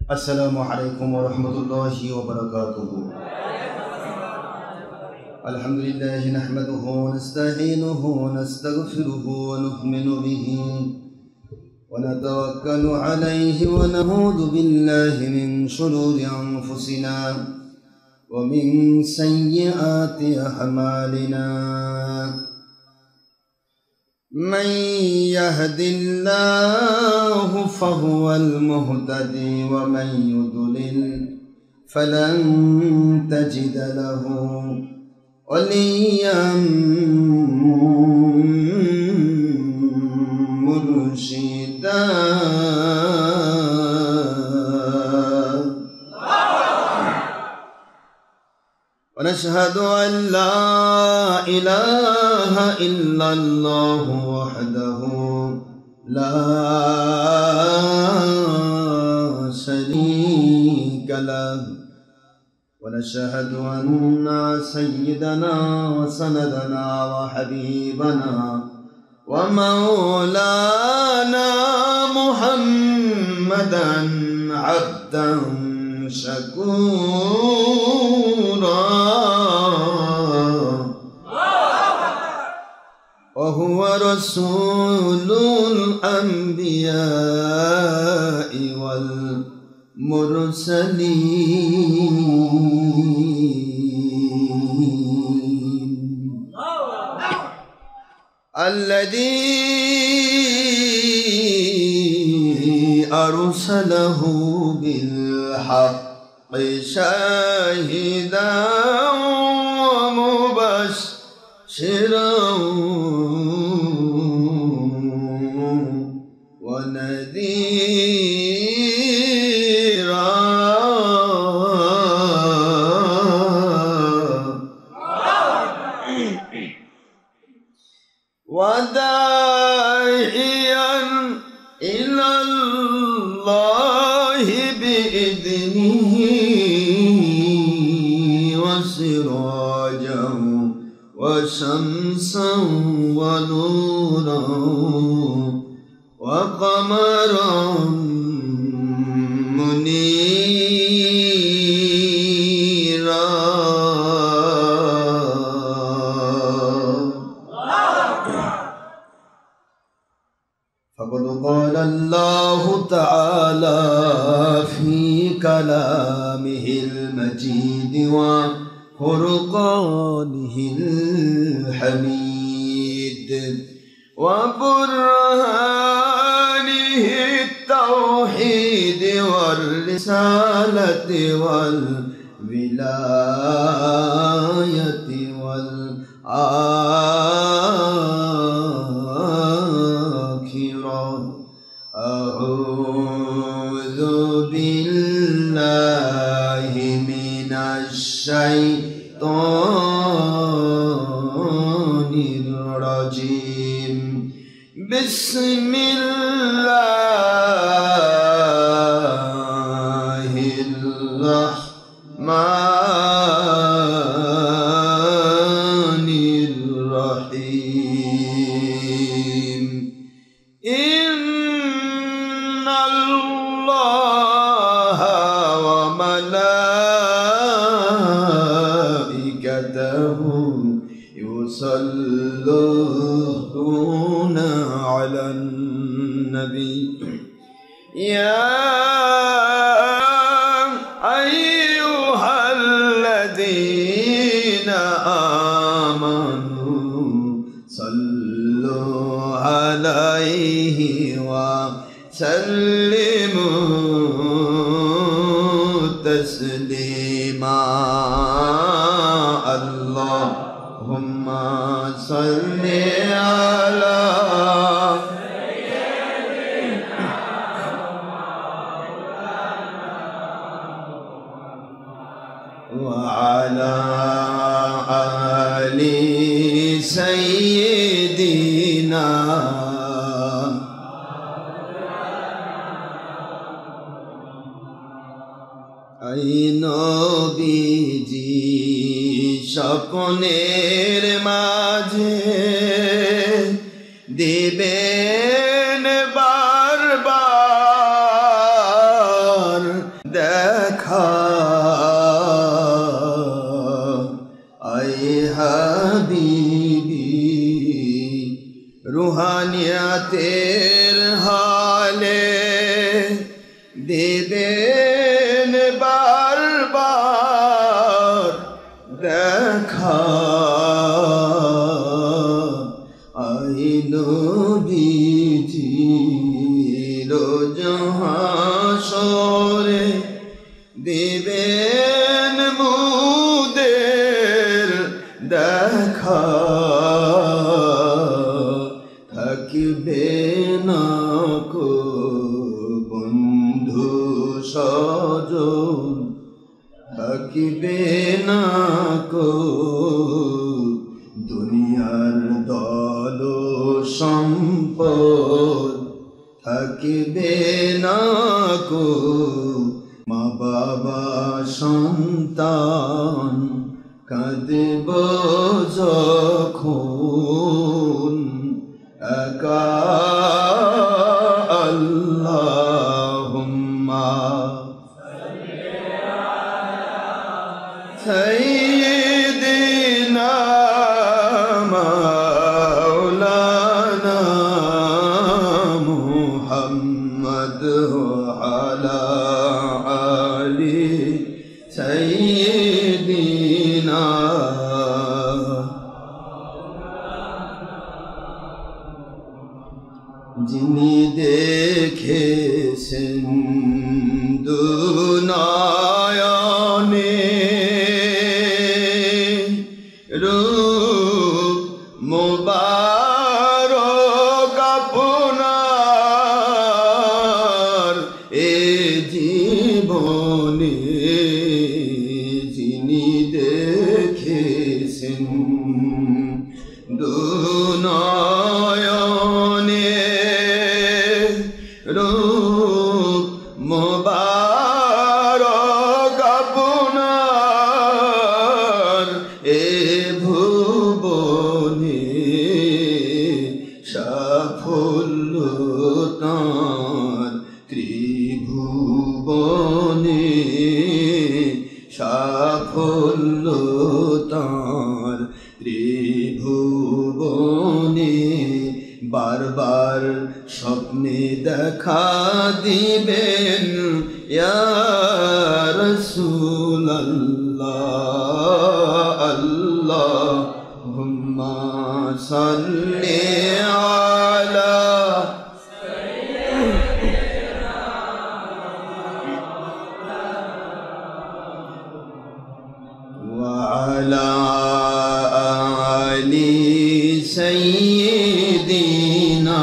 अस्सलामु अलैकुम वरहमतुल्लाहि वबरकातुहू। अल्हम्दुलिल्लाहि नहमदुहू नस्तईनुहु नस्तगफिरुहु व नु'मिनु बिही व नतवक्कलु अलैहि व नऊज़ु बिल्लाहि मिन शुरूरि अनफुसिना व मिन सय्यिआति अअमालिना। मन यहदिल्लाहु फहुवल मुहतदी व मन युद्लिल फलन तजिद लहु वलिय्यन मुर्शिदा। ونشهد أن لا إله إلا الله وحده لا شريك له ونشهد أن سيدنا وسندنا وحبيبنا ومولانا محمدا عبدا شكورا وهو رسول الأنبياء والمرسلين الذي أرسله بالحق شاهدا ومبشرا ونذيرا وداعيا إلى الله بإذنه وسراجا وشمسا ونورا وقمرا منيرا. فقد قال الله تعالى في كلامه المجيد وفرقانه الحميد وبرهانه التوحيد والرسالة والولاية والآخرة. أعوذ بالله من الشيطان الرجيم. بسم الله الرحمن الرحيم. إن الله وملائكته يصلون على النبي يا أيها الذين آمنوا صلوا عليه وسلموا تسليما. اللهم صل على وعلى آل سيدنا أي نبيجي স্বপ্নের মাঝে দিবেন বারবার দেখা আই হাবিবি রুহানিয়াতের হালে দেবেন বারবার দেখা আই নবীজি রোজ হাসরে দেবেন মুদের দেখা থাকবে না কো বন্ধু সজন থাকবে না কো দুনিয়ার দল সম্পদ থাকবে না কো মা বাবা সন্তান কাঁদব যখন একা আল্লাহুম্মা সাইয়্যিদিনা মাওলানা মুহাম্মদ আলা আলি সাইয়্যিদিনা যিনি দেখেছেন দুনয়নে রূপ মুবারক আপনার এ জীবনে যিনি দেখেছেন দুনয়নে রূপ মুবারক আপনার এ ভুবনে সাফল্য তাঁর ত্রিভুবনে সাফল্য তাঁর ত্রিভুবনে বারবার স্বপ্নে দেখা দিবেন ইয়া রাসূলুল্লাহ আল্লাহুম্মা সাল্লি আলা ওয়া আলা আলি সাইয়্যিদিনা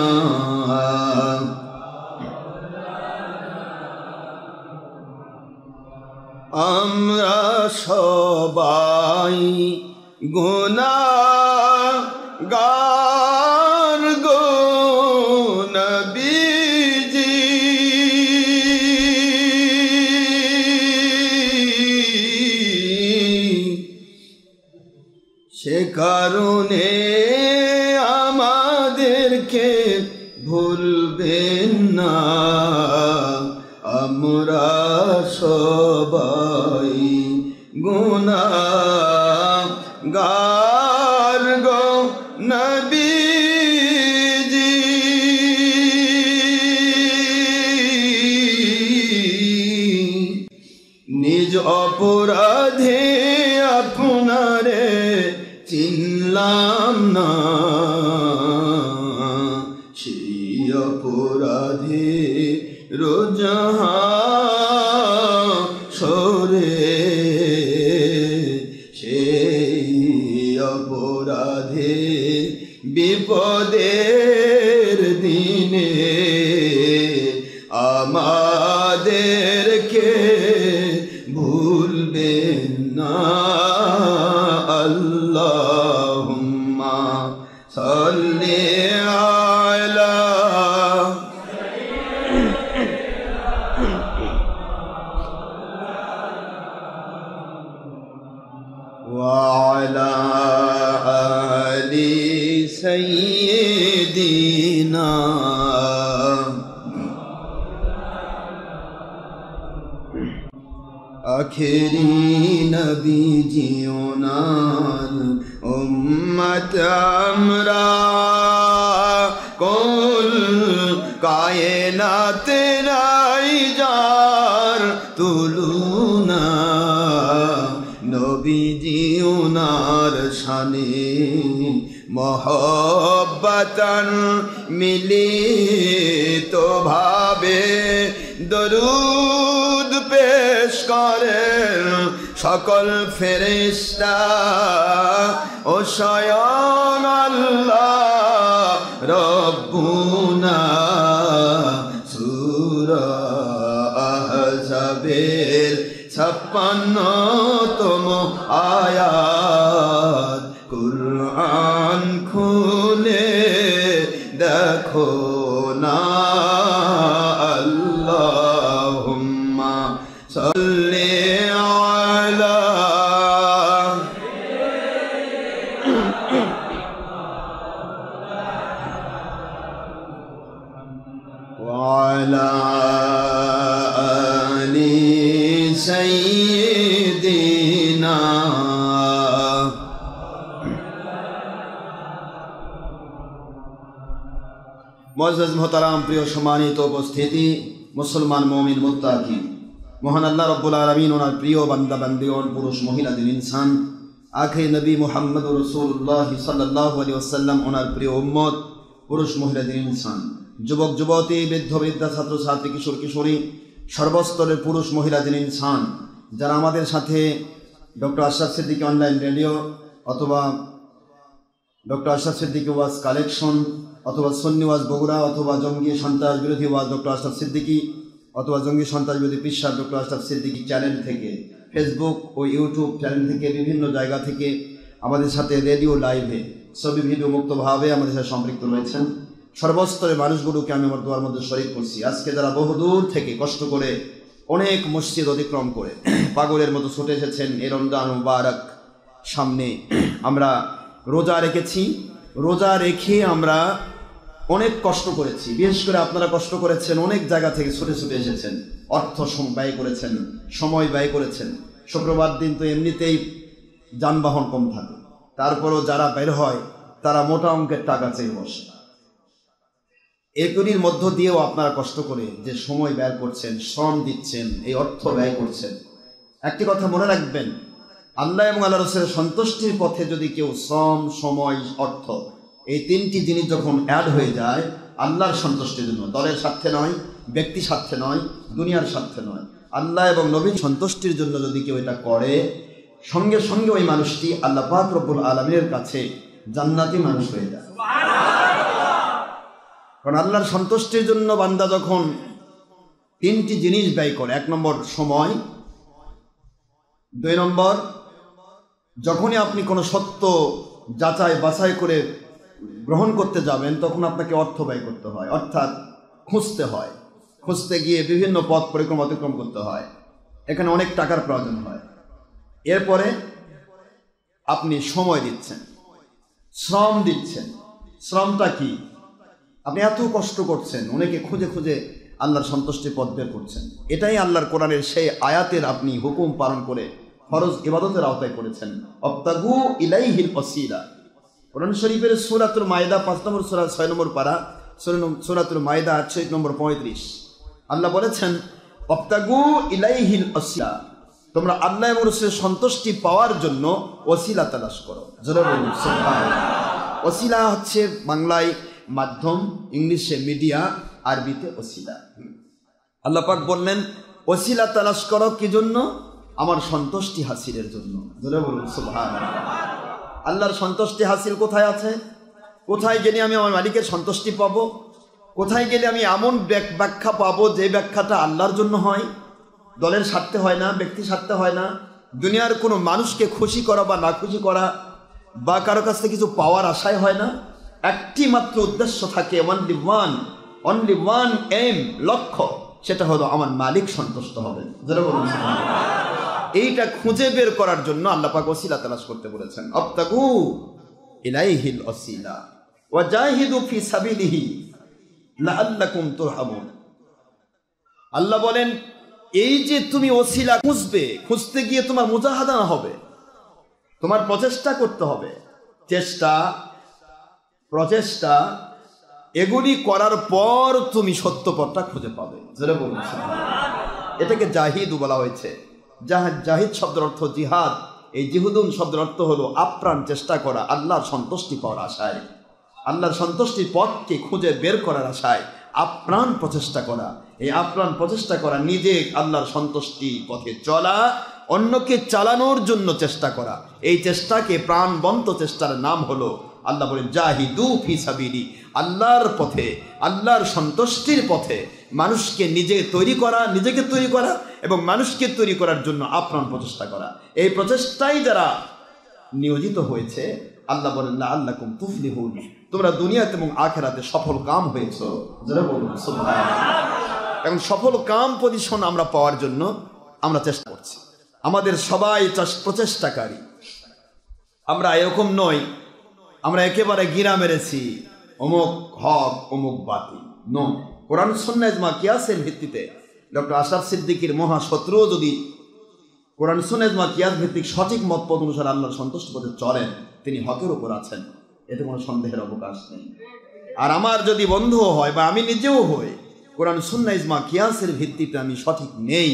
আমরা সবাই গুনাহগার গো নবীজি সে কারণে আমাদেরকে ভুলবেন না আমরা সবাই গুনাহগার গো নবীজি নিজ অপরাধে আপনারে চিনলাম না সেই অপরাধে রোজ হাসরে সেই অপরাধে বিপদের দিনে আমাদেরকে ভুলবেন না আল্লাহুম্মা সাল্লি আলা ওয়া আলা আলি সাইয়্যিদিনা আখেরি নবীজি ওনার উম্মত আমরা, কুল কায়নাত নাই যার তুলনা, নবীজি ওনার শানে মহব্বতন মিলিত ভাবে দরুদ পেশ করেন সকল ফেরেশতা ও স্বয়ং আল্লাহ রব্বুনা। সূরা আহজাবের 56তম আয়াত, কুরআন খুলে দেখো না। আল্লাহুম্মা সাল্লি আলা ওয়া আলা আলি সাইয়্যিদিনা। মুআজ্জাজ মুহতারাম, প্রিয় সম্মানিত উপস্থিতি, মুসলমান মুমিন মুত্তাকি, মহান আল্লাহ রব্বুল আলামিন ওনার প্রিয় বান্দা বান্দিগণ, পুরুষ মহিলা দিন ইনসান, আখে নবী মুহাম্মদুর রাসূলুল্লাহ সাল্লাল্লাহু আলাইহি ওয়াসাল্লাম ওনার প্রিয় উম্মত, পুরুষ মহিলা দিন ইনসান, যুবক যুবতী, বৃদ্ধ বৃদ্ধা, ছাত্র ছাত্রী, কিশোর কিশোরী, সর্বস্তরের পুরুষ মহিলা দিন ইনসান যারা আমাদের সাথে doctor Ashraf Siddiqui online radio অথবা ডক্টর আশরাফ সিদ্দিকী ওয়াজ কালেকশন অথবা সুন্নি ওয়াজ বগুড়া অথবা জঙ্গি সন্ত্রাস বিরোধী ওয়াজ ডক্টর আশরাফ সিদ্দিকী অথবা জঙ্গি সন্ত্রাস বিরোধী পিসাব ডক্টর আশরাফ সিদ্দিকী চ্যানেল থেকে, ফেসবুক ও ইউটিউব চ্যানেল থেকে, বিভিন্ন জায়গা থেকে আমাদের সাথে রেডিও লাইভে ছবি ভিডিও মুক্তভাবে আমাদের সাথে সম্পৃক্ত রয়েছেন সর্বস্তরের মানুষগুলোকে আমি আমার দোয়ার মধ্যে শরীক করছি। আজকে যারা বহুদূর থেকে কষ্ট করে অনেক মসজিদ অতিক্রম করে পাগলের মতো ছুটে এসেছেন এই রমজান মুবারক সামনে, আমরা রোজা রেখেছি, রোজা রেখে আমরা অনেক কষ্ট করেছি, বিশেষ করে আপনারা কষ্ট করেছেন, অনেক জায়গা থেকে ছুটে ছুটে এসেছেন, অর্থ ব্যয় করেছেন, সময় ব্যয় করেছেন। শুক্রবার দিন তো এমনিতেই যানবাহন কম থাকে, তারপরও যারা বের হয় তারা মোটা অঙ্কের টাকা চেয়ে বসে। এগুলির মধ্য দিয়েও আপনারা কষ্ট করে যে সময় ব্যয় করছেন, শ্রম দিচ্ছেন, এই অর্থ ব্যয় করছেন, একটি কথা মনে রাখবেন, আল্লাহ এবং আল্লাহ রাসূলের সন্তুষ্টির পথে যদি কেউ শ্রম, সময়, অর্থ এই তিনটি জিনিস যখন অ্যাড হয়ে যায় আল্লাহর সন্তুষ্টির জন্য, দলের স্বার্থে নয়, ব্যক্তি স্বার্থে নয়, দুনিয়ার স্বার্থে নয়, আল্লাহ এবং নবীর সন্তুষ্টির জন্য যদি কেউ এটা করে, সঙ্গে সঙ্গে ওই মানুষটি আল্লাহ পাক রব্বুল আলামিনের কাছে জান্নাতি মানুষ হয়ে যায়। কারণ আল্লাহর সন্তুষ্টির জন্য বান্দা যখন তিনটি জিনিস ব্যয় করে, 1 নম্বর সময়, 2 নম্বর যখনই আপনি কোনো সত্য যাচাই বাছাই করে গ্রহণ করতে যাবেন তখন আপনাকে অর্থ ব্যয় করতে হয়, অর্থাৎ খুঁজতে হয়, খুঁজতে গিয়ে বিভিন্ন পথ পরিক্রমা অতিক্রম করতে হয়, এখানে অনেক টাকার প্রয়োজন হয়। এরপরে আপনি সময় দিচ্ছেন, শ্রম দিচ্ছেন। শ্রমটা কি? আপনি এত কষ্ট করছেন, অনেকে খুঁজে খুঁজে আল্লাহর সন্তুষ্টির পথ বের করছেন, এটাই আল্লাহর কোরআনের সেই আয়াতের আপনি হুকুম পালন করে ফরজ ইবাদতের আওতায় করেছেন। অবতাগু ইলাইহিল ওয়াসিলা, কোরআন শরীফের সূরাতুল মাইদা 5 নম্বর সূরা 6 নম্বর পারা, সূরাতুল মাইদা 8 নম্বর 35, আল্লাহ বলেছেন অবতাগু ইলাইহিল ওয়াসিলা, তোমরা আল্লাহ এবং রাসূলের সন্তুষ্টি পাওয়ার জন্য ওসিলা তালাশ করো। জোরে বলুন সুবহানাল্লাহ। ওসিলা হচ্ছে বাংলায় মাধ্যম, ইংলিশে মিডিয়া, আরবিতে ওসিলা। আল্লাহ পাক বললেন ওসিলা তালাশ করো কি জন্য? আমার সন্তুষ্টি হাসিলের জন্য। জোরে বলুন সুবহানাল্লাহ। আল্লাহর সন্তুষ্টি হাসিল কোথায় আছে? কোথায় গেলে আমি আমার মালিকের সন্তুষ্টি পাবো? কোথায় গেলে আমি এমন ব্যাখ্যা পাবো যে ব্যাখ্যাটা আল্লাহর জন্য হয়, দলের স্বার্থে হয় না, ব্যক্তি স্বার্থে হয় না, দুনিয়ার কোনো মানুষকে খুশি করা বা না খুশি করা বা কারো কাছ থেকে কিছু পাওয়ার আশায় হয় না। একটি মাত্র উদ্দেশ্য থাকে, অনলি ওয়ান এম, লক্ষ্য, সেটা হলো আমার মালিক সন্তুষ্ট হবেন। যারা বলুন এইটা খুঁজে বের করার জন্য আল্লাহ পাক ওসিলা তালাশ করতে বলেছেন। আবতাগু ইলাইহিল ওসিলা ওয়া জাহিদু ফি সাবিলিহি লাআল্লাকুম তুরহামুন। আল্লাহ বলেন এই যে তুমি ওসিলা খুঁজবে, খুঁজতে গিয়ে তোমার মুজাহাদা হবে, তোমার প্রচেষ্টা করতে হবে, প্রচেষ্টা এগুলি করার পর তুমি সত্য পথটা খুঁজে পাবে। যেটা বলুন, এটাকে জাহিদ বলা হয়েছে। জাহিদ শব্দের অর্থ জিহাদ। এই জিহুদুন শব্দের অর্থ হলো আপ্রাণ চেষ্টা করা, আল্লাহর সন্তুষ্টি পাওয়ার আশায়, আল্লাহর সন্তুষ্টির পথকে খুঁজে বের করার আশায় আপ্রাণ প্রচেষ্টা করা। এই আপ্রাণ প্রচেষ্টা করা, নিজে আল্লাহর সন্তুষ্টি পথে চলা, অন্যকে চালানোর জন্য চেষ্টা করা। এই চেষ্টাকে প্রাণবন্ত চেষ্টার নাম হলো, আল্লাহ বলেন জাহিদু ফি সাবিলি, আল্লাহর পথে, আল্লাহর সন্তুষ্টির পথে মানুষকে নিজেকে তৈরি করা এবং মানুষকে তৈরি করার জন্য আপ্রাণ প্রচেষ্টা করা। এই প্রচেষ্টাই যারা নিয়োজিত হয়েছে, আল্লাহ বলেন লাআল্লাকুম তুফলিহুন, তোমরা দুনিয়াতে এবং আখিরাতে সফল কাম হয়েছো। যারা বলুন সুবহানাল্লাহ। এবং সফল কাম পজিশন আমরা পাওয়ার জন্য আমরা চেষ্টা করছি। আমাদের সবাই প্রচেষ্টাকারী। আমরা এরকম নই আমরা একেবারে গিরা মেরেছি অমুক হক অমুক বাতিল। নো, কোরআন সুন্নাহ ইজমা কিয়াসের ভিত্তিতে ডক্টর আশরাফ সিদ্দিকীর মহাশত্রুও যদি কোরআন সুন্নাহ ইজমা কিয়াস ভিত্তিক সঠিক মত পথ অনুসারে আল্লাহর সন্তুষ্ট পথে চলেন, তিনি হকের উপর আছেন, এতে কোনো সন্দেহের অবকাশ নেই। আর আমার যদি বন্ধুও হয় বা আমি নিজেও হই, কোরআন সুন্নাহ ইজমা কিয়াসের ভিত্তিতে আমি সঠিক নেই,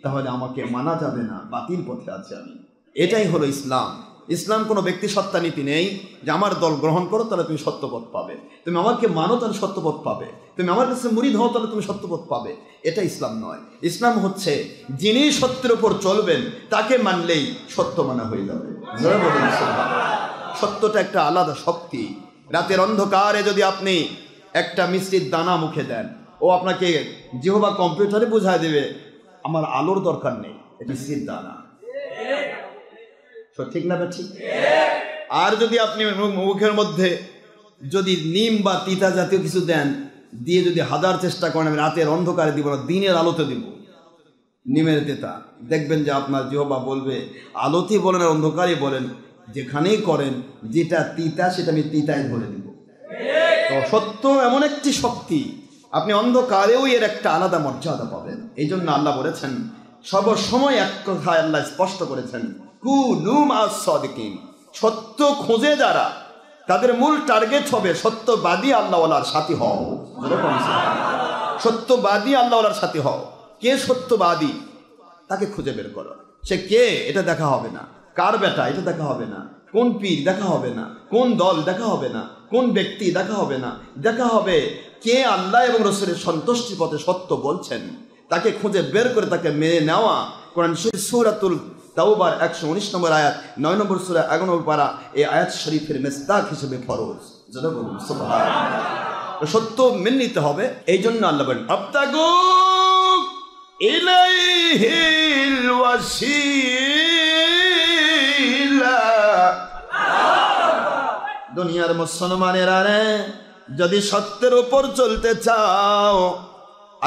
তাহলে আমাকে মানা যাবে না, বাতিল পথে আছে আমি। এটাই হলো ইসলাম। ইসলাম কোনো ব্যক্তি সত্তা নীতি নেই যে আমার দল গ্রহণ করো তাহলে তুমি সত্যপথ পাবে, তুমি আমাকে মানো তাহলে সত্যপথ পাবে, তুমি আমার কাছে মুরিদ হও তাহলে তুমি সত্যপথ পাবে। এটা ইসলাম নয়। ইসলাম হচ্ছে যিনি সত্যের উপর চলবেন তাকে মানলেই সত্য মানা হয়ে যাবে। সত্যটা একটা আলাদা শক্তি। রাতের অন্ধকারে যদি আপনি একটা মিষ্টির দানা মুখে দেন, ও আপনাকে জিহ্বা কম্পিউটারে বোঝায় দেবে আমার আলোর দরকার নেই, এটা মিষ্টির দানা। ঠিক না? ঠিক। আর যদি আপনি মুখের মধ্যে যদি নিম বা তিতা জাতীয় কিছু দেন, দিয়ে যদি হাজার চেষ্টা করেন আমি রাতের অন্ধকারে দিব না, দিনের আলোতে দিব নিমের তেতা, দেখবেন যে আপনার জিহ্বা বলবে, আলোতে বলেন আর অন্ধকারে বলেন, যেখানেই করেন যেটা তিতা সেটা আমি তিতায় ধরে দিব। তো সত্য এমন একটি শক্তি, আপনি অন্ধকারেও এর একটা আলাদা মর্যাদা পাবেন। এই জন্য আল্লাহ বলেছেন, সর্বসময় এক কথায় আল্লাহ স্পষ্ট করেছেন, কুনু মা'আস সাদিকিন, সত্য খোঁজে যারা তাদের মূল টার্গেট হবে সত্যবাদী আল্লাহওয়ালার সাথী হও। সত্যবাদী আল্লাহওয়ালার সাথী হও। কে সত্যবাদী তাকে খুঁজে বের করো। সে কে এটা দেখা হবে না, কার বেটা এটা দেখা হবে না, কোন পীর দেখা হবে না, কোন দল দেখা হবে না, কোন ব্যক্তি দেখা হবে না, দেখা হবে কে আল্লাহ এবং রাসূলের সন্তুষ্টির পথে সত্য বলছেন, তাকে খুঁজে বের করে তাকে মেনে নেওয়া। কোরআন শরীফ সূরাতুল তাওবার 119 নম্বর আয়াত, 9 নম্বর সূরা 11 নম্বর পারা, এই আয়াত শরীফের মিসদাক হিসেবে ফরজ। যারা বলুন সুবহানাল্লাহ। সত্য মেনে নিতে হবে। এই জন্য আল্লাহ বলেন আবতাগু ইলাইহিল ওয়াসিলা। দুনিয়ার মুসলমানেরা রে, যদি সত্যের উপর চলতে চাও,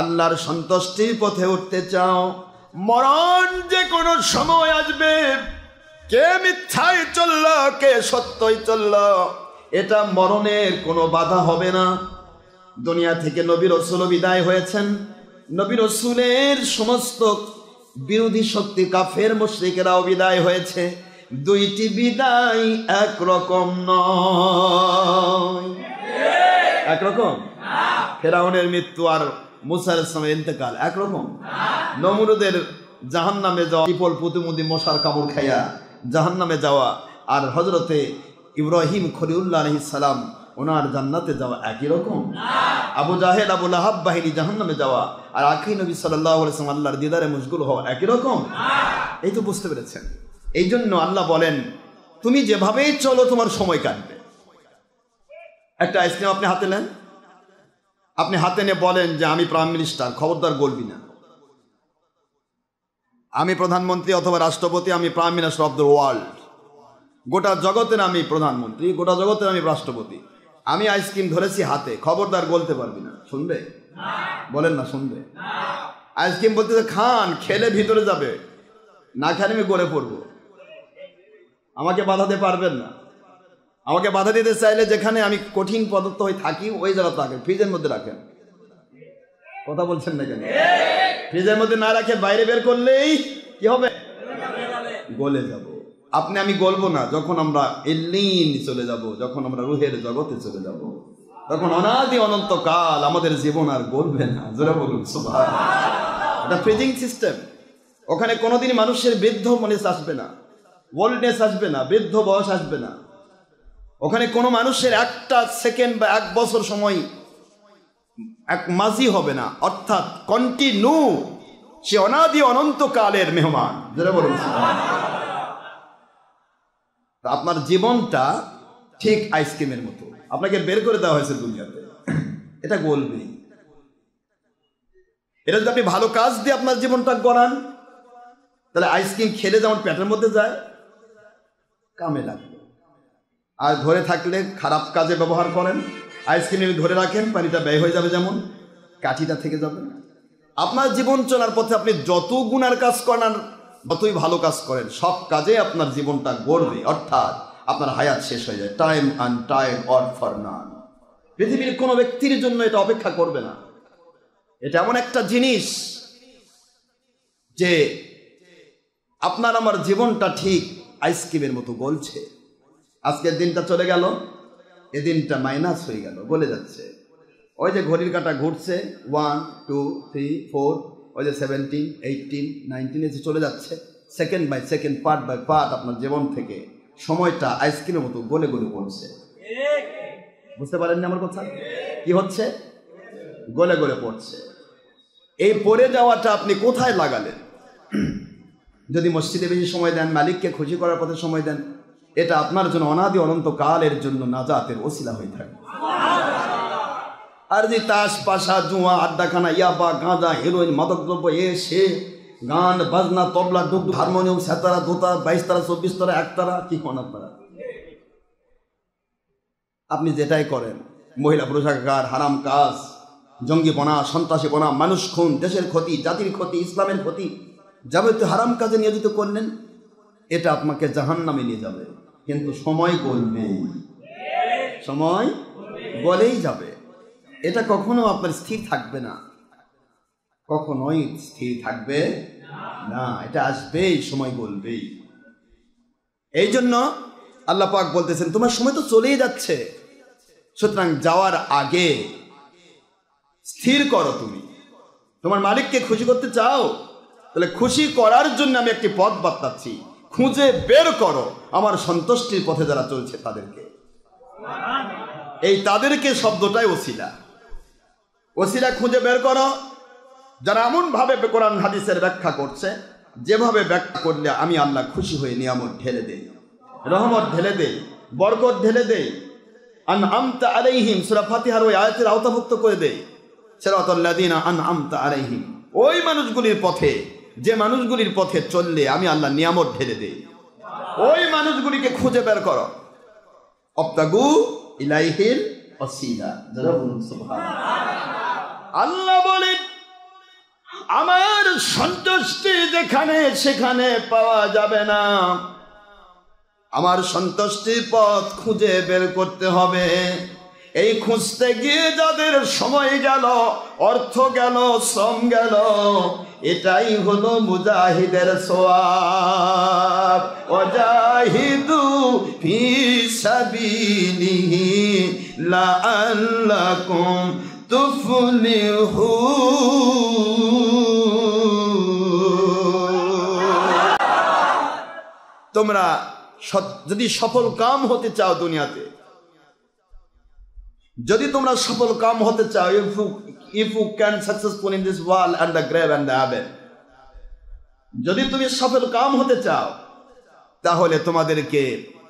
আল্লাহর সন্তুষ্টির পথে উঠতে চাও, মরণ যে কোনো সময় আসবে। কে মিথ্যায় চলল কে সত্যই চলল, এটা মরণের কোনো বাধা হবে না। দুনিয়া থেকে নবী রাসূল বিদায় হয়েছেন, নবী রাসূলের সমস্ত বিরোধী শক্তি কাফের মুশরিকেরাও বিদায় হয়েছে। দুইটি বিদায় একরকম নয়। একরকম? ফেরাউনের মৃত্যু আর মুসা আলাইহিস সালামের ইন্তেকাল একরকম। নমরুদের জাহান্নামে যাওয়া, পিপল প্রতিমুদি মশার কামড় খাইয়া জাহান্নামে যাওয়া, আর হযরতে ইব্রাহিম খলিলুল্লাহ আলাইহিস সালাম ওনার জান্নাতে যাওয়া একই রকম? আবু জাহেল আবু লাহাব বাহিনী জাহান্নামে যাওয়া আর আখির নবী সাল্লাল্লাহু আলাইহি ওয়াসাল্লাম আল্লাহর দিদারে মশগুল হওয়া একই রকম? এই তো বুঝতে পেরেছেন। এই জন্য আল্লাহ বলেন, তুমি যেভাবেই চলো তোমার সময় কাটবে। একটা আইসক্রিম আপনি হাতে নেন, আপনি হাতে নিয়ে বলেন যে আমি প্রাইম মিনিস্টার, খবরদার বলবি না আমি প্রধানমন্ত্রী অথবা রাষ্ট্রপতি, আমি prime minister of the world, গোটা জগতের আমি প্রধানমন্ত্রী, গোটা জগতের আমি রাষ্ট্রপতি, আমি আইসক্রিম ধরেছি হাতে, খবরদার বলতে পারবি না। শুনবে? বলেন না শুনবে? আইসক্রিম বলতে খান, খেলে ভিতরে যাবে, না খেলে আমি গড়ে পড়বো, আমাকে বাধা দিতে পারবেন না। আমাকে বাধা দিতে চাইলে যেখানে আমি কঠিন পদার্থ হয়ে থাকি ওই জায়গাতে রাখেন, ফ্রিজের মধ্যে রাখেন, কথা বলছেন না কেন? ফ্রিজের মধ্যে না রাখে বাইরে বের করলেই কি হবে? গলে যাব। আপনি আমি গলবো না, যখন আমরা এল্লিন চলে যাব, যখন আমরা রুহের জগতে চলে যাব, তখন অনাদি অনন্তকাল আমাদের জীবন আর গলবে না। জোরে বলুন সুবহানাল্লাহ। এটা ফ্রিজিং সিস্টেম। ওখানে কোনোদিন মানুষের বৃদ্ধ মনে আসবে না, ওল্ডনেস আসবে না, বৃদ্ধ বয়স আসবে না। ওখানে কোনো মানুষের একটা সেকেন্ড বা 1 বছর সময় এক মাঝি হবে না, অর্থাৎ কন্টিনিউ সে অনাদি অনন্তকালের মেহমান। যারা বলুন আপনার জীবনটা ঠিক আইসক্রিমের মতো, আপনাকে বের করে দেওয়া হয়েছে দুনিয়াতে, এটা গলবে। এটা যদি আপনি ভালো কাজ দিয়ে আপনার জীবনটা গড়ান, তাহলে আইসক্রিম খেলে যেমন পেটের মধ্যে যায়, কামে লাগবে। আর ধরে থাকলে খারাপ কাজে ব্যবহার করেন, আইসক্রিম ধরে রাখেন, পানিটা ব্যয় হয়ে যাবে, যেমন কাঠিটা থেকে যাবে। আপনার জীবন চলার পথে আপনি যত গুনার কাজ করেন আর যতই ভালো কাজ করেন, সব কাজে আপনার জীবনটা গড়বে, অর্থাৎ আপনার হায়াত শেষ হয়ে যায়। Time and time or for none. পৃথিবীর কোনো ব্যক্তির জন্য এটা অপেক্ষা করবে না। এটা এমন একটা জিনিস যে আপনার আমার জীবনটা ঠিক আইসক্রিমের মতো গলছে। আজকের দিনটা চলে গেল, এ দিনটা মাইনাস হয়ে গেল, গলে যাচ্ছে। ওই যে ঘড়ির কাঁটা ঘুরছে, 1 2 3 4, ওই যে 17 18 19 চলে যাচ্ছে, second by second, part by part আপনার জীবন থেকে সময়টা আইসক্রিমের মতো গলে গলে পড়ছে। বুঝতে পারেননি আমার কথা? কি হচ্ছে? গলে গলে পড়ছে। এই পড়ে যাওয়াটা আপনি কোথায় লাগালেন? যদি মসজিদে বেশি সময় দেন, মালিককে খুশি করার পথে সময় দেন, এটা আপনার জন্য অনাদি অনন্তকালের জন্য নাজাতের ওসিলা হয়ে থাকে। আর যে তাস পাশা জুয়া আড্ডাখানা ইয়াবা গাঁজা হেরোইন মাদকদ্রব্য সে গান বাজনা তবলা ডুব হারমোনিয়াম সেতারা দোতা 22 তারা 24 তারা 1 তারা কি কোন আপনারা আপনি যেটাই করেন, মহিলা পুরুষাকার হারাম কাজ, জঙ্গিপনা, সন্ত্রাসীপনা, মানুষ খুন, দেশের ক্ষতি, জাতির ক্ষতি, ইসলামের ক্ষতি, যাবতীয় হারাম কাজে নিয়োজিত করলেন, এটা আপনাকে জাহান্নামে নিয়ে যাবে। কিন্তু সময় গলবে, সময় গলেই যাবে। এটা কখনো আপনার স্থির থাকবে না, কখনোই স্থির থাকবে না। এটা আসবেই, সময় গলবেই। এই জন্য আল্লাহ পাক বলতেছেন, তোমার সময় তো চলেই যাচ্ছে, সুতরাং যাওয়ার আগে স্থির করো। তুমি তোমার মালিককে খুশি করতে চাও, তাহলে খুশি করার জন্য আমি একটি পথ বাতাচ্ছি, খুঁজে বের করো আমার সন্তুষ্টির পথে যারা চলছে তাদেরকে। এই তাদেরকে শব্দটাই ওসিলা। ওসিলা খুঁজে বের করো, যারা এমন ভাবে কোরআন হাদিসের ব্যাখ্যা করছে, যেভাবে ব্যাখ্যা করলে আমি আল্লাহ খুশি হয়ে নিয়ামত ঢেলে দেই, রহমত ঢেলে দেই, বরকত ঢেলে দেই। আনআমতা আলাইহিম, সূরা ফাতিহার ওই আয়াতের আওতাভুক্ত করে দেই, সিরাতাল লাযিনা আনআমতা আলাইহিম, ওই মানুষগুলির পথে, যে মানুষগুলির পথে চললে আমি আল্লাহ নিয়ামত ঢেলে দেই, ওই মানুষগুলিকে খুঁজে বের করো। অবতাগু ইলাইহিল ওয়াসিলা। যারা বলুন সুবহানাল্লাহ। আল্লাহ বলেন, আমার সন্তুষ্টি যেখানে সেখানে পাওয়া যাবে না, আমার সন্তুষ্টির পথ খুঁজে বের করতে হবে। এই খুঁজতে গিয়ে যাদের সময় গেল, অর্থ গেল, শ্রম গেল, এটাই হলো মুজাহিদের সওয়াব। ওয়াজাহিদু ফি সাবিলিহি লাআল্লাকুম তুফলিহুন। তোমরা যদি সফল কাম হতে চাও দুনিয়াতে, যদি তোমরা সফল কাম হতে চাও, if you can successful in this world and the grave and the heaven, যদি তুমি সফল কাম হতে চাও, তাহলে তোমাদেরকে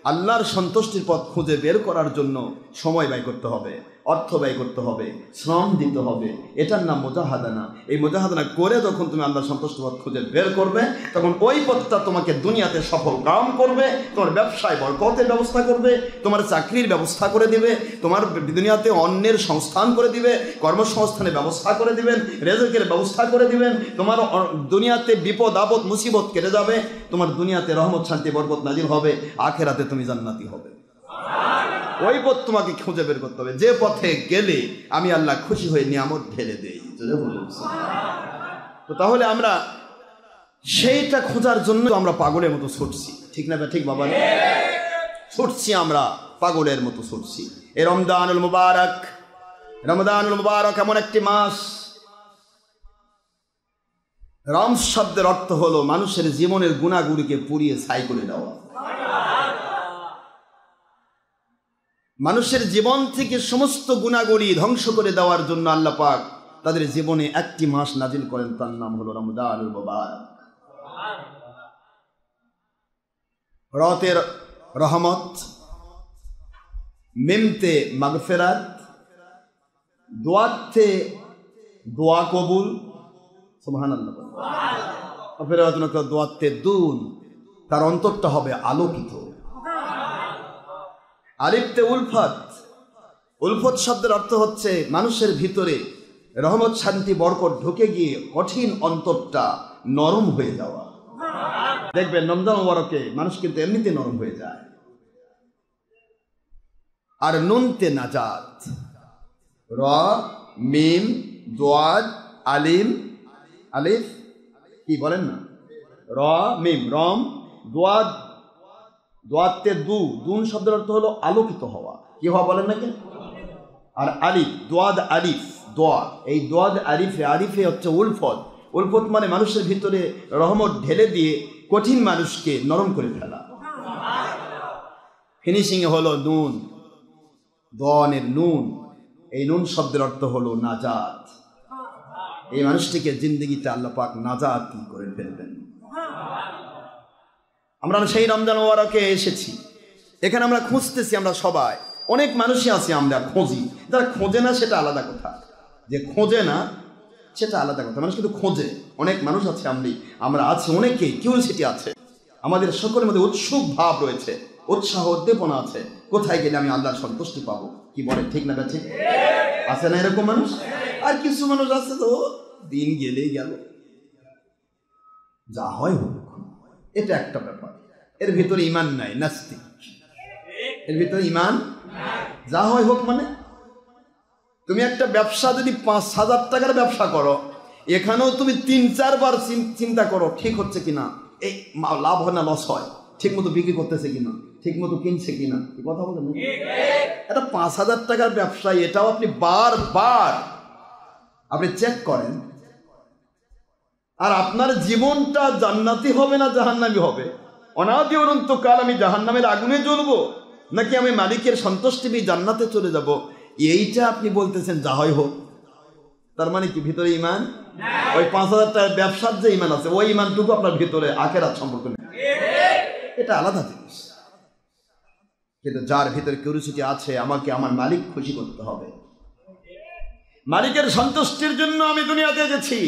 আল্লাহর সন্তুষ্টির পথ খুঁজে বের করার জন্য সময় ব্যয় করতে হবে, অর্থ ব্যয় করতে হবে, শ্রম দিতে হবে। এটার নাম মুজাহাদানা। এই মুজাহাদানা করে যখন তুমি আল্লাহর সন্তুষ্টির পথ খুঁজে বের করবে, তখন ওই পথটা তোমাকে দুনিয়াতে সফল কাম করবে, তোমার ব্যবসায় বরকতের ব্যবস্থা করবে, তোমার চাকরির ব্যবস্থা করে দিবে, তোমার দুনিয়াতে অন্যের সংস্থান করে দিবে, কর্মসংস্থানের ব্যবস্থা করে দিবেন, রেজকের ব্যবস্থা করে দিবেন, তোমার দুনিয়াতে বিপদ আপদ মুসিবত কেটে যাবে, তোমার দুনিয়াতে রহমত শান্তি বরকত নাজিল হবে, আখেরাতে তুমি জান্নাতি হবে। ওই পথ তোমাকে খুঁজে বের করতে হবে, যে পথে গেলে আমি আল্লাহ খুশি হয়ে নিয়ামত ঢেলে দেই। তো তাহলে আমরা সেইটা খোঁজার জন্য আমরা পাগলের মতো ছুটছি, ঠিক না? ঠিক বাবা, ছুটছি আমরা পাগলের মতো ছুটছি। এই রমজানুল মুবারক, রমজানুল মুবারক এমন একটি মাস, রম শব্দের অর্থ হলো মানুষের জীবনের গুণাগুলিকে পুড়িয়ে ছাই করে দেওয়া। মানুষের জীবন থেকে সমস্ত গুণাগুলি ধ্বংস করে দেওয়ার জন্য আল্লাহ পাক তাদের জীবনে একটি মাস নাজিল করেন, তার নাম হলো রমজানুল মুবারক। রতের রহমত, মিমতে মাগফিরাত, দোয়াতে দোয়া কবুল, সুবহানাল্লাহ। দোয়াতে দুন, তার অন্তরটা হবে আলোকিত। আলিফতে উলফত, উলফত শব্দের অর্থ হচ্ছে মানুষের ভিতরে রহমত, শান্তি, বরকত ঢুকে গিয়ে কঠিন অন্তরটা নরম হয়ে যাওয়া। দেখবেন রমজান মুবারকে মানুষ কিন্তু এমনিতে নরম হয়ে যায়। আর নুনতে নাজাত, র মিম দোয়াদ আলিম, আলিফ কি বলেন না, র মিম রম দোয়াদ, দোয়াতে দুন শব্দের অর্থ হলো আলোকিত হওয়া, কি হওয়া বলেন নাকি? আর আলিফ, দোয়াদ আলিফ, দোয়া, এই দোয়াদ আলিফে, আলিফে হচ্ছে উলফত। উলফত মানে মানুষের ভিতরে রহমত ঢেলে দিয়ে কঠিন মানুষকে নরম করে ফেলা। ফিনিশিং হলো নুন, দনের নুন, এই নুন শব্দের অর্থ হলো নাজাত। এই মানুষটিকে জিন্দগিতে আল্লাহ পাক নাজাত করে ফেলবেন। আমরা সেই রমজান মুবারকে এসেছি, এখানে আমরা খুঁজতেছি। আমরা সবাই অনেক মানুষই আছি, আমরা খুঁজি। যারা খোঁজে না সেটা আলাদা কথা, যে খোঁজে না সেটা আলাদা কথা, মানুষ কিন্তু খোঁজে। অনেক মানুষ আছে, আমরা আছি, অনেকেই কিউরিওসিটি আছে, আমাদের সকলের মধ্যে উৎসুক ভাব রয়েছে, উৎসাহ উদ্দীপনা আছে, কোথায় গেলে আমি আল্লাহর সন্তুষ্টি পাবো। কি বলে, ঠিক না? ঠিক আছে না এরকম মানুষ? আর কিছু মানুষ আছে তো দিন গেলেই গেল, যা হয় হোক, এটা একটা ব্যাপার। এর ভিতরে ইমান নাই, নাস্তিক। এর ভিতরে ইমান, যা হয় হোক মানে তুমি একটা ব্যবসা যদি 5,000 টাকার ব্যবসা করো, এখানেও তুমি 3-4 বার চিন্তা করো ঠিক হচ্ছে কিনা, এই লাভ হয় না লস হয়, ঠিক মতো বিক্রি করতেছে কিনা, ঠিক মতো কিনছে কিনা। কথা বলেন, এটা 5,000 টাকার ব্যবসা, এটাও আপনি বারবার আপনি চেক করেন। আর আপনার জীবনটা জান্নাতি হবে না জাহান্নামী হবে? অনাদি অনন্তকাল আমি জাহান্নামের আগুনে জ্বলবো, নাকি আমি মালিকের সন্তুষ্টি পেয়ে জান্নাতে চলে যাব? এইটা আপনি বলতেছেন যা হয় হোক। তার মানে কি ভিতরে ইমান? ওই 5,000 টাকার ব্যবসার যে ইমান আছে, ওই ইমানটুকু আপনার ভিতরে আখেরাত সম্পর্ক নেই, এটা আলাদা জিনিস। কিন্তু যার ভিতরে কিউরিওসিটি আছে, আমাকে আমার মালিক খুশি করতে হবে, মালিকের সন্তুষ্টির জন্য আমি দুনিয়াতে এসেছি,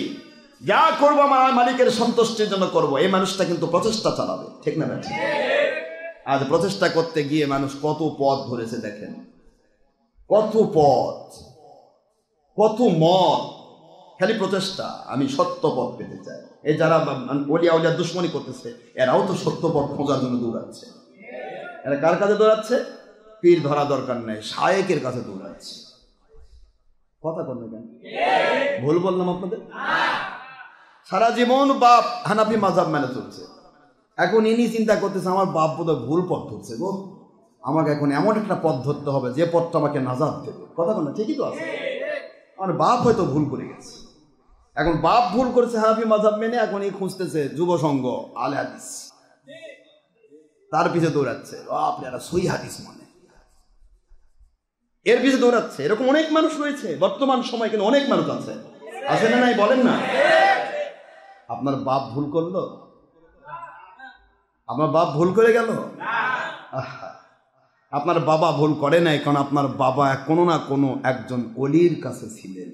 যা করবো আমার মালিকের সন্তুষ্টির জন্য করব, এই মানুষটা কিন্তু প্রচেষ্টা চালাবে, ঠিক না? আজ প্রচেষ্টা করতে গিয়ে মানুষ কত পথ ধরেছে দেখেন, কত পথ, কত মত, খালি প্রচেষ্টা, আমি সত্য পথ পেতে চাই। এই যারা ওলিয়া উলিয়া দুশ্মনী করতেছে, এরাও তো সত্য পথ খোঁজার জন্য দৌড়াচ্ছে। এরা কার কাছে দৌড়াচ্ছে? পীর ধরা দরকার নেই, শায়েকের কাছে দৌড়াচ্ছে। কথা বলবে কেন? ভুল বললাম আপনাদের? সারা জীবন বাপ হানাফি মাযহাব মেনে চলছে, এখন ইনি চিন্তা করতেছে আমার বাপ বোধহয় ভুল পথ ধরছে গো, আমাকে এখন এমন একটা পথ ধরতে হবে যে পথটা আমাকে নাজাত দেবে। কথা বল না, ঠিকই তো আছে, আমার বাপ হয়তো ভুল করে গেছে, এখন বাপ ভুল করেছে হানাফি মাযহাব মেনে, এখন এই খুঁজতেছে যুব সংঘ আলে হাদিস, তার পিছে দৌড়াচ্ছে আপনারা সহি হাদিস মানে, এর পিছে দৌড়াচ্ছে। এরকম অনেক মানুষ রয়েছে বর্তমান সময়, কিন্তু অনেক মানুষ আছে, আছে না নাই বলেন না? আপনার বাপ ভুল করলো? আপনার বাপ ভুল করে গেল? আপনার বাবা ভুল করে নাই, কারণ আপনার বাবা কোনো না কোনো একজন ওলির কাছে ছিলেন।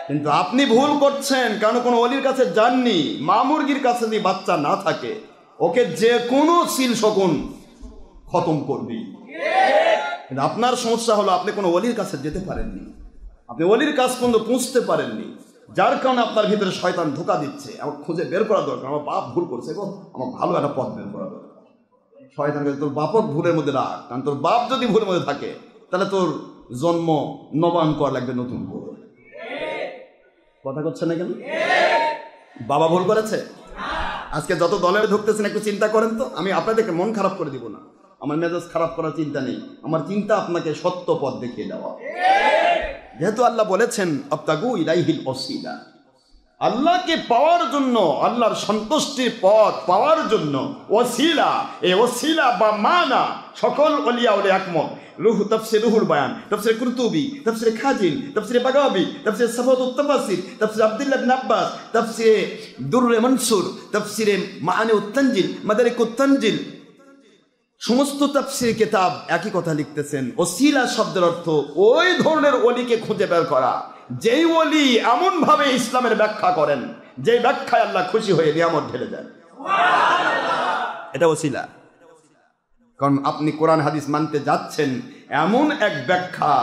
কিন্তু আপনি ভুল করছেন কারণ কোনো ওলির কাছে যাননি। মা মুরগির কাছে যদি বাচ্চা না থাকে, ওকে যে কোনো সিল শকুন খতম করবে। কিন্তু আপনার সমস্যা হলো আপনি কোনো ওলির কাছে যেতে পারেননি, আপনি ওলির কাছ পর্যন্ত পৌঁছতে পারেননি, যার কারণে আপনার ভিতরে শয়তান ধোঁকা দিচ্ছে। আমার খুঁজে বের করা দরকার, আমার বাপ ভুল করছে গো, আমার ভালো একটা পথ বের করা দরকার। শয়তানকে তোর বাপক ভুলের মধ্যে রাখ, কারণ তোর বাপ যদি ভুলের মধ্যে থাকে তাহলে তোর জন্ম নবায়ন করা লাগবে নতুন করে। কথা করছে না কেন? বাবা ভুল করেছে? আজকে যত দলের ঢুকতেছেন একটু চিন্তা করেন তো। আমি আপনাদেরকে মন খারাপ করে দিব না, আমার মেজাজ খারাপ করার চিন্তা নেই, আমার চিন্তা আপনাকে সত্য পথ দেখিয়ে দেওয়া। যেহেতু আল্লাহ বলেছেন আবতাগু ইলাইহিল ওয়াসিলা, আল্লাহকে পাওয়ার জন্য, আল্লাহর সন্তুষ্টির পথ পাওয়ার জন্য ওয়াসিলা, এই ওয়াসিলা বা মানা সকল ওলিয়া ওলে একমত। তাফসীর রুহুল বায়ান, তাফসীর কুরতুবী, তাফসীর খাজিন, তাফসীর বাগাবী, তাফসীর সাফাতুত তাফাসির, তাফসীর আব্দুল্লাহ ইবনে আব্বাস, তাফসীর দুররে মনসুর, তাফসীর মাআনিউত তানজিল, মাদারিকুত তানজিল, সমস্ত তাফসীর কিতাব একই কথা লিখতেছেন। ওসিলা শব্দের অর্থ ওই ধরনের ওলিকে খুঁজে বের করা যেই ওলি এমন ভাবে ইসলামের ব্যাখ্যা করেন যে ব্যাখ্যায় আল্লাহ খুশি হয়ে নিয়ামত ঢেলে দেন। এটা ওসিলা। কারণ আপনি কোরআন হাদিস মানতে যাচ্ছেন এমন এক ব্যাখ্যা,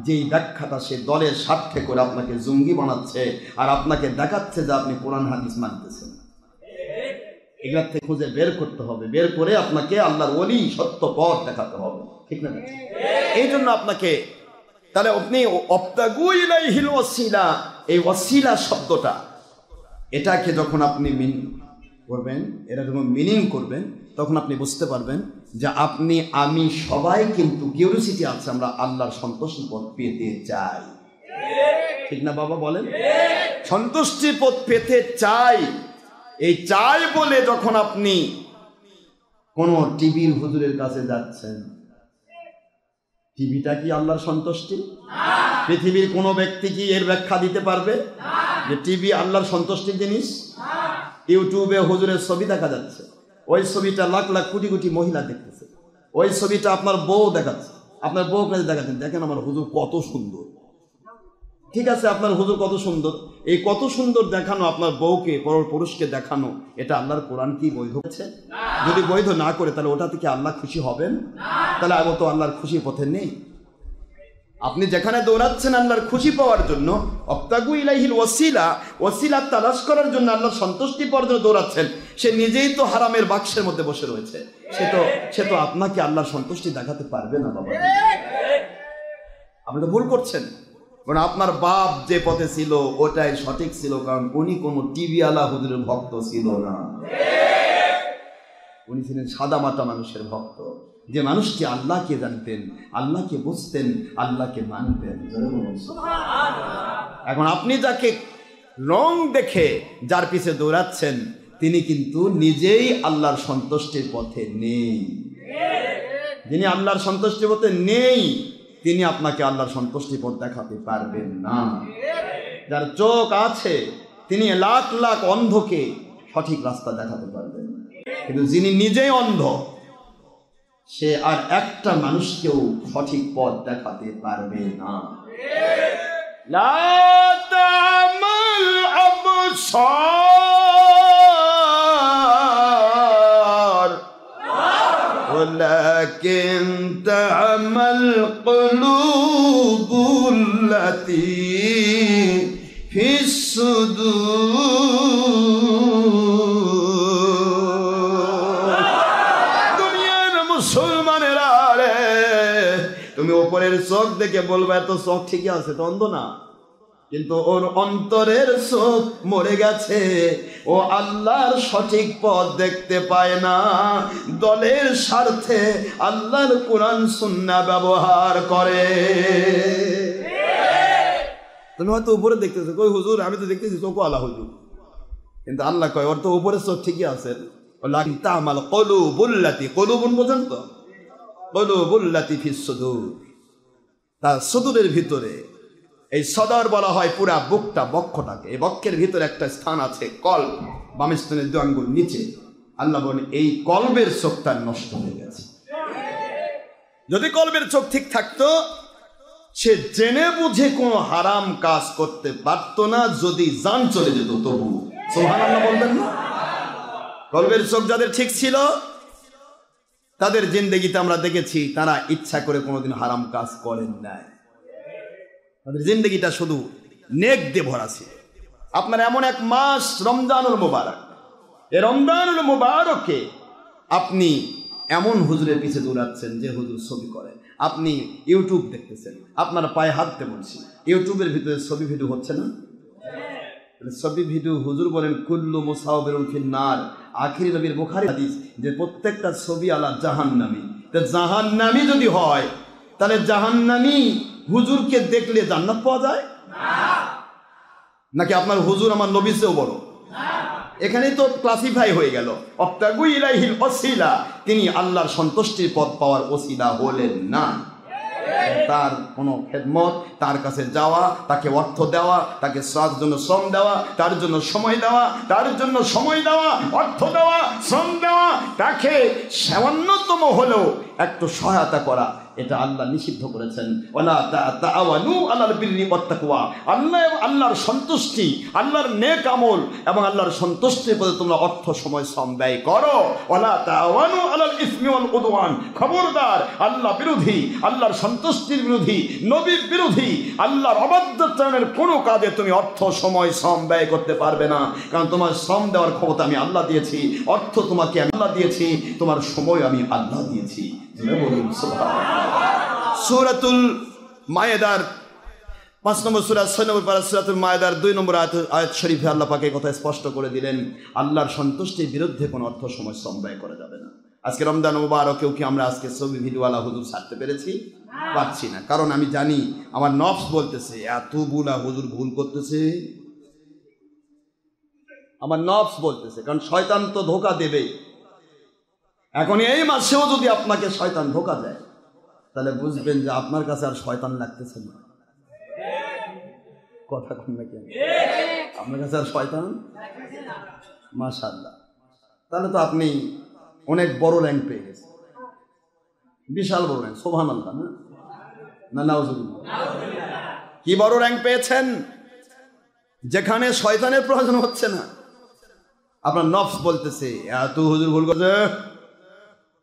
যেই ব্যাখ্যাটা সে দলের স্বার্থে করে আপনাকে জঙ্গি বানাচ্ছে আর আপনাকে দেখাচ্ছে যে আপনি কোরআন হাদিস মানতেছেন। এগুলোর থেকে খুঁজে বের করতে হবে, বের করে আপনাকে আল্লাহর ওলি সত্য পথ দেখাতে হবে, ঠিক না? এই জন্য আপনাকে তাহলে আপনি আবতাগু ইলাইহিল ওয়াসিলা, এই ওয়াসিলা শব্দটা এটাকে যখন আপনি মিনিং করবেন, এটা যখন মিনিং করবেন তখন আপনি বুঝতে পারবেন যে আপনি আমি সবাই কিন্তু কিউরিওসিটি আছে, আমরা আল্লাহর সন্তুষ্টির পথ পেতে চাই, ঠিক না বাবা বলেন? সন্তুষ্টির পথ পেতে চাই, এই চাই বলে যখন আপনি কোন টিভির হুজুরের কাছে যাচ্ছেন, টিভিটা কি আল্লাহর সন্তুষ্টি? পৃথিবীর কোনো ব্যক্তি কি এর ব্যাখ্যা দিতে পারবে যে টিভি আল্লাহর সন্তুষ্টির জিনিস? ইউটিউবে হুজুরের ছবি দেখা যাচ্ছে, ওই ছবিটা লাখ লাখ কোটি কোটি মহিলা দেখতেছে, ওই ছবিটা আপনার বউ দেখাচ্ছে, আপনার বউ কাছে দেখাচ্ছেন, দেখেন আমার হুজুর কত সুন্দর। ঠিক আছে, আপনার হুজুর কত সুন্দর, এই কত সুন্দর দেখানো আপনার বউকে পর পুরুষকে দেখানো, এটা আল্লাহর কোরআন কি বৈধ হচ্ছে? যদি বৈধ না করে তাহলে ওটা থেকে আল্লাহ খুশি হবেন? তাহলে আমি তো আল্লাহর খুশির পথে নেই। আপনি যেখানে দৌড়াচ্ছেন আল্লাহর খুশি পাওয়ার জন্য, আবতাগু ইলাইহিল ওয়াসিলা, ওয়াসিলা তালাশ করার জন্য, আল্লাহর সন্তুষ্টি পাওয়ার জন্য দৌড়াচ্ছেন, সে নিজেই তো হারামের বাক্সের মধ্যে বসে রয়েছে, সে তো আপনাকে আল্লাহর সন্তুষ্টি দেখাতে পারবে না বাবা। আপনি তো ভুল করছেন, কারণ আপনার বাপ যে পথে ছিল ওটাই সঠিক ছিল, কারণ উনি কোনো টিভি আলা হুজুরের ভক্ত ছিল না, উনি ছিলেন সাদা মাটা মানুষের ভক্ত, যে মানুষটি আল্লাহকে জানতেন, আল্লাহকে বুঝতেন, আল্লাহকে মানতেন। এখন আপনি যাকে রং দেখে যার পিছে দৌড়াচ্ছেন, তিনি কিন্তু নিজেই আল্লাহর সন্তুষ্টির পথে নেই। যিনি আল্লাহর সন্তুষ্টির পথে নেই তিনি আপনাকে আল্লাহর সন্তুষ্টি পথ দেখাতে পারবেন না। যার চোখ আছে তিনি লাখ লাখ অন্ধকে সঠিক রাস্তা দেখাতে পারবেন, কিন্তু যিনি নিজেই অন্ধ সে আর একটা মানুষকেও সঠিক পথ দেখাতে পারবে না। লা তা'মাল আবসার ওয়ালাকিন তা'মাল কুলুবুল্লাতী ফিস সুদূর। দুনিয়ার মুসলমানেরা রে, তুমি উপরের চোখ দেখে বলবে এত চোখ ঠিকই আছে, তো অন্ধ না, কিন্তু ওর অন্তরের চোখ মরে গেছে, ও আল্লাহর সঠিক পথ দেখতে পায় না, দলের স্বার্থে আল্লাহর কোরআন সুন্নাহ ব্যবহার করে। তুমি হয়তো উপরে দেখতেছো, কই হুজুর আমি তো দেখতেছি চোখ আলা হুজুর, কিন্তু আল্লাহ কয় ওর তো উপরের চোখ ঠিকই আছে। লাকিন তা'মাল কুলুবুল্লাতী, কুলুবুন বোঝেন তো, কুলুবুল্লাতী ফিস সুদূর, তার সুদূরের ভিতরে, এই সদর বলা হয় পুরা বুকটা, বক্ষটাকে, এই বক্ষের ভিতরে একটা স্থান আছে কল্ব, বাম স্তনের 2 আঙ্গুল নিচে। আল্লাহ বলেন এই কলবের চোখটা নষ্ট হয়ে গেছে। যদি কলবের চোখ ঠিক থাকতো সে জেনে বুঝে কোনো হারাম কাজ করতে পারতো না, যদি জান চলে যেত তবু। সুবহানাল্লাহ বলবেন না? কলবের চোখ যাদের ঠিক ছিল তাদের জিন্দেগিতে আমরা দেখেছি তারা ইচ্ছা করে কোনোদিন হারাম কাজ করেন নাই, তাদের জিন্দেগিটা শুধু নেক দিয়ে ভরা ছিল। আপনার এমন এক মাস রমজানুল মুবারক, এই রমজানুল মুবারকে আপনি এমন হুজুরের পিছে দৌড়াচ্ছেন যে হুজুর ছবি করে। আপনি ইউটিউব দেখতেছেন, আপনার পায়ে হাত দিয়ে বলছি, ইউটিউবের ভিতরে ছবি ভিডিও হচ্ছে না? ছবি ভিডিও হুজুর বলেন কুল্লু মুসাওবিরুন ফিন্নার। আখিরি নবীর বুখারী হাদিস যে প্রত্যেকটা ছবি আলা জাহান্নামী। তো জাহান্নামী যদি হয় তাহলে জাহান্নামী হুজুরকে দেখলে জান্নাত পাওয়া যায় নাকি আপনার হুজুর আমার নবীর চেয়েও বড়? এখানেই তো ক্লাসিফাই হয়ে গেল। অবতাগু ইলাইহিল ওয়াসিলা, তিনি আল্লাহর সন্তুষ্টির পথ পাওয়ার ওসিলা হলেন না। তার কোনো খেদমত, তার কাছে যাওয়া, তাকে অর্থ দেওয়া, তাকে তার জন্য শ্রম দেওয়া, তার জন্য সময় দেওয়া, তার জন্য সময় দেওয়া, অর্থ দেওয়া, শ্রম দেওয়া, তাকে সামান্যতম হলেও একটু সহায়তা করা, এটা আল্লাহ নিষিদ্ধ করেছেন। ওয়ালা তাআওয়ানু আলাল বিররি ওয়াত তাকওয়া। আল্লাহর সন্তুষ্টি, আল্লাহর নেক আমল এবং আল্লাহর সন্তুষ্টির প্রতি তোমরা অর্থ সময় শ্রম ব্যয় করো। ওয়ালা তাআওয়ানু আলাল ইসমি ওয়াল উদওয়ান। খবরদার আল্লাহ বিরোধী, আল্লাহর সন্তুষ্টির বিরোধী, নবীর বিরোধী, আল্লাহর অবাধ্যতার কোনো কাজে তুমি অর্থ সময় শ্রম ব্যয় করতে পারবে না। কারণ তোমার শ্রম দেওয়ার ক্ষমতা আমি আল্লাহ দিয়েছি, অর্থ তোমাকে আমি আল্লাহ দিয়েছি, তোমার সময় আমি আল্লাহ দিয়েছি। সূরাতুল মায়েদার 5 নম্বর সূরা 6 নম্বর পারা সূরাতুল মায়েদার 2 নম্বর আয়াত শরীফে আল্লাহ পাক এই কথা স্পষ্ট করে দিলেন, আল্লাহর সন্তুষ্টির বিরুদ্ধে কোনো অর্থ সময় শ্রম ব্যয় করা যাবে না। আজকে রমজান মুবারকেও কি আমরা আজকে ছবি ভিডিওওয়ালা হুজুর ছাড়তে পেরেছি? পারছি না। কারণ আমি জানি আমার নফস বলতেছে এতগুলা হুজুর ভুল করতেছে, আমার নফস বলতেছে, কারণ শয়তান তো ধোঁকা দেবেই। এখন এই মাসেও যদি আপনাকে শয়তান ধোঁকা দেয় তাহলে বুঝবেন যে আপনার কাছে আর শয়তান লাগতেছে না। কথা কোন নাকি আপনার কাছে আর শয়তান? মাশাআল্লাহ, তাহলে তো আপনি অনেক বড় র্যাঙ্ক পেয়ে গেছেন, বিশাল বড় র্যাঙ্ক। সুবহানাল্লাহ। না নাউজুবিল্লাহ। কি বড় র্যাঙ্ক পেয়েছেন? যেখানে শয়তানের প্রয়োজন হচ্ছে না। আপনার নফস বলতেছে এত হুজুর ভুল করছে,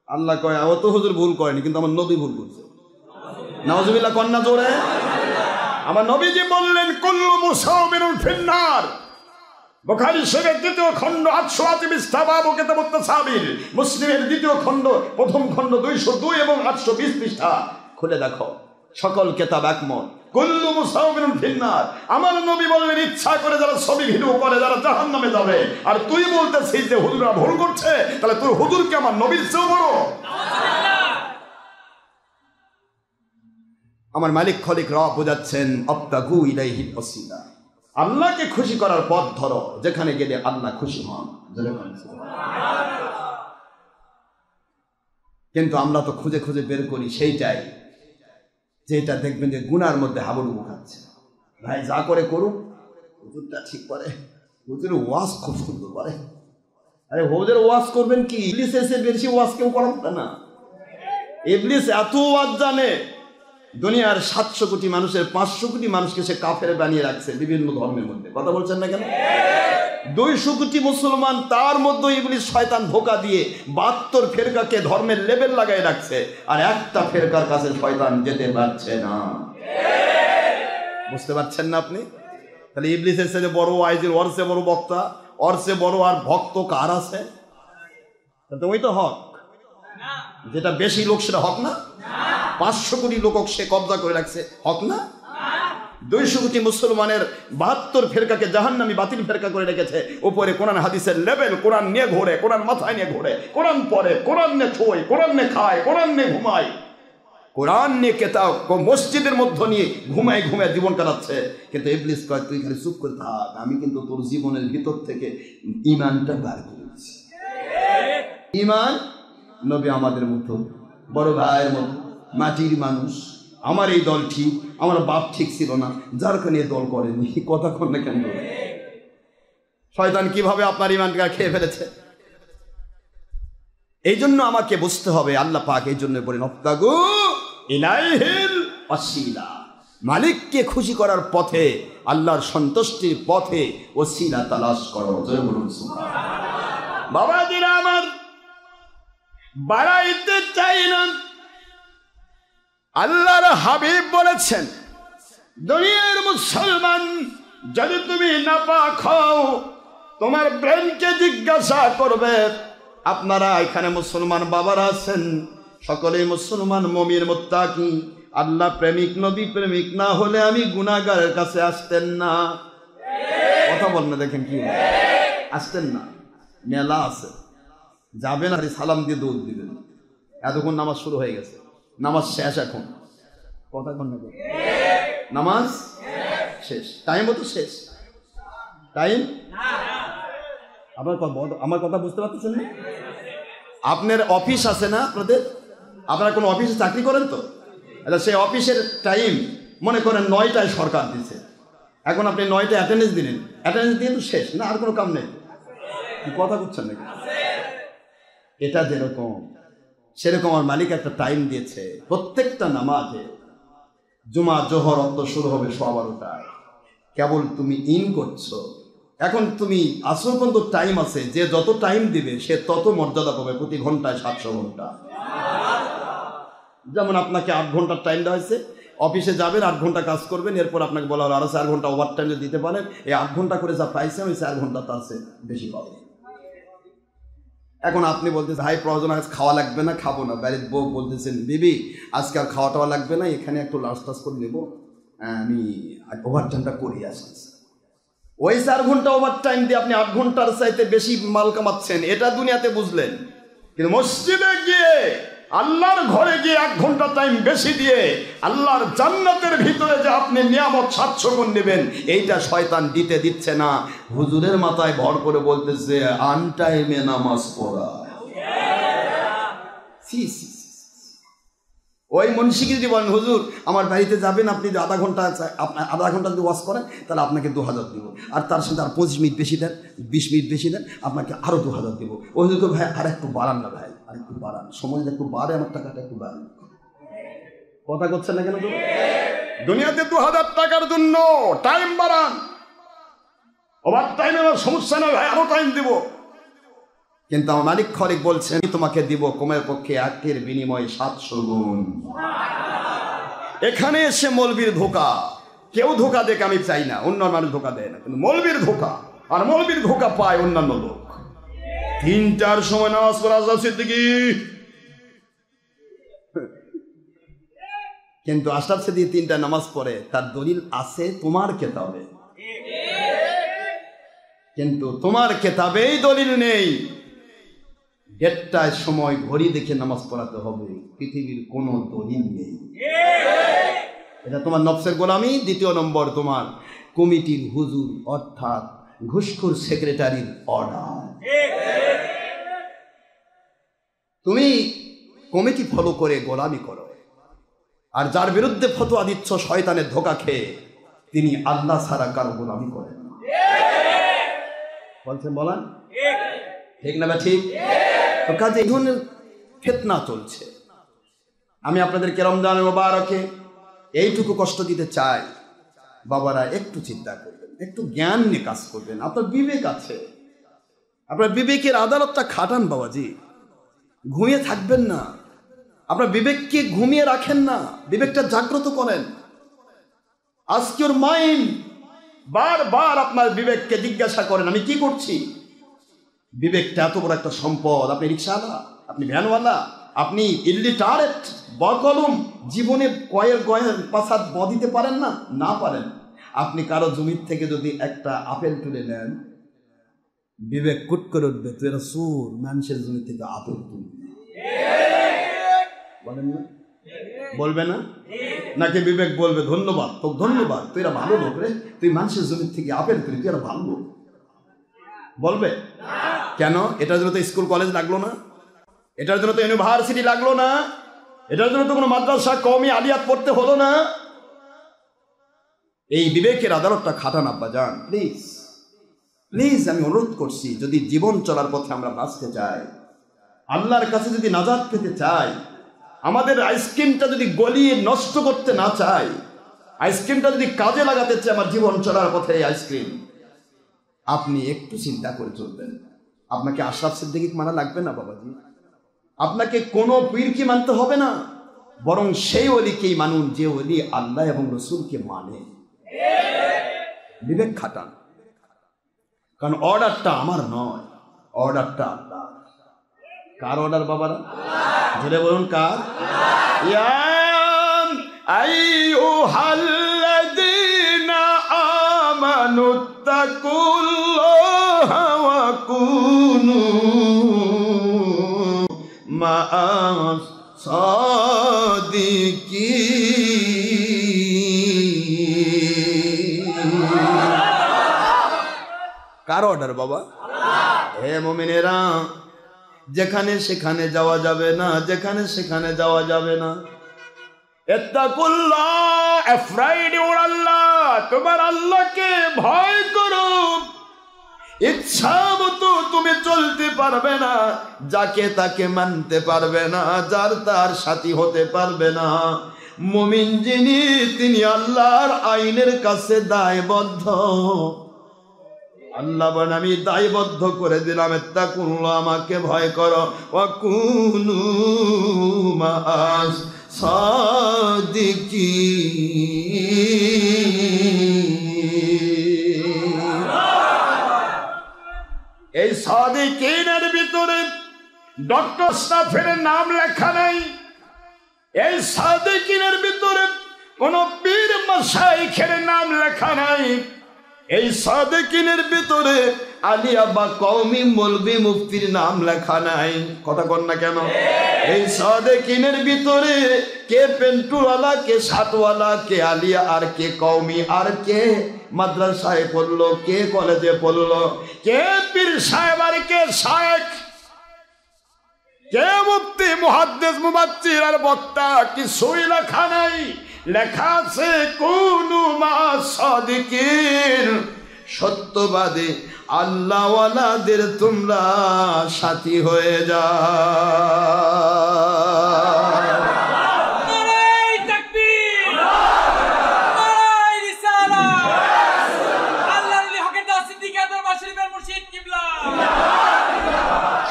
আল্লাহ কয় অত হুজুর ভুল করেনি, কিন্তু আমার নবী ভুল করছে। নাউজুবিল্লাহ কন্যা জোরে। আমার নবীজি বললেন কুল্লু মুসাওবিরুন ফিন্নার। বুখারী শরীফের 2য় খণ্ড 808 পৃষ্ঠা বাবু কিতাবুত তাসাবির, মুসলিমের 2য় খণ্ড 1ম খণ্ড 202 এবং 820 পৃষ্ঠা খুলে দেখো, সকল কিতাব একমত কুল্লু মুসাওবিরুন ফিন্নার। আমার নবী বললেন ইচ্ছা করে যারা ছবি ভিডিও করে যারা জাহান্নামে যাবে। আর তুই বলতেছিস যে হুজুররা ভুল করছে, তাহলে তুই হুজুরকে আমার নবীর চেয়েও বড়? আমার মালিক খলিক রব বোঝাচ্ছেন আবতাগু ইলাইহিল ওয়াসিলা, আল্লাহকে খুশি করার পথ ধরো, যেখানে গেলে আল্লাহ খুশি হন। কিন্তু আমরা তো খুঁজে খুঁজে বের করি সেইটাই, যেটা দেখবেন যে গুনার মধ্যে হাবুডুবু খাচ্ছে। ভাই যা করে করুক, হুজুরটা ঠিক করে, হুজুর ওয়াজ খুব সুন্দর করে। আরে হুজুর ওয়াজ করবেন কি? ইবলিস এসে বেশি ওয়াজ কেউ করাতে না। ইবলিস এত ওয়াজ জানে, দুনিয়ার 700 কোটি মানুষের 500 কোটি মানুষকে সে কাফের বানিয়ে রাখছে বিভিন্ন ধর্মের মধ্যে। কথা বলছেন না কেন? 200 কোটি মুসলমান, তার মধ্যে ইবলিস শয়তান ধোঁকা দিয়ে 72 ফেরকাকে ধর্মের লেবেল লাগাই রাখছে, আর একটা ফেরকার কাছে শয়তান যেতে পারছে না। বুঝতে পারছেন না আপনি? তাহলে ইবলিসের সাথে বড় আইজের, ওর চেয়ে বড় বক্তা, ওর চেয়ে বড় আর ভক্ত কার আছে? তো ওই তো হক, যেটা বেশি লোক সেটা হক না? 500 কোটি লোক সে কবজা করে রাখছে, হক না? 200 কোটি মুসলমানের 72 ফেরকাকে জাহান্নামী বাতিল ফেরকা করে রেখেছে। উপরে কোরআন হাদিসের লেভেল, কোরআন নিয়ে ঘোরে, কোরআন মাথায় নিয়ে ঘোরে, কোরআন পড়ে, কোরআন নিয়ে ছোয়, কোরআন নিয়ে খায়, কোরআন নিয়ে ঘুমায়, কোরআন নিয়ে কেতাব মসজিদের মধ্যে নিয়ে ঘুমায় ঘুমায় জীবন কাটাচ্ছে। কিন্তু ইবলিস কয় তুই খালি চুপ করে থাক, আমি কিন্তু তোর জীবনের ভিতর থেকে ঈমানটা বার করে দিচ্ছি। ঈমান নবী আমাদের মতো বড় ভাইয়ের মতো মাটির মানুষ। আমার এই দল ঠিক, আমার বাপ ঠিক ছিল না, যার কারণে দল করেনি। কথা কন না কেন? শয়তান কিভাবে আপনার ঈমানকে খেয়ে ফেলেছে। এই জন্য আমাকে বুঝতে হবে, আল্লাহ পাক এই জন্য বলেন আবতাগু ইলাইহিল ওয়াসিলা, মালিককে খুশি করার পথে, আল্লাহর সন্তুষ্টির পথে ওসিলা তালাশ করো। জয় বলুন সুবহানাল্লাহ। বাবাজিরা আমার, বাড়াইতে চাই না, আল্লাহর হাবিব বলেছেন দুনিয়ার মুসলমান যদি তুমি নাপাক হও, তোমার ব্রেনকে জিজ্ঞাসা করবে আপনারা এখানে মুসলমান বাবারা আছেন, সকলেই মুসলমান মুমিন মুত্তাকি, আল্লাহ প্রেমিক নবী প্রেমিক না হলে আমি গুনাহগারের কাছে আসতেন না। কথা বল না, দেখেন কি আসতেন না। মেলা আছে, যাবেন আর সালাম দিয়ে দৌড় দিবেন। এতক্ষণ নামাজ শুরু হয়ে গেছে, নামাজ শেষ এখন। কথা কন না, নামাজ শেষ, টাইম তো শেষ, টাইম। আমার কথা বুঝতে পারতেছেন না? আপনার অফিস আছে না আপনাদের, আপনারা কোনো অফিসে চাকরি করেন তো, সেই অফিসের টাইম মনে করেন 9টায় সরকার দিচ্ছে, এখন আপনি 9টায় অ্যাটেন্ডেন্স দিলেন, অ্যাটেন্ডেন্স দিয়ে তো শেষ না, আর কোনো কাম নেই। কথা করছেন নাকি? এটা যেরকম সেরকম আমার মালিক একটা টাইম দিয়েছে। প্রত্যেকটা নামাজে জুমা জোহর অন্ত শুরু হবে 12টায়, কেবল তুমি ইন করছো। এখন তুমি আসল পর্যন্ত টাইম আছে, যে যত টাইম দিবে সে তত মর্যাদা পাবে, প্রতি ঘন্টায় 700 ঘন্টা। যেমন আপনাকে 8 ঘন্টার টাইম দেওয়া হয়েছে, অফিসে যাবেন 8 ঘন্টা কাজ করবেন, এরপর আপনাকে বলা হলো আরো 4 ঘন্টা ওভার টাইম দিতে পারেন, এই 8 ঘন্টা করে যা পাইছেন ওই 4 ঘন্টা তার চেয়ে বেশি পাবেন। এখন আপনি বলতেছেন ভাই প্রয়োজন আজ খাওয়া লাগবে না, খাবো না। বাড়ির বউ বলতেছেন বিবি আজকে আর খাওয়া টাওয়া লাগবে না, এখানে একটু লাঞ্চ টাচ করে নেবো, আমি ওভার টাইমটা করি আসি। ওই 4 ঘন্টা ওভার টাইম দিয়ে আপনি 8 ঘন্টার চাইতে বেশি মাল কামাচ্ছেন, এটা দুনিয়াতে বুঝলেন। কিন্তু মসজিদে গিয়ে আল্লাহর ঘরে গিয়ে 1 ঘন্টা টাইম বেশি দিয়ে আল্লাহর জান্নাতের ভিতরে যে আপনি নিয়ামত 700 গুণ নেবেন, এইটা শয়তান দিতে দিচ্ছে না। হুজুরের মাথায় ভর করে বলতেছে আনটাইমে নামাজ পড়া। ওই মুন্সিকে যদি বলেন হুজুর আমার বাড়িতে যাবেন, আপনি যদি আধা ঘন্টা যদি ওয়াজ করেন তাহলে আপনাকে 2000 দিব, আর তার সাথে আর 25 মিনিট বেশি দেন, 20 মিনিট বেশি দেন, আপনাকে আরো 2000 দিব। ওই হুজুর ভাই আর একটু বাড়ান না ভাই, আর একটু বাড়ান, সময় একটু বাড়ে, আমার টাকাটা একটু বাড়ান। কথা করছেন না কেন? দুনিয়াতে 2000 টাকার জন্য টাইম বাড়ান, ওভার টাইমে সমস্যা নয় ভাই, আরো টাইম দিব। কিন্তু আমার মালিক খলিক বলছেন তোমাকে দিব কমের পক্ষে 1 বিনিময়ে 700 গুণ। এখানে এসে মৌলবীর ধোকা, কেউ ধোকা দেখে আমি চাই না, অন্য মানুষ ধোকা দেয় না, কিন্তু মৌলবীর ধোকা, আর মৌলবীর ধোকা পায় অন্যান্য লোক। 3টার সময় নামাজ পড়া যাচ্ছে দিকে, কিন্তু আশরাফ সিদ্দিকী 3টা নামাজ পড়ে, তার দলিল আছে তোমার কেতাবে, কিন্তু তোমার কেতাবেই দলিল নেই। 1টার সময় ঘড়ি দেখে নামাজ পড়াতে হবে, পৃথিবীর কোনো দলিল নেই। এটা তোমার নফসের গোলামি। 2 নম্বর তোমার কমিটির হুজুর অর্থাৎ ঘুষখোর সেক্রেটারির অর্ডার। তুমি কমিটি ফলো করে গোলামি করো, আর যার বিরুদ্ধে ফতোয়া দিচ্ছ শয়তানের ধোঁকা খেয়ে, তিনি আল্লাহ ছাড়া কারো গোলামি করেন না। বলছেন বলেন ঠিক না? ঠিক। তো কাজে এই ধরনের ফিতনা চলছে। আমি আপনাদেরকে রমজান মোবারকে এইটুকু কষ্ট দিতে চাই, বাবারা একটু চিন্তা করবেন, একটু জ্ঞান নিয়ে কাজ করবেন। আপনার বিবেক আছে, আপনার বিবেকের আদালতটা খাটান বাবাজি, ঘুমিয়ে থাকবেন না। আপনার বিবেককে ঘুমিয়ে রাখেন না, বিবেকটা জাগ্রত করেন। আজকে ওর মাইন্ড বারবার আপনার বিবেককে জিজ্ঞাসা করেন আমি কি করছি। বিবেকটা এত বড় একটা সম্পদ। আপনি রিক্সাওয়ালা, আপনি ভ্যানওয়ালা, আপনি ইলিটারেট, বকলম, জীবনে কয়ের পাশাত দিতে পারেন না, না পারেন। আপনি কারো জমির থেকে যদি একটা আপেল তুলে নেন, বিবেক কুট করে উঠবে, তুই এরা সুর, মানুষের জমি থেকে আপেল তুলবে, বলেন না? বলবে না? নাকি বিবেক বলবে ধন্যবাদ, তোকে ধন্যবাদ, তুই এরা ভালো লোক রে, তুই মানুষের জমির থেকে আপেল তুলি, তুই এরা ভালো লোক, বলবে? কেন? এটার জন্য তো স্কুল কলেজ লাগলো না, এটার জন্য তো ইউনিভার্সিটি লাগলো না, এটার জন্য তো কোনো মাদ্রাসা কওমি আলিয়াত পড়তে হলো না। এই বিবেকের আদালতটা খাটান আব্বাজান, প্লিজ প্লিজ, আমি অনুরোধ করছি। যদি জীবন চলার পথে আমরা বাঁচতে চাই, আল্লাহর কাছে যদি নাজাত পেতে চাই, আমাদের আইসক্রিমটা যদি গলিয়ে নষ্ট করতে না চাই, আইসক্রিমটা যদি কাজে লাগাতে চাই আমার জীবন চলার পথে, এই আইসক্রিম, আপনি একটু চিন্তা করে চলবেন। আপনাকে আশরাফ সিদ্দিকী মানা লাগবে না বাবাজি, আপনাকে কোনো পীরকে মানতে হবে না, বরং সেই ওলিকেই মানুন যে ওলি আল্লাহ এবং রসুলকে মানে। বিবেক খাটান, কারণ অর্ডারটা আমার নয়, অর্ডারটা আল্লাহ। কার অর্ডার বাবারা? জোরে বলুন কার? ইয়া আইয়ুহাল্লাযীনা আমানুত্তাকুল্লাহা ওয়া কুনু মা'আস সাদিকিন। কার অর্ডার বাবা? হে মুমিনেরা, যেখানে সেখানে যাওয়া যাবে না, যেখানে সেখানে যাওয়া যাবে না। ইত্তাকুল্লাহ, আফরাইড আল্লাহ, তোমার আল্লাহকে ভয় করো। ইচ্ছা মতো তুমি চলতে পারবে না, যাকে তাকে মানতে পারবে না, যার তার সাথী হতে পারবে না। মুমিন যিনি, তিনি আল্লাহর আইনের কাছে দায়বদ্ধ। আল্লাহ বলেন আমি দায়বদ্ধ করে দিলাম, ইত্তাকুল্লাহ, আমাকে ভয় করো, ওয়া কুনু মা'আস সাদিকিন। এই সাদিকিনের ভিতরে ডক্টর স্টাফের নাম লেখা নাই। এই সাদিকিনের ভিতরে কোন পীর মাশায়েখের নাম লেখা নাই। এই সাদিকিনের ভিতরে আলিয়া বা কওমি মৌলবি মুফতির নাম লেখা নাই। কথা কন না কেন? এই সাদিকিনের ভিতরে কে পেন্টুওয়ালা, কে শার্টওয়ালা, কে আলিয়া, আর কে কওমি, আর কে মাদ্রাসায় পড়লো, কে কলেজে পড়লো, কে পীর সাহেব, আর কে শায়েখ, কে মুফতি, মুহাদ্দিস, মুফাসসির আর বক্তা, কিছুই লেখা নাই। লেখা আছে কুনু মা'আস সাদিকিন, সত্যবাদী আল্লাহওয়ালাদের তোমরা সাথী হয়ে যাও। নারায়ে তাকবীর, নারায়ে রিসালাত। আল্লাহর ওলি হকের দাস সিদ্দিক দরবার শরীফের মুর্শিদ কিবলা।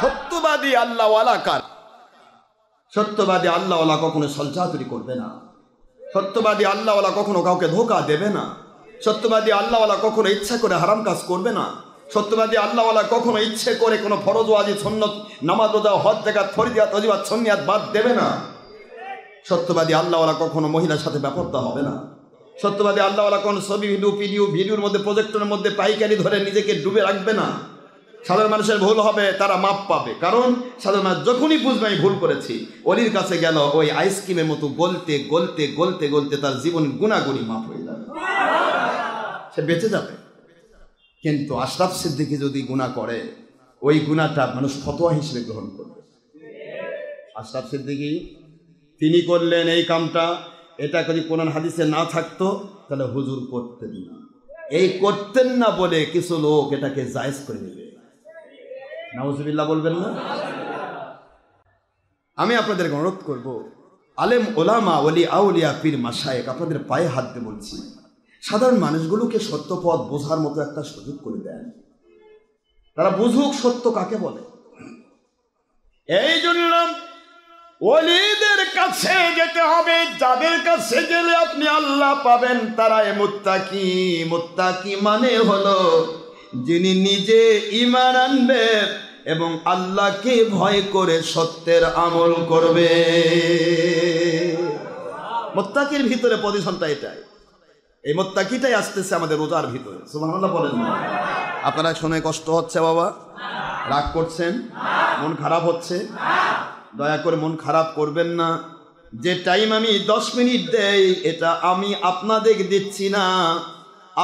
সত্যবাদী আল্লাহওয়ালা কার? সত্যবাদী আল্লাহওয়ালা কখনো ছলচাতুরি করবে না। সত্যবাদী আল্লাহওয়ালা কখনো কাউকে ধোঁকা দেবে না। সত্যবাদী আল্লাহওয়ালা কখনো ইচ্ছা করে হারাম কাজ করবে না। সত্যবাদী আল্লাহওয়ালা কখনো ইচ্ছে করে কোনো ফরজ ওয়াজিব সুন্নত নামাজ রোজা হজ যাকাত ফরজিয়াত ওয়াজিবাত সুন্নিয়াত বাদ দেবে না। সত্যবাদী আল্লাহওয়ালা কখনো মহিলার সাথে ব্যাপারটা হবে না। সত্যবাদী আল্লাহওয়ালা কোন ছবি ভিডিওর মধ্যে প্রজেক্টরের মধ্যে পাইকারি ধরে নিজেকে ডুবে রাখবে না। সাধারণ মানুষের ভুল হবে, তারা মাপ পাবে, কারণ সাধারণ মানুষ যখনই বুঝবে আমি ভুল করেছি, অলির কাছে গেল, ওই আইসক্রিমের মতো গলতে গলতে গলতে গলতে তার জীবন গুণাগুণি মাপ হয়ে যাবে, সে বেঁচে যাবে। কিন্তু আশরাফ সিদ্দিকী যদি গুনাহ করে, ওই গুনাহটা মানুষ ফতোয়া হিসেবে গ্রহণ করবে। আশরাফ সিদ্দিকী তিনি করলেন এই কামটা, এটা যদি কোরআন হাদিসে না থাকতো তাহলে হুজুর করতেন না। এই করতেন না বলে কিছু লোক এটাকে জায়েজ করে নেবে। নাউজুবিল্লাহ বলবেন না? আমি আপনাদেরকে অনুরোধ করব, আলেম ওলামা ওলি আউলিয়া পীর মাশায়েখ, আপনাদের পায়ে হাত দিয়ে বলছি, সাধারণ মানুষগুলোকে সত্য পথ বোঝার মতো একটা সুযোগ করে দেন, তারা বুঝুক সত্য কাকে বলে। এই জন্য ওলিদের কাছে যেতে হবে, যাদের কাছে গেলে আপনি আল্লাহ পাবেন, তারাই মুত্তাকি। মুত্তাকি মানে হলো যিনি নিজে ঈমান আনবে এবং আল্লাহকে ভয় করে সত্যের আমল করবে। মুত্তাকির ভিতরে পজিশনটা এটাই। এই মুত্তাকিটাই আসতেছে আমাদের রোজার ভিতরে। সুবহানাল্লাহ বলেন না? আপনারা শুনে কষ্ট হচ্ছে বাবা? রাগ করছেন? মন খারাপ হচ্ছে? দয়া করে মন খারাপ করবেন না। যে টাইম আমি 10 মিনিট দেই, এটা আমি আপনাদের দিচ্ছি না,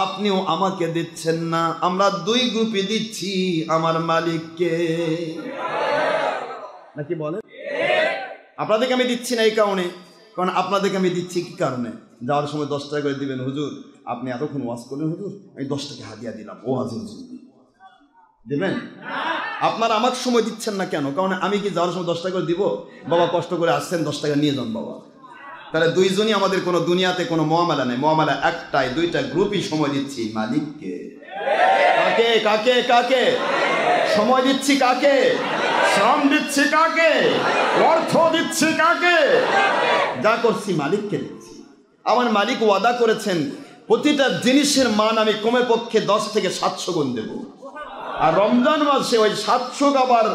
আপনিও আমাকে দিচ্ছেন না, আমরা দুই গ্রুপে দিচ্ছি আমার মালিককে, নাকি বলেন? আপনাদেরকে আমি দিচ্ছি না এই কারণে, কারণ আপনাদেরকে আমি দিচ্ছি কি কারণে, যাওয়ার সময় 10 টাকা করে দিবেন, হুজুর আপনি এতক্ষণ ওয়াজ করলেন, হুজুর আমি 10 টাকা হাদিয়া দিলাম, ওয়াজের জন্য দেবেন। আপনারা আমার সময় দিচ্ছেন না কেন? কারণ আমি কি যাওয়ার সময় 10 টাকা করে দিব? বাবা কষ্ট করে আসছেন, 10 টাকা নিয়ে যান বাবা। তাহলে দুইজনই আমাদের কোনো দুনিয়াতে কোনো মুআমালা নেই, মুআমালা একটাই, দুইটা গ্রুপই সময় দিচ্ছি মালিককে। কাকে কাকে কাকে সময় দিচ্ছি? কাকে শ্রম দিচ্ছি? কাকে অর্থ দিচ্ছি? কাকে? যা করছি মালিককে দিচ্ছি। আমার মালিক ওয়াদা করেছেন প্রতিটা জিনিসের মান আমি কমে পক্ষে 10 থেকে 700 গুণ দেব। আর রমজান মাসে ওই 700 আবার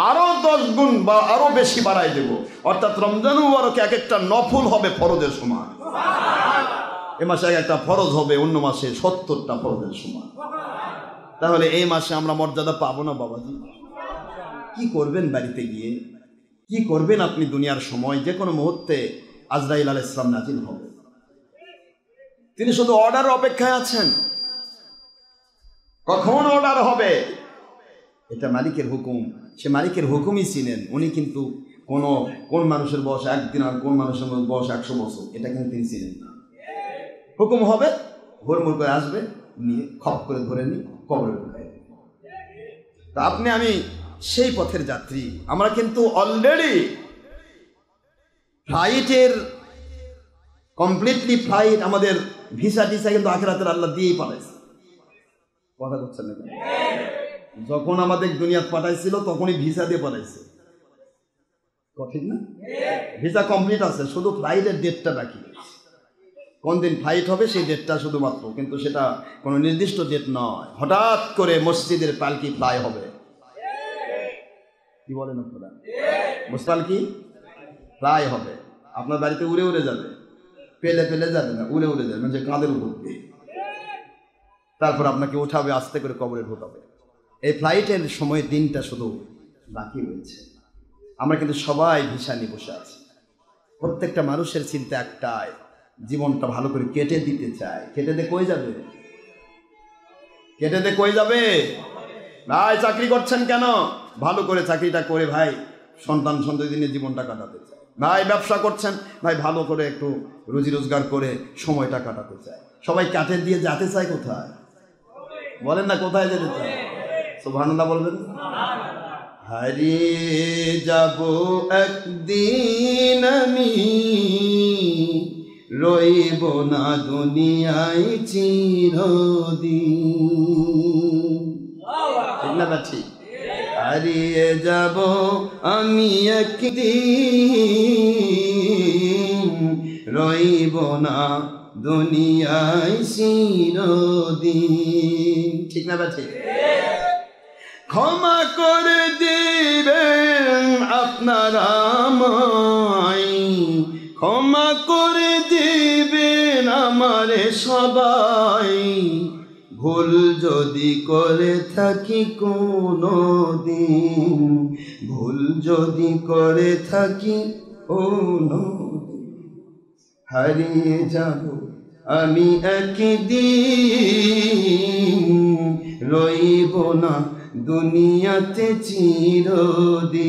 আরো 10 গুণ বা আরো বেশি বাড়াই দেব। অর্থাৎ রমজান মুবারকে এক একটা নফল হবে ফরজের সমান। এ মাসে একটা ফরজ হবে, অন্য মাসে 70টা ফরজের সমান। তাহলে এই মাসে আমরা মর্যাদা পাবো না বাবাজি? কি করবেন বাড়িতে গিয়ে, কি করবেন আপনি দুনিয়ার সময়? যে কোনো মুহূর্তে আজরাইল আলাইহিস সালাম নাজিল হবে। তিনি শুধু অর্ডার অপেক্ষায় আছেন, কখন অর্ডার হবে। এটা মালিকের হুকুম, সে মালিকের হুকুমই চিনেন। উনি কিন্তু কোন মানুষের বয়স 1 দিন আর কোন মানুষের বয়স 100 বছর এটা কিন্তু তিনি চিনেন না। হুকুম হবে, হুড়মুড় করে আসবে, নিয়ে খপ করে ধরে নিয়ে কবরে ঢুকাই। তা আপনি আমি সেই পথের যাত্রী। আমরা কিন্তু অলরেডি ফ্লাইটের কমপ্লিটলি ফ্লাইট, আমাদের ভিসা টিসা কিন্তু আখিরাতের আল্লাহ দিয়েই পাঠাইছে। কথা বলছেন না? যখন আমাদের দুনিয়া পাঠাইছিল তখনই ভিসা দিয়ে পাঠাইছে, ঠিক না? ভিসা কমপ্লিট আছে, শুধু ফ্লাইটের ডেটটা বাকি। কোন দিন ফ্লাইট হবে সেই ডেটটা শুধুমাত্র, কিন্তু সেটা কোনো নির্দিষ্ট ডেট নয়। হঠাৎ করে মসজিদের পালকি ফ্লাই হবে। কি বলেন আপনারা? পালকি ফ্লাই হবে, আপনার বাড়িতে উড়ে উড়ে যাবে, পেলে পেলে যাবে না, উড়ে উড়ে যাবে, মানে কাঁধের উপর দিয়ে। তারপর আপনাকে উঠাবে, আস্তে করে কবরে ঢোকাবে। এই ফ্লাইটের সময় দিনটা শুধু বাকি রয়েছে। আমরা কিন্তু সবাই ভিসা নিয়ে বসে আছি। প্রত্যেকটা মানুষের চিন্তা একটাই, জীবনটা ভালো করে কেটে দিতে চায়। কেটে দিয়ে কই যাবে? কেটে দিয়ে কই যাবে? ভাই চাকরি করছেন কেন? ভালো করে চাকরিটা করে ভাই সন্তান সন্ততি নিয়ে জীবনটা কাটাতে চায়। ভাই ব্যবসা করছেন, ভাই ভালো করে একটু রুজি রোজগার করে সময়টা কাটাতে চায়। সবাই কাটে দিয়ে যেতে চায় কোথায়? বলেন না, কোথায় যেতে চায়? সুবহানাল্লাহ বলবেন। হারিয়ে যাব একদিন আমি, রইব না দুনিয়ায় চিরদিন। ঠিক না বাচ্চি? হারিয়ে যাব আমি একদিন, রইব না দুনিয়ায় চিরদিন। ঠিক না বাচ্চি? ক্ষমা করে দিবেন আপনারা আমায়, ক্ষমা করে দিবেন আমারে সবাই। ভুল যদি করে থাকি কোনো দিন, ভুল যদি করে থাকি কোনো দিন, হারিয়ে যাব আমি একদিন, রইব না দুনিয়াতে চিরদিন।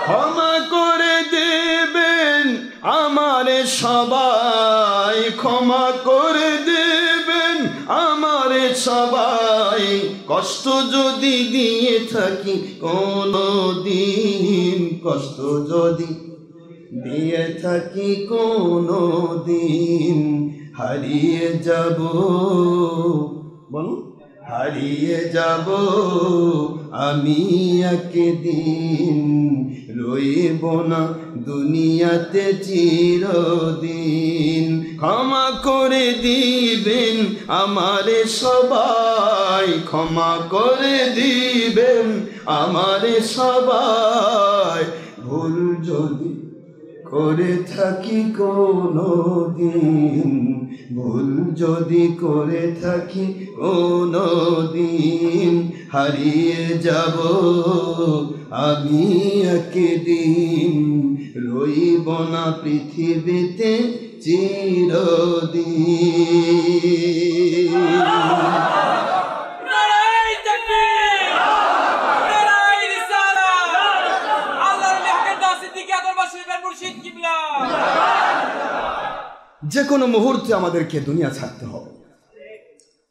ক্ষমা করে দেবেন আমারে সবাই, ক্ষমা করে দেবেন আমারে সবাই। কষ্ট যদি দিয়ে থাকি কোনো দিন, কষ্ট যদি দিয়ে থাকি কোনো দিন, হারিয়ে যাব, বলুন, হারিয়ে যাব আমি একদিন, রইব না দুনিয়াতে চিরদিন। ক্ষমা করে দিবেন আমারে সবাই, ক্ষমা করে দিবেন আমারে সবাই। ভুল যদি করে থাকি কোনো দিন, ভুল যদি করে থাকি কোনো দিন, হারিয়ে যাব আমি একদিন, রইব না পৃথিবীতে চিরদিন। যে কোনো মুহূর্তে আমাদেরকে দুনিয়া ছাড়তে হবে,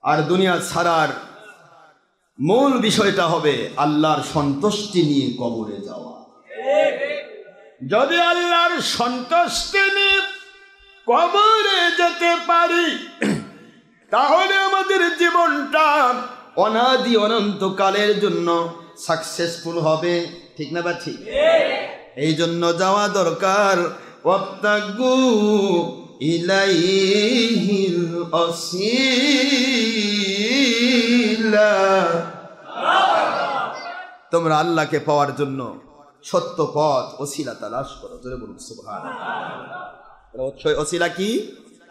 আর দুনিয়া ছাড়ার মূল বিষয়টা হবে আল্লাহর সন্তুষ্টি নিয়ে কবরে যাওয়া। যদি আল্লাহর সন্তুষ্টি নিয়ে কবরে যেতে পারি, তাহলে আমাদের জীবনটা অনাদি অনন্তকালের জন্য সাকসেসফুল হবে। ঠিক না বাচ্চি? এই জন্য যাওয়া দরকার। ওয়াবতাগু ইলাইহিল ওয়াসিলা, তোমরা আল্লাহকে পাওয়ার জন্য সত্য পথ ওসিলা তালাশ করো। জোরে বলুন সুবহানাল্লাহ। ওসিলা কি?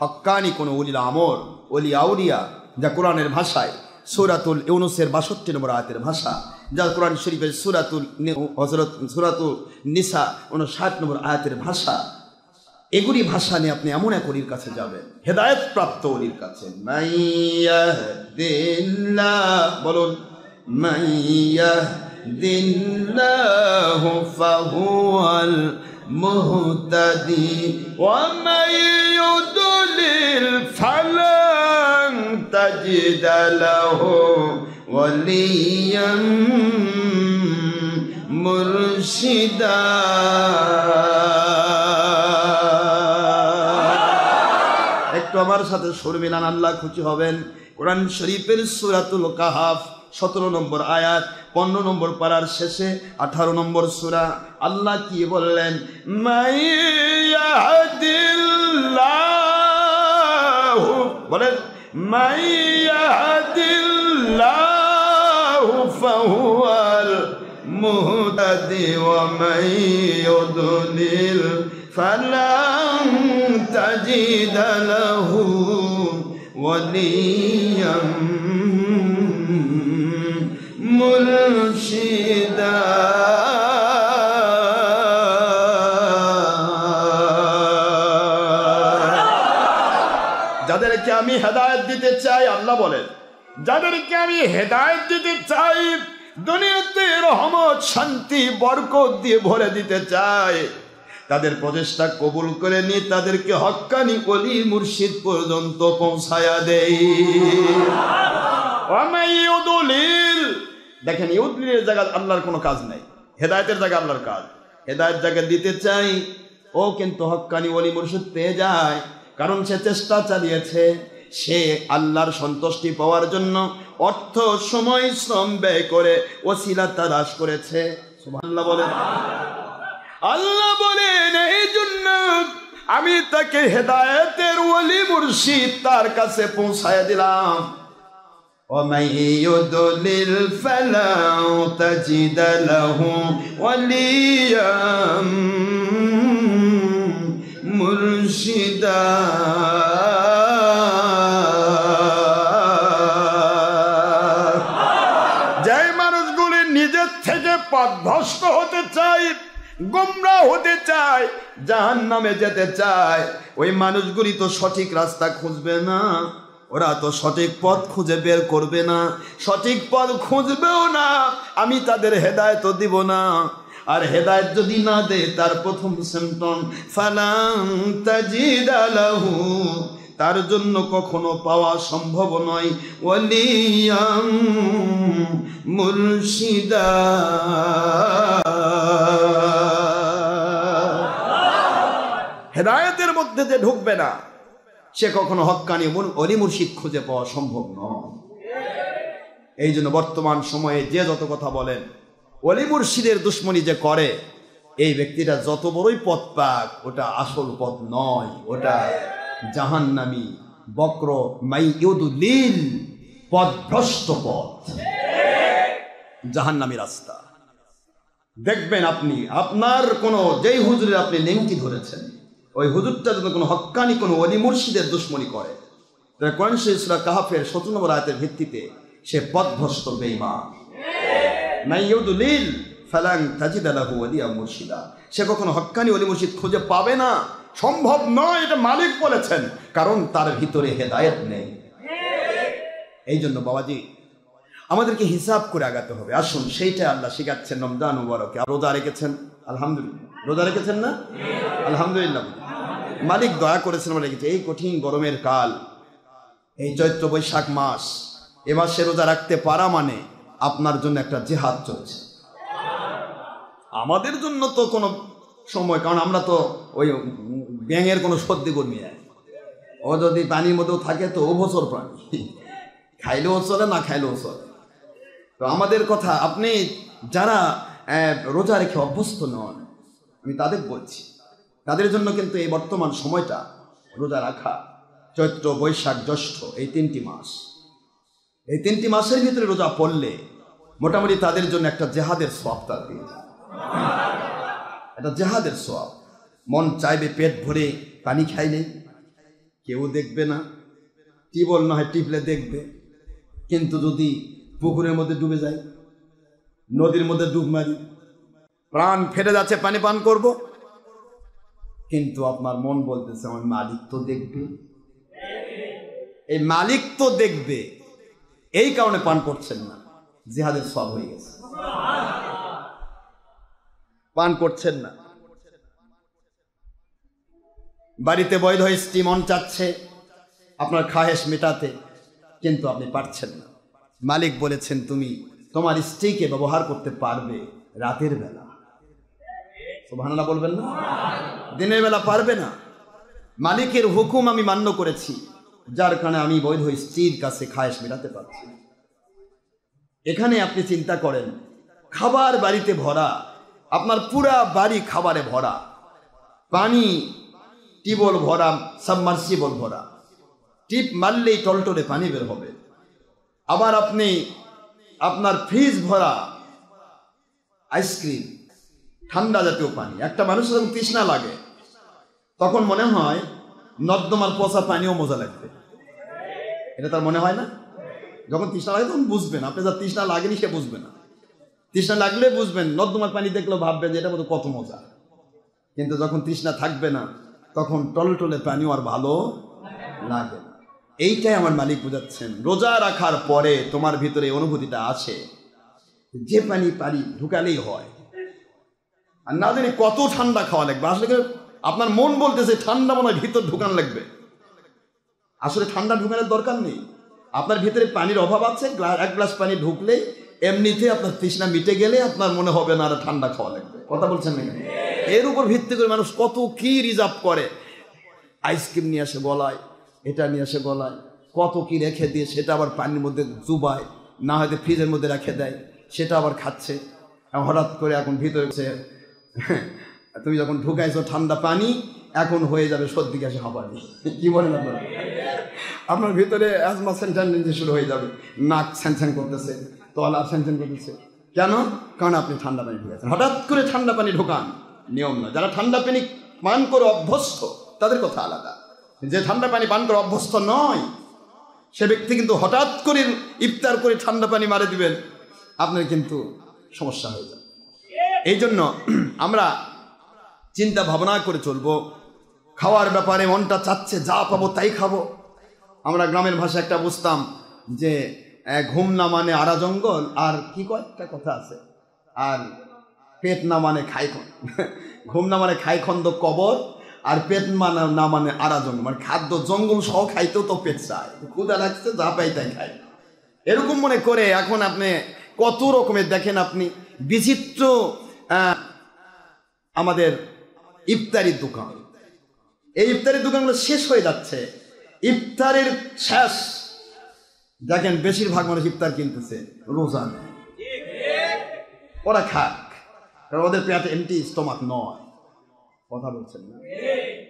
হক্কানি কোন উলিল আমর, ওলি আউলিয়া, যা কোরআনের ভাষায় সূরাতুল ইউনূসের 62 নম্বর আয়াতের ভাষা, যা কোরআন শরীফের সূরাতুল নিসা 59 নম্বর আয়াতের ভাষা। এগুলি ভাষা নিয়ে আপনি এমন এক ওলির কাছে যাবেন, হেদায়েত প্রাপ্ত ওলির কাছে। মাইয়াহদিল্লাহ, বলুন মাইয়াহদিল্লাহু ফাহুয়াল মুহতাদি ওয়া মাইয়ুদলিল ফালান তাজিদ লাহু ওয়ালিয়াম মুরশিদা। একটু আমার সাথে সুর মিলান, আল্লাহ খুশি হবেন। কোরআন শরীফের সূরাতুল কাহাফ 17 নম্বর আয়াত, 15 নম্বর পারার শেষে 18 নম্বর সূরা, আল্লাহ কি বললেন? মাইয়াহদিল্লাহু, বলেন মাইয়াহদিল্লাহু ফাহুয়াল মুহতাদি ওয়া মাইয়ুদলিল ফালান তাজিদ লাহু ওয়ালিয়াম মুরশিদা। যাদেরকে আমি হেদায়েত দিতে চাই, আল্লাহ বলেন, যাদেরকে আমি হেদায়েত দিতে চাই, দুনিয়াতে রহমত শান্তি বরকত দিয়ে ভরে দিতে চাই, তাদের প্রচেষ্টা কবুল করে নিয়ে তাদেরকে হক্কানি ওলি মুর্শিদ পর্যন্ত পৌঁছায়া দেই। দেখেন, ইউদলিলের জায়গায় আল্লাহর কোনো কাজ নাই, হেদায়েতের জায়গায় আল্লাহর কাজ। হেদায়েত জায়গায় দিতে চাই, ও কিন্তু হক্কানি ওলি মুর্শিদ পেয়ে যায়, কারণ সে চেষ্টা চালিয়েছে, সে আল্লাহর সন্তুষ্টি পাওয়ার জন্য অর্থ সময় শ্রম ব্যয় করে ওসিলা তালাশ করেছে। সুবহানাল্লাহ বলেন। আল্লাহ বলেন, এই জন্য আমি তাকে হেদায়েতের ওলি মুর্শিদ তার কাছে পৌঁছায় দিলাম। وَمَن يُضْلِلْ فَلَن تَجِدَ لَهُ وَلِيًّا মুরশিদা। যে মানুষগুলি নিজের থেকে পথভ্রষ্ট হতে চায়, গোমরাহ হতে চায়, জাহান্নামে যেতে চায়, ওই মানুষগুলি তো সঠিক রাস্তা খুঁজবে না, ওরা তো সঠিক পথ খুঁজে বের করবে না, সঠিক পথ খুঁজবেও না, আমি তাদের হেদায়েত দিব না। আর হেদায়েত যদি না দে, তার প্রথম সিম্পটম ফালান তাজিদ লাহু, তার জন্য কখনো পাওয়া সম্ভব নয় ওয়ালিয়াম মুরশিদা। হেদায়েতের মধ্যে যে ঢুকবে না, সে কখনো হক্কানি ওলি মুর্শিদ খুঁজে পাওয়া সম্ভব নয়। এই জন্য বর্তমান সময়ে যে যত কথা বলেন, ওলি মুর্শিদের দুশ্মনী যে করে, এই ব্যক্তিটা যত বড়ই পথ পাক, ওটা আসল পথ নয়, ওটা জাহান্নামী বক্র মাইয়ুদলিল পথভ্রষ্ট পথ, জাহান্নামী রাস্তা। দেখবেন আপনি, আপনার কোনো যেই হুজুরের আপনি নেমকি ধরেছেন, ওই হুজুরটা যদি কোনো হক্কানি কোনো ওলি মুর্শিদের দুশ্মনী করে, তাহলে কোরআন শরীফ সূরা কাহাফের 17 নম্বর আয়াতের ভিত্তিতে সে পথভ্রষ্ট বেঈমান। মাইয়ুদলিল ফালান তাজিদ লাহু ওয়ালিয়াম মুরশিদা, সে কখনো হক্কানি ওলি মুর্শিদ খুঁজে পাবে না, সম্ভব নয়, এটা মালিক বলেছেন, কারণ তার ভিতরে হেদায়েত নেই। এই জন্য বাবাজি আমাদেরকে হিসাব করে আগাতে হবে। আসুন, সেইটা আল্লাহ শিখাচ্ছেন রমজান মুবারকে। রোজা রেখেছেন? আলহামদুলিল্লাহ। রোজা রেখেছেন না? আলহামদুলিল্লাহ। মালিক দয়া করেছেন, আমরা রেখেছি। এই কঠিন গরমের কাল, এই চৈত্র বৈশাখ মাস, এ মাসে রোজা রাখতে পারা মানে আপনার জন্য একটা জিহাদ চলছে। আমাদের জন্য তো কোনো সময়, কারণ আমরা তো ওই ব্যাঙের কোনো সর্দি কর্মী নাই, ও যদি পানির মধ্যেও থাকে তো ও বছর প্রাণী, খাইলেও চলে, না খাইলেও চলে। তো আমাদের কথা, আপনি যারা রোজা রেখে অভ্যস্ত নন, আমি তাদের বলছি, তাদের জন্য কিন্তু এই বর্তমান সময়টা রোজা রাখা, চৈত্র বৈশাখ জ্যৈষ্ঠ, এই 3টি মাস, এই 3টি মাসের ভিতরে রোজা পড়লে মোটামুটি তাদের জন্য একটা জেহাদের সোয়াব তার দিয়ে যায়, একটা জেহাদের সোয়াব। মন চাইবে পেট ভরে পানি খাইলে, কেউ দেখবে না, টিউবওয়েল না হয় টিপলে দেখবে, কিন্তু যদি পুকুরের মধ্যে ডুবে যাই, নদীর মধ্যে ডুব মারি, প্রাণ ফেটে যাচ্ছে পানি পান করব, কিন্তু আপনার মন বলতেছে আমার মালিক তো দেখবে, এই মালিক তো দেখবে, এই কারণে পান করছেন না, জিহাদের সওয়াব হয়ে গেছে, পান করছেন না। বাড়িতে বৈধ স্ত্রী মন চাচ্ছে আপনার খাহেশ মেটাতে, কিন্তু আপনি পারছেন না। মালিক বলেছেন তুমি তোমার স্ত্রীকে ব্যবহার করতে পারবে রাতের বেলা, সুবহানাল্লাহ বলবেন না? দিনের বেলা পারবে না। মালিকের হুকুম আমি মান্য করেছি, যার কারণে আমি বৈধ স্ত্রীর কাছে খায়েশ মেটাতে পারছি। এখানে আপনি চিন্তা করেন, খাবার বাড়িতে ভরা, আপনার পুরা বাড়ি খাবারে ভরা, পানি টিউবওয়েল ভরা, সাবমার্সিবল ভরা, টিপ মারলেই টলটলে পানি বের হবে। আবার আপনি আপনার ফ্রিজ ভরা আইসক্রিম, ঠান্ডা জাতীয় পানি। একটা মানুষের যখন তৃষ্ণা লাগে তখন মনে হয় নর্দমার পচা পানিও মজা লাগবে, এটা তার মনে হয় না? যখন তৃষ্ণা লাগে তখন বুঝবেন, আপনি যা তৃষ্ণা লাগেনি সে বুঝবে না, তৃষ্ণা লাগলে বুঝবেন, নর্দমার পানি দেখলেও ভাববেন যে এটা মতো কত মজা। কিন্তু যখন তৃষ্ণা থাকবে না তখন টলটলে পানিও আর ভালো লাগে না। এইটাই আমার মালিক বোঝাচ্ছেন, রোজা রাখার পরে তোমার ভিতরে অনুভূতিটা আছে, যে পানি ঢুকালেই হয়, আর না জানি কত ঠান্ডা খাওয়া লাগবে। আসলে আপনার মন বলতেছে ঠান্ডা মনে হয় ভিতর ঢুকান লাগবে, আসলে ঠান্ডা ঢুকানোর দরকার নেই। আপনার ভিতরে পানির অভাব আছে, এক গ্লাস পানি ঢুকলে এমনিতে আপনার তৃষ্ণা মিটে গেলে আপনার মনে হবে না আর ঠান্ডা খাওয়া লাগবে। কথা বলছেন না? এর উপর ভিত্তি করে মানুষ কত কি রিজার্ভ করে, আইসক্রিম নিয়ে আসে গলায়, এটা নিয়ে আসে গলায়, কত কি রেখে দিয়ে সেটা আবার পানির মধ্যে চুবায়, না হয়তো ফ্রিজের মধ্যে রেখে দেয়, সেটা আবার খাচ্ছে। হঠাৎ করে এখন ভিতরে তুমি যখন ঢুকাইছো ঠান্ডা পানি, এখন হয়ে যাবে সর্দি কাশি হাঁপানি, কি বলেন আপনারা? আপনার ভিতরে অ্যাজমা সেন্টেন্সি শুরু হয়ে যাবে, নাক স্যানস্যান করতেছে, তলা স্যানস্যান করতেছে। কেন? কারণ আপনি ঠান্ডা পানি ঢুকাচ্ছেন। হঠাৎ করে ঠান্ডা পানি ঢোকান নিয়ম না। যারা ঠান্ডা পানি পান করে অভ্যস্ত তাদের কথা আলাদা, যে ঠান্ডা পানি পান করে অভ্যস্ত নয় সে ব্যক্তি কিন্তু হঠাৎ করে ইফতার করে ঠান্ডা পানি মারে দিবেন, আপনার কিন্তু সমস্যা হয়ে যাবে। এই জন্য আমরা চিন্তা ভাবনা করে চলবো। খাওয়ার ব্যাপারে মনটা চাচ্ছে যা পাবো তাই খাবো। আমরা গ্রামের ভাষায় একটা বুঝতাম যে ঘুম না মানে আড়া জঙ্গল, আর কি কয় একটা কথা আছে, আর পেট না মানে খাইখন্দ। ঘুম না মানে খাইখন্দ কবর, আর পেট না মানে আড়া জঙ্গল, মানে খাদ্য জঙ্গল সহ খাইতেও তো পেট চায়, ক্ষুধা লাগছে যা পাই তাই খাই। এরকম মনে করে এখন আপনি কত রকমের দেখেন, আপনি বিচিত্র আমাদের ইফতারির দোকান, এই ইফতারির দোকানগুলো শেষ হয়ে যাচ্ছে। ইফতারের শেষ দেখেন বেশিরভাগ মানুষ ইফতার কিনতেছে রোজা নেয়, ওরা খাক, কারণ ওদের পেটে এমটি স্টমাক নয়। কথা বলছেন না?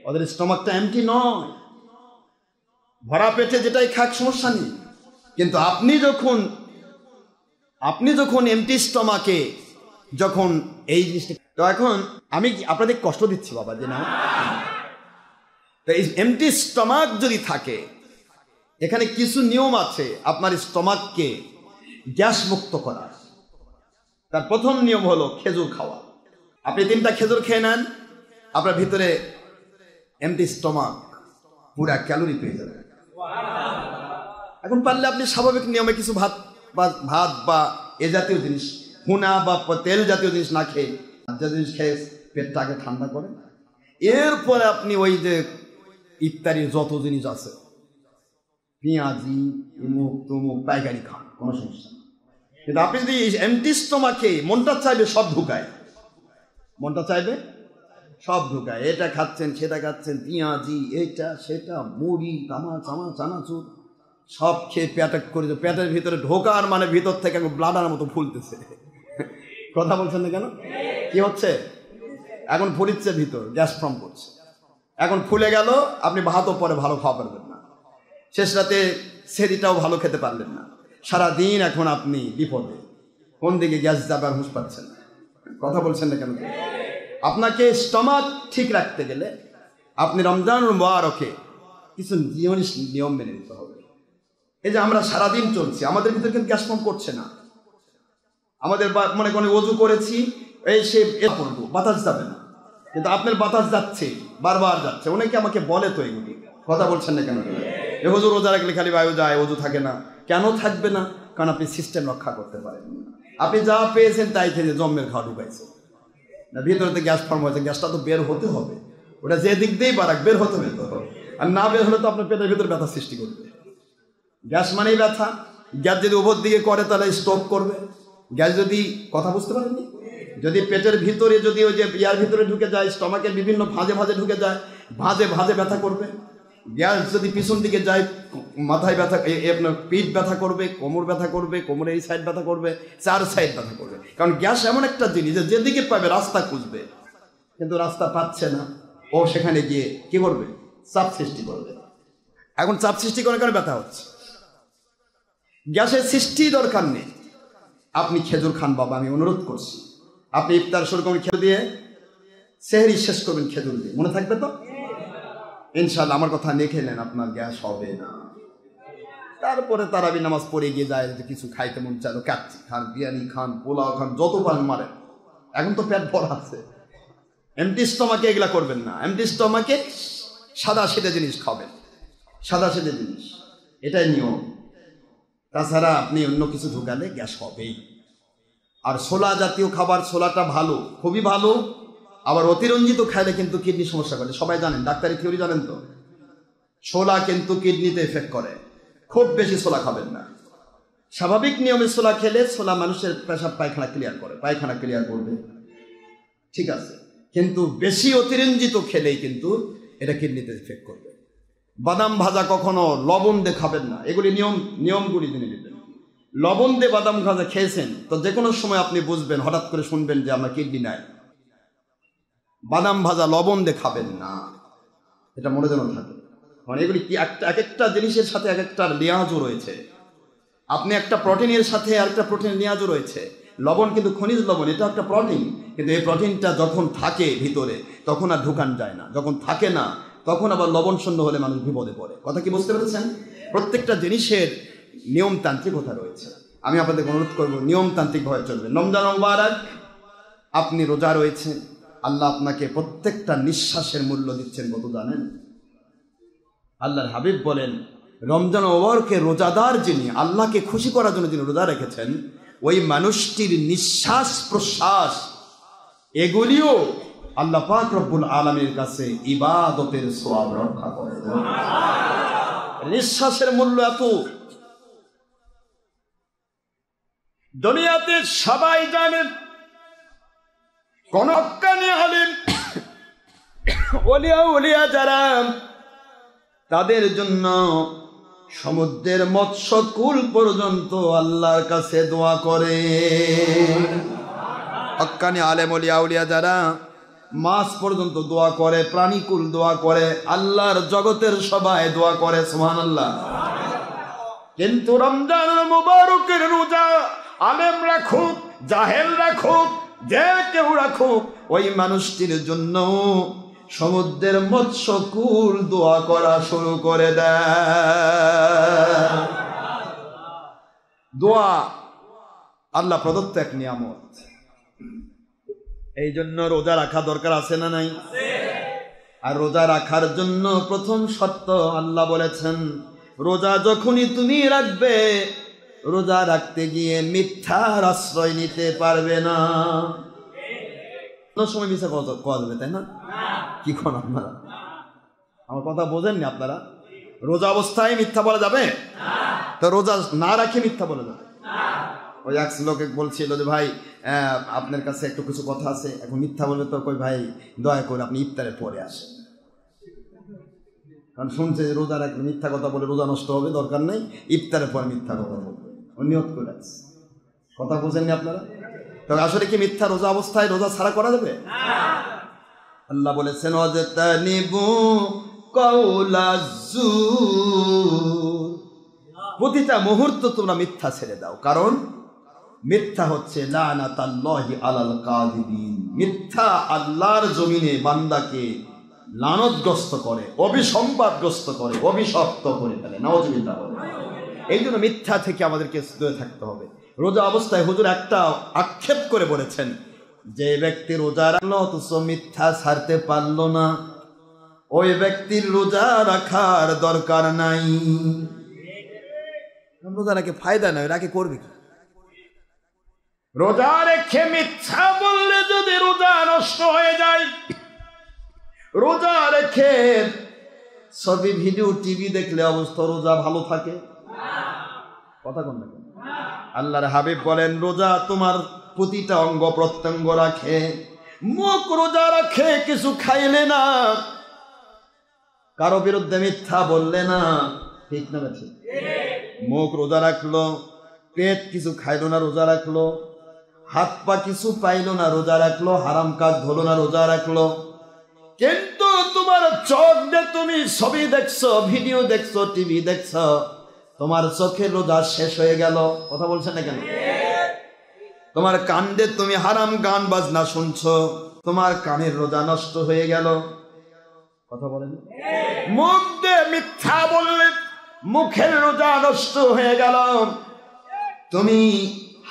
ওদের স্টমাকটা এমটি নয়, ভরা পেটে যেটাই খাক সমস্যা নেই। কিন্তু আপনি যখন এমটি স্টমাকে যখন এই জিনিসটা, তো এখন আমি আপনাদের কষ্ট দিচ্ছি বাবা যে না, তো এই এমটি স্টমাক যদি থাকে, এখানে কিছু নিয়ম আছে আপনার স্টমাককে গ্যাস মুক্ত করা। তার প্রথম নিয়ম হলো খেজুর খাওয়া। আপনি 3টা খেজুর খেয়ে নেন, আপনার ভিতরে এমটি স্টমাক পুরা ক্যালোরি পেয়ে যাবে। এখন পারলে আপনি স্বাভাবিক নিয়মে কিছু ভাত বা এ জাতীয় জিনিস, ভুনা বা তেল জাতীয় জিনিস না খেয়ে জিনিস খেয়ে পেটটাকে ঠান্ডা করেন। এরপরে আপনি ওই যে ইফতারির যত জিনিস আছে, পেঁয়াজি মুখ তুমুক পাইকারি খান, কোনো সমস্যা নেই। কিন্তু আপনি যদি এমটি স্টমাকে মনটা চাইবে সব ঢুকায়, মনটা চাইবে সব ঢুকায়, এটা খাচ্ছেন সেটা খাচ্ছেন, পেঁয়াজি এটা সেটা, মুড়ি তামা চামা চানাচুর সব খেয়ে পেটে করে, পেটের ভিতরে ঢোকার মানে ভিতর থেকে একদম ব্লাডার মতো ফুলতেছে। কথা বলছেন না কেন? কি হচ্ছে? এখন ফুলিচ্ছে, ভিতর গ্যাস ফর্ম করছে, এখন ফুলে গেল, আপনি ভাতও পরে ভালো খাওয়া পারবেন না, শেষ রাতে সেদিটাও ভালো খেতে পারলেন না, সারাদিন এখন আপনি বিপদে। কোন দিকে গ্যাস যাবে আর হুঁশ পাচ্ছেন না, কথা বলছেন না কেন? আপনাকে স্টমাক ঠিক রাখতে গেলে আপনি রমজানুল মুবারকে কিছু নিয়ম মেনে নিতে হবে। এই যে আমরা সারাদিন চলছি, আমাদের ভিতরে কিন্তু গ্যাস ফর্ম করছে না। আমাদের মনে করেন ওযু করেছি, এই সে করবো, বাতাস যাবে না, কিন্তু আপনার বাতাস যাচ্ছে, বারবার যাচ্ছে। অনেকে আমাকে বলে তো এগুলি, কথা বলছেন না কেন? এ হুজুর রোজা রাখলে খালি বায়ু যায়, ওযু থাকে না। কেন থাকবে না? কারণ আপনি সিস্টেম রক্ষা করতে পারেন। আপনি যা পেয়েছেন তাই খেয়ে জম্মের খাওয়া ঢুকাইছেন না, ভিতরে গ্যাস ফর্ম হয়েছে, গ্যাসটা তো বের হতে হবে। ওটা যে দিক দিয়েই বাড়াক বের হতে হবে তো, আর না বের হলে তো আপনার পেটের ভিতরে ব্যথা সৃষ্টি করবে। গ্যাস মানেই ব্যথা। গ্যাস যদি উপর দিকে করে তাহলে স্ট্রোক করবে। গ্যাস যদি, কথা বুঝতে পারেননি, যদি পেটের ভিতরে, যদি ওই যে ইয়ার ভিতরে ঢুকে যায়, স্টমাকের বিভিন্ন ভাঁজে ভাঁজে ঢুকে যায়, ভাঁজে ভাঁজে ব্যথা করবে। গ্যাস যদি পিছন দিকে যায়, মাথায় ব্যথা, আপনার পিঠ ব্যথা করবে, কোমর ব্যথা করবে, কোমরের এই সাইড ব্যথা করবে, চার সাইড ব্যথা করবে। কারণ গ্যাস এমন একটা জিনিস যেদিকে পাবে রাস্তা খুঁজবে, কিন্তু রাস্তা পাচ্ছে না, ও সেখানে গিয়ে কি করবে? চাপ সৃষ্টি করবে। এখন চাপ সৃষ্টি করার কারণে ব্যথা হচ্ছে। গ্যাসের সৃষ্টি দরকার নেই। আপনি খেজুর খান বাবা, আমি অনুরোধ করছি। আপনি ইফতার শুরু করবেন খেজুর দিয়ে, সেহরি শেষ করবেন খেজুর দিয়ে, মনে থাকবে তো ইনশাআল্লাহ? আমার কথা নিয়ে খেলেন, আপনার গ্যাস হবে না। তারপরে তারাবি নামাজ পড়ে গিয়ে যায়, যে কিছু খাইতে মন চাইলো, কাচ্চি খান, বিরিয়ানি খান, পোলাও খান, যত পান মারেন। এখন তো পেট ভরা আছে। এমটি স্টমাকে এগুলা করবেন না। এমটি স্টমাকে সাদা সেদে জিনিস খাবেন, সাদা সেদে জিনিস, এটাই নিয়ম। তাছাড়া আপনি অন্য কিছু ঢুকালে গ্যাস হবেই। আর ছোলা জাতীয় খাবার, ছোলাটা ভালো, খুবই ভালো। আবার অতিরঞ্জিত খাইলে কিন্তু কিডনি সমস্যা করে, সবাই জানেন, ডাক্তারি থিওরি জানেন তো। ছোলা কিন্তু কিডনিতে এফেক্ট করে। খুব বেশি ছোলা খাবেন না। স্বাভাবিক নিয়মে ছোলা খেলে ছোলা মানুষের পেশাব পায়খানা ক্লিয়ার করে, পায়খানা ক্লিয়ার করবে, ঠিক আছে। কিন্তু বেশি অতিরঞ্জিত খেলেই কিন্তু এটা কিডনিতে এফেক্ট করবে। বাদাম ভাজা কখনো লবণ দিয়ে খাবেন না। এগুলি নিয়মগুলি জেনে নেবেন। লবণ দিয়ে বাদাম ভাজা খেয়েছেন তো যে কোনো সময় আপনি বুঝবেন, হঠাৎ করে শুনবেন যে আমার কিডনি নাই। বাদাম ভাজা লবণ দিয়ে খাবেন না, এটা মনে যেন থাকে। মানে এগুলি কি এক একটা জিনিসের সাথে এক একটা লিয়াজও রয়েছে। আপনি একটা প্রোটিনের সাথে আরেকটা প্রোটিনের লিয়াজও রয়েছে। লবণ কিন্তু খনিজ লবণ, এটা একটা প্রোটিন, কিন্তু এই প্রোটিনটা যখন থাকে ভিতরে তখন আর ঢুকান যায় না। যখন থাকে না তখন আবার লবণ শূন্য হলে মানুষ বিপদে পড়ে। কথা কি বুঝতে পেরেছেন? প্রত্যেকটা জিনিসের নিয়মতান্ত্রিকতা রয়েছে। আমি আপনাদের অনুরোধ করবো নিয়মতান্ত্রিকভাবে চলবে। রমজান মুবারক, আপনি রোজা রয়েছেন, আল্লাহ আপনাকে প্রত্যেকটা নিঃশ্বাসের মূল্য দিচ্ছেন কত জানেন? আল্লাহর হাবিব বলেন, রমজান মুবারকে রোজাদার যিনি, আল্লাহকে খুশি করার জন্য যিনি রোজা রেখেছেন, ওই মানুষটির নিঃশ্বাস প্রশ্বাস এগুলিও আল্লাহ পাক রব্বুল আলামিনের কাছে ইবাদতের সওয়াব রক্ষা করে। নিঃশ্বাসের মূল্য এত। দুনিয়াতে সবাই জানেন, কোন হক্কানি আলেম ওলিয়া যারা, তাদের জন্য সমুদ্রের মৎস্যকুল পর্যন্ত আল্লাহর কাছে দোয়া করে। হক্কানি আলেম ওলিয়া যারা মাছ পর্যন্ত দোয়া করে, প্রাণীকুল দোয়া করে, আল্লাহর জগতের সবাই দোয়া করে, সুবহানাল্লাহ। কিন্তু রমজান মুবারকের রোজা আলেম রাখুক, জাহেল রাখুক, যে কেউ রাখুক, ওই মানুষটির জন্য সমুদ্রের মৎস্যকুল দোয়া করা শুরু করে দেয়। দোয়া আল্লাহ প্রদত্ত এক নিয়ামত। এই জন্য রোজা রাখা দরকার আছে না নাই? আর রোজা রাখার জন্য প্রথম শর্ত আল্লাহ বলেছেন, রোজা যখনই তুমি রাখবে, রোজা রাখতে গিয়ে মিথ্যার আশ্রয় নিতে পারবে না। কোনো সময় মিথ্যা কথা যাবে, তাই না? কি কোন আপনারা আমার কথা বোঝেননি? আপনারা রোজা অবস্থায় মিথ্যা বলা যাবে? তো রোজা না রাখে মিথ্যা বলা যাবে? ওই এক লোকে বলছিল যে ভাই আপনার কাছে একটু কিছু কথা আছে, এখন মিথ্যা বলবে তো কই ভাই দয়া করে আপনি ইফতারের পরে আসেন। কারণ শুনছে যে রোজা রাখলে মিথ্যা কথা বলে রোজা নষ্ট হবে, দরকার নেই, ইফতারের পরে মিথ্যা কথা বলবে। ও নিয়ত করে আছে। কথা বুঝেননি আপনারা? তো আসলে কি মিথ্যা রোজা অবস্থায় রোজা ছাড়া করা যাবে? আল্লাহ বলেছেন, ওয়াজতানিবু কাউলাজ-জুর, প্রতিটা মুহূর্ত তোমরা মিথ্যা ছেড়ে দাও। কারণ মিথ্যা হচ্ছে লানাতাল্লাহি আলাল কাযিবিন, মিথ্যা আল্লাহর জমিনে বান্দাকে লানতগ্রস্ত করে, অভিসম্পাদগ্রস্ত করে, অভিশপ্ত করে ফেলে। নাউযুবিল্লাহ। এই জন্য মিথ্যা থেকে আমাদেরকে দূরে থাকতে হবে। রোজা অবস্থায় হুজুর একটা আক্ষেপ করে বলেছেন, যে ব্যক্তি রোজা রাখলো অথচ মিথ্যা ছাড়তে পারলো না, ওই ব্যক্তির রোজা রাখার দরকার নাই। রোজা রাখে ফায়দা নাই, রাখে করবে কি? রোজা রেখে মিথ্যা বললে যদি রোজা নষ্ট হয়ে যায়, রোজা রেখে ছবি ভিডিও টিভি দেখলে অবস্থা রোজা ভালো থাকে? কথা কোন না? আল্লাহর হাবিব বলেন, রোজা তোমার প্রতিটা অঙ্গ প্রত্যঙ্গ রাখে। মুখ রোজা রাখে, কিছু খাইলে না, কারো বিরুদ্ধে মিথ্যা বললে না, ঠিক না? ঠিক। মুখ রোজা রাখলো, পেট কিছু খাইলো না, রোজা রাখলো, হাত পা কিছু পাইলো না, রোজা রাখলো, হারাম কাজ ধরলো না, রোজা রাখলো। কিন্তু তোমার চোখ দিয়ে তুমি ছবি দেখছো, ভিডিও দেখছো, টিভি দেখছো, তোমার চোখের রোজা শেষ হয়ে গেল। কথা বলছেন না কেন? তোমার কান দিয়ে তুমি হারাম গান বাজনা শুনছো, তোমার কানের রোজা নষ্ট হয়ে গেল। কথা বলেন। মুখ দিয়ে মিথ্যা বললে মুখের রোজা নষ্ট হয়ে গেল। তুমি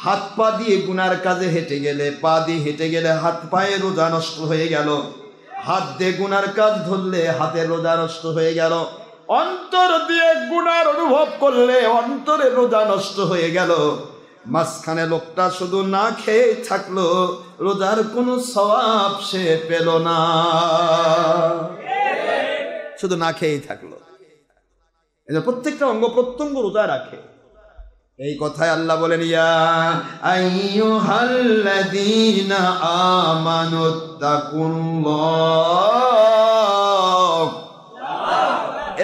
হাত পা দিয়ে গুনার কাজে হেঁটে গেলে, পা দিয়ে হেঁটে গেলে হাত পায়ে রোজা নষ্ট হয়ে গেল। হাত দিয়ে গুনার কাজ ধরলে হাতের রোজা নষ্ট হয়ে গেল। অন্তর দিয়ে গুনার অনুভব করলে অন্তরের রোজা নষ্ট হয়ে গেল। মাঝখানে লোকটা শুধু না খেয়ে থাকলো, রোজার কোনো সওয়াব সে পেল না, শুধু না খেয়েই থাকলো। প্রত্যেকটা অঙ্গ প্রত্যঙ্গ রোজা রাখে। এই কথায় আল্লাহ বলেন, ইয়া আইয়ুহাল্লাযীনা আমানুত্তাকুল্লাহ,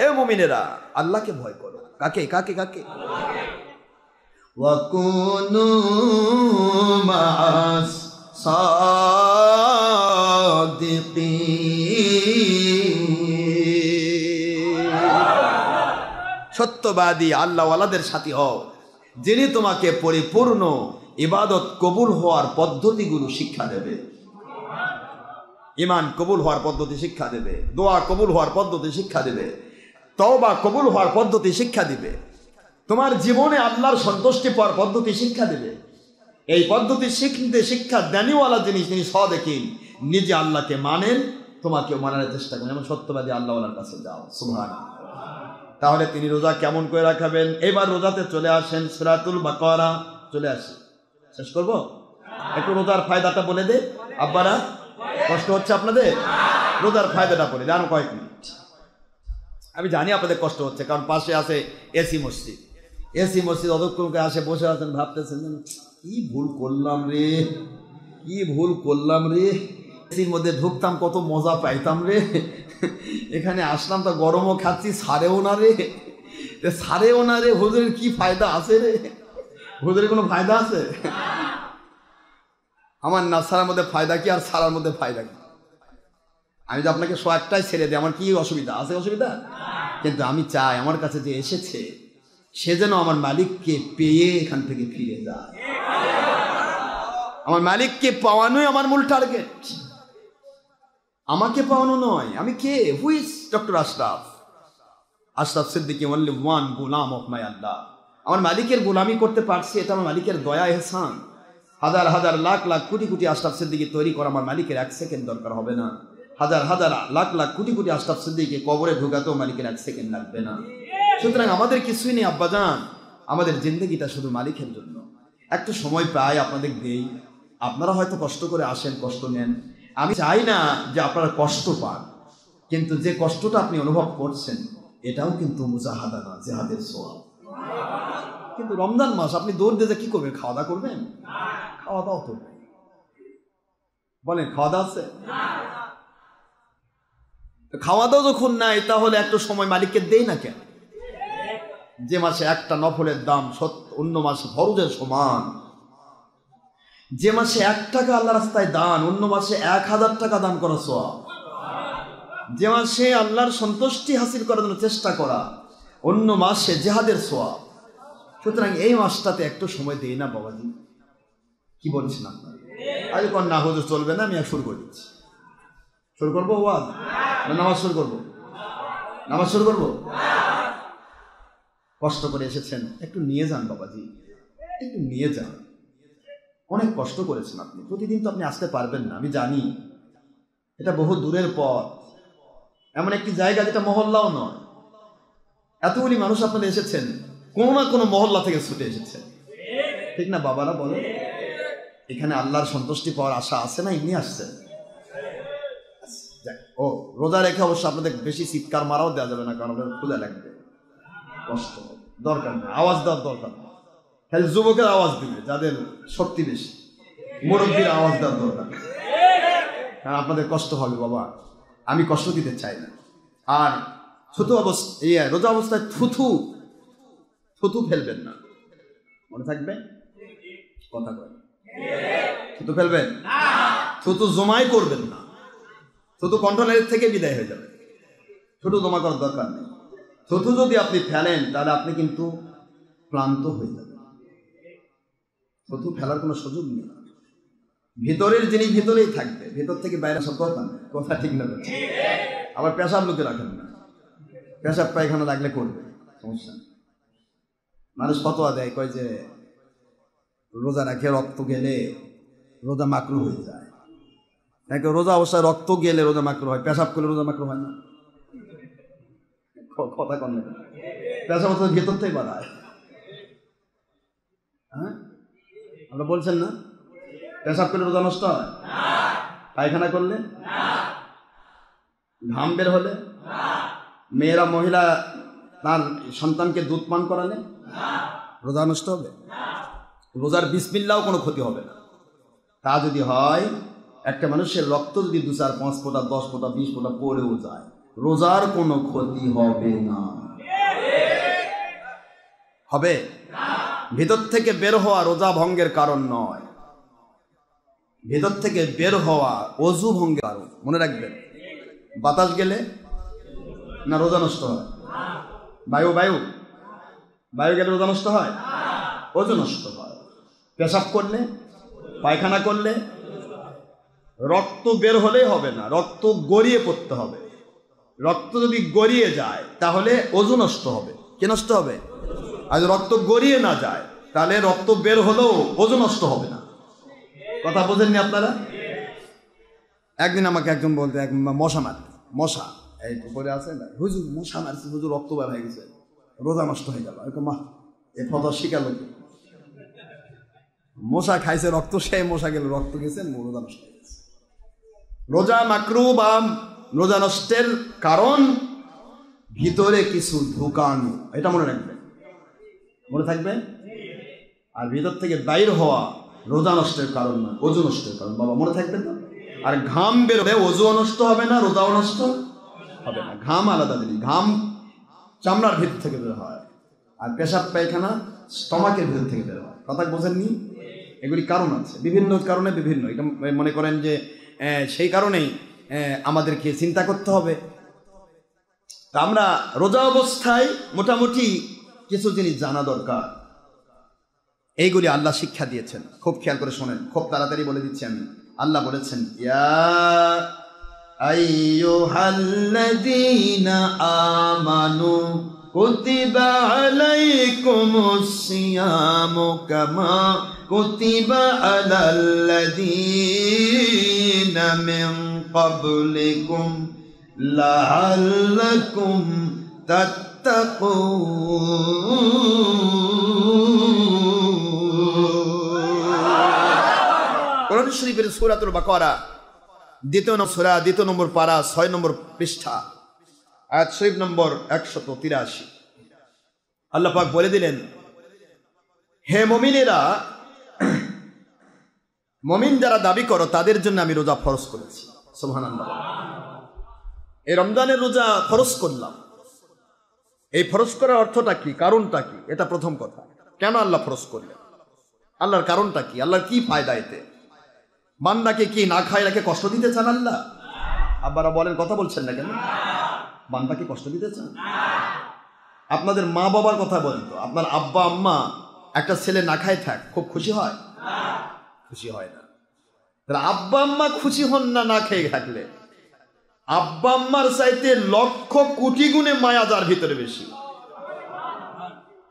এ মুমিনেরা আল্লাহকে ভয় করো। কাকে কাকে কাকে? ওয়া কুনু মা'আস সাদিকিন, সত্যবাদী আল্লাহওয়ালাদের সাথী হও, যিনি তোমাকে পরিপূর্ণ ইবাদত কবুল হওয়ার পদ্ধতিগুলো শিক্ষা দেবে। ঈমান কবুল হওয়ার পদ্ধতি শিক্ষা দেবে, দোয়া কবুল হওয়ার পদ্ধতি শিক্ষা দেবে, তওবা কবুল হওয়ার পদ্ধতি শিক্ষা দিবে, তোমার জীবনে আল্লাহর সন্তুষ্টি পাওয়ার পদ্ধতি শিক্ষা দেবে। এই পদ্ধতি শিক্ষা দানিওয়ালা জিনিস তিনি সাদেকিন, নিজে আল্লাহকে মানেন, তোমাকেও মানার চেষ্টা করেন, এমন সত্যবাদী আল্লাহওয়ালার কাছে যাও। সুবহানাল্লাহ। তাহলে তিনি রোজা কেমন করে রাখাবেন? এবার রোজাতে চলে আসেন, সূরাতুল বাকারা চলে আসি। শেষ করব? একটু রোজার ফায়দাটা বলে দে। আব্বারা কষ্ট হচ্ছে আপনাদের? রোজার ফায়দাটা বলে জানো কয়েক মিনিট। আমি জানি আপনাদের কষ্ট হচ্ছে, কারণ পাশে আছে এসি মসজিদ। এসি মসজিদ অতক্ষণ করে আসে বসে আছেন, ভাবতেছেন কি ভুল করলাম রে, কি ভুল করলাম রে, এসির মধ্যে ঢুকতাম কত মজা পাইতাম রে, এখানে আসলাম তো গরমও খাচ্ছি, সারেও না রে, সারেও না রে, হুজুরের কি ফায়দা আছে রে? হুজুরের কোনো ফায়দা আছে? আমার না সারার মধ্যে ফায়দা কি আর সারার মধ্যে ফায়দা কি? আমি যে আপনাকে একটাই ছেড়ে দিই, আমার কি অসুবিধা আছে? অসুবিধা? কিন্তু আমি চাই আমার কাছে যে এসেছে সে যেন আমার মালিককে পেয়ে এখান থেকে ফিরে যায়। আমার মালিককে পাওয়ানোই আমার মূল টার্গেট, আমাকে পাওয়ানো নয়। আমি কে? Who is doctor Ashraf? Ashraf Siddiqui only one গোলাম অফ মাই আল্লাহ। আমার মালিকের গোলামি করতে পারছি, এটা আমার মালিকের দয়া এহসান। হাজার হাজার লাখ লাখ কোটি কোটি আশরাফ সিদ্দিকী তৈরি করা আমার মালিকের এক সেকেন্ড দরকার হবে না। হাজার হাজার লাখ লাখ কোটি কোটি আশরাফ সিদ্দিকীকে কবরে ঢুকাতেও মালিকের এক সেকেন্ড লাগবে না। সুতরাং আমাদের কিছুই নেই আব্বাজান, আমাদের জিন্দগিটা শুধু মালিকের জন্য। একটু সময় পাই আপনাদের দেই, আপনারা হয়তো কষ্ট করে আসেন, কষ্ট নেন। আমি চাই না যে আপনারা কষ্ট পান, কিন্তু যে কষ্টটা আপনি অনুভব করছেন এটাও কিন্তু মুজাহাদা না, জিহাদের সওয়াব। কিন্তু রমজান মাস আপনি দৌড় দিয়ে কি করবেন? খাওয়া দাওয়া করবেন? খাওয়া দাওয়া তো বলেন, খাওয়া দাওয়া আছে? খাওয়া দাওয়া যখন নাই তাহলে একটু সময় মালিককে দেই না কেন? যে মাসে একটা নফলের দাম অন্য মাসে ফরজের সমান, যে মাসে 1 টাকা আল্লাহ রাস্তায় দান অন্য মাসে 1000 টাকা দান করা সওয়াব, যে মাসে আল্লাহর সন্তুষ্টি হাসিল করার জন্য চেষ্টা করা অন্য মাসে জিহাদের সওয়াব। সুতরাং এই মাসটাতে একটু সময় দেই না বাবাজি, কি বলছেন আপনারা? আরে কোন না হুজুর চলবে না, আমি শুরু করে দিচ্ছি। শুরু করবো ওয়াজ না নামাজ শুরু করবো? নামাজ শুরু করবো। কষ্ট করে এসেছেন, একটু নিয়ে যান বাবাজি, একটু নিয়ে যান। অনেক কষ্ট করেছেন আপনি, প্রতিদিন তো আপনি আসতে পারবেন না, আমি জানি। এটা বহু দূরের পথ, এমন একটি জায়গা যেটা মহল্লাও নয়। এতগুলি মানুষ আপনারা এসেছেন, কোনো না কোনো মহল্লা থেকে ছুটে এসেছেন, ঠিক না বাবারা বলেন? এখানে আল্লাহর সন্তুষ্টি পাওয়ার আশা আছে না এমনি আসছেন? ও রোজা রেখে অবশ্য আপনাদের বেশি চিৎকার মারাও দেওয়া যাবে না, কারণ আপনাদের ক্ষুধা লাগবে, কষ্ট দরকার নেই, আওয়াজ দেওয়ার দরকার নেই। খালি যুবকের আওয়াজ দিবে, যাদের শক্তি বেশি, মুরব্বীর আওয়াজ দেওয়ার দরকার, কারণ আপনাদের কষ্ট হবে বাবা, আমি কষ্ট দিতে চাই না। আর রোজা অবস্থায় থুথু ফেলবেন না, মনে থাকবে কথা বলে। থুতু ফেলবেন, থুতু জমাই করবেন না, থুতু কন্ট্রোলের থেকে বিদায় হয়ে যাবে, থুতু জমা করার দরকার নেই। থুতু যদি আপনি ফেলেন তাহলে আপনি কিন্তু ক্লান্ত হয়ে যাবেন। থুতু ফেলার কোনো সুযোগ নেই, ভিতরের জিনিস ভিতরেই থাকবে, ভিতর থেকে বাইরে সব কথা ঠিক না। আবার পেশাব লোকে রাখেন না, পেশাব পায়খানা লাগলে করবে, সমস্যা নেই। মানুষ ফতোয়া দেয়, কয় যে রোজা রাখে রক্ত গেলে রোজা মাকরু হয়ে যায়। নাকি রোজা অবস্থায় রক্ত গেলে রোজা মাকরু হয়, পেশাব করলে রোজা মাকরু হয় না? কথা কন না, পেশাব অবস্থা ভেতর থেকে বাড়ায়। হ্যাঁ, আমরা বলছেন না পেশাব করলে রোজা নষ্ট হয়, পায়খানা করলে, ঘাম বের হলে, মেয়েরা মহিলা তার সন্তানকে দুধ পান করালে রোজা নষ্ট হবে? রোজার বিসমিল্লাও কোনো ক্ষতি হবে না। তা যদি হয়, একটা মানুষের রক্ত যদি 2, 4, 5 ফোঁটা, 10 ফোঁটা, 20 ফোঁটা পড়েও যায়, রোজার কোনো ক্ষতি হবে না। হবে? ভিতর থেকে বের হওয়া রোজা ভঙ্গের কারণ নয়, ভেতর থেকে বের হওয়া অজু ভঙ্গের কারণ। মনে রাখবেন, বাতাস গেলে না রোজা নষ্ট হয়? বায়ু গেলে রোজা নষ্ট হয়? অজু নষ্ট হয়। পেশাব করলে, পায়খানা করলে, রক্ত বের হলেই হবে না, রক্ত গড়িয়ে পড়তে হবে। রক্ত যদি গড়িয়ে যায় তাহলে অজু নষ্ট হবে। কি নষ্ট হবে? আর রক্ত গড়িয়ে না যায় তাহলে রক্ত বের হলেও অজু নষ্ট হবে না। কথা বোঝেননি আপনারা? একদিন আমাকে একজন বলতে, এক মশা এই উপরে আছে না, হুজুর মশা মারছে, হুজুর রক্ত বের হয়ে গেছে, রোজা নষ্ট হয়ে গেল। মা এ ফটো শিখালো কি? মশা খাইছে রক্ত, সে মশা গেল, রক্ত গেছে, রোজা নষ্ট হয়ে গেছে। রোজা মাকরু বা রোজা নষ্টের কারণ ভিতরে কিছু ঢুকানো, এটা মনে রাখবেন, মনে থাকবে। আর ভিতর থেকে বাইর হওয়া রোজা নষ্টের কারণ না, অজু নষ্টের কারণ, বাবা মনে থাকবে না। আর ঘাম বেরোলে অজুও নষ্ট হবে না, রোজাও নষ্ট হবে না। ঘাম আলাদা জিনিস, ঘাম চামড়ার ভিতর থেকে বের হয়, আর পেশাব পায়খানা স্টমাকের ভিতর থেকে বের হয়। কথা বোঝেননি? এগুলি কারণ আছে, বিভিন্ন কারণে বিভিন্ন। এটা মনে করেন যে সেই কারণেই আমাদেরকে চিন্তা করতে হবে। তা আমরা রোজা অবস্থায় মোটামুটি কিছু জিনিস জানা দরকার, এইগুলি আল্লাহ শিক্ষা দিয়েছেন। খুব খেয়াল করে শোনেন, খুব তাড়াতাড়ি বলে দিচ্ছি আমি। আল্লাহ বলেছেন, ইয়া আইয়ুহাল্লাযীনা আমানু কুতিবা আলাইকুমুস সিয়ামু কামা কুতিবা আলাল্লাযীনা মিন ক্বাবলিকুম লাআল্লাকুম তাত্তাকুন। কোরআন শরীফের সূরাতুল বাকারা 2 নম্বর পারা 6 নম্বর পৃষ্ঠা, আয়াত শরীফ নম্বর 183। আল্লাহ পাক বলে দিলেন, হে মুমিনেরা, মুমিন যারা দাবি করো তাদের জন্য আমি রোজা ফরজ করেছি। সুবহানাল্লাহ। এই রমজানের রোজা ফরজ করলাম। এই ফরজ করার অর্থটা কি, কারণটা কি? এটা প্রথম কথা। কেন আল্লাহ ফরজ করলেন? আল্লাহর কারণটা কি? আল্লাহর কি ফায়দা এতে? বান্দাকে কি না খায় রাখে কষ্ট দিতে চান আল্লাহ? আব্বারা বলেন, কথা বলছেন না কেন? বান্দাকে কষ্ট দিতে চান? আপনাদের মা বাবার কথা বলেন তো, আপনার আব্বা আম্মা একটা ছেলে না খায় থাক, খুব খুশি হয়? খুশি হয় না। তাহলে আব্বা আম্মা খুশি হন না না খেয়ে থাকলে, আব্বা আম্মার চাইতে লক্ষ কোটি গুণে মায়া যার ভিতরে বেশি।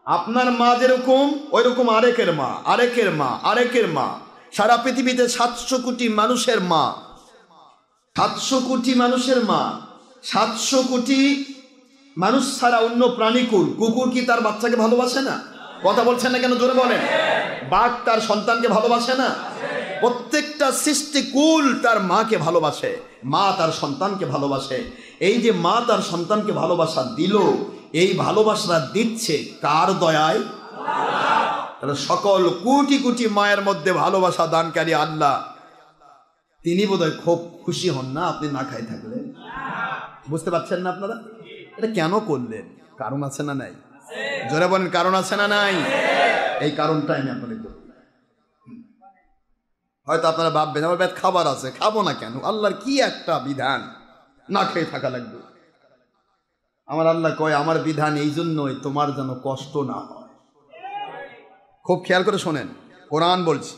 আপনার মা যেরকম ওই রকম আরেকের মা, আরেকের মা, আরেকের মা। সারা পৃথিবীতে 700 কোটি মানুষের মা, 700 কোটি মানুষের মা। 700 কোটি মানুষ ছাড়া অন্য প্রাণীকুল, কুকুর কি তার বাচ্চাকে ভালোবাসে না? কথা বলছেন না কেন? জোরে বলেন। বাঘ তার সন্তানকে ভালোবাসে না? প্রত্যেকটা সৃষ্টিকুল তার মাকে ভালোবাসে, মা তার সন্তানকে ভালোবাসে। এই যে মা তার সন্তানকে ভালোবাসা দিল, এই ভালোবাসা দিচ্ছে কার দয়ায়? তাহলে সকল কোটি কোটি মায়ের মধ্যে ভালোবাসা দানকারী আল্লাহ, তিনি বোধহয় খুব খুশি হন না আপনি না খাই থাকলে। বুঝতে পারছেন না আপনারা? এটা কেন করলেন? কারণ আছে না নাই? জোরে বলেন, কারণ আছে না নাই? এই কারণটা আমি আপনাদের বলি। হয়তো আপনারা ভাববেন আমার পেট খাবার আছে, খাবো না কেন? আল্লাহর কি একটা বিধান, না খেয়ে থাকা লাগবে। আমার আল্লাহ কয় আমার বিধান এই জন্যই তোমার যেন কষ্ট না হয়। খুব খেয়াল করে শোনেন, কোরআন বলছি।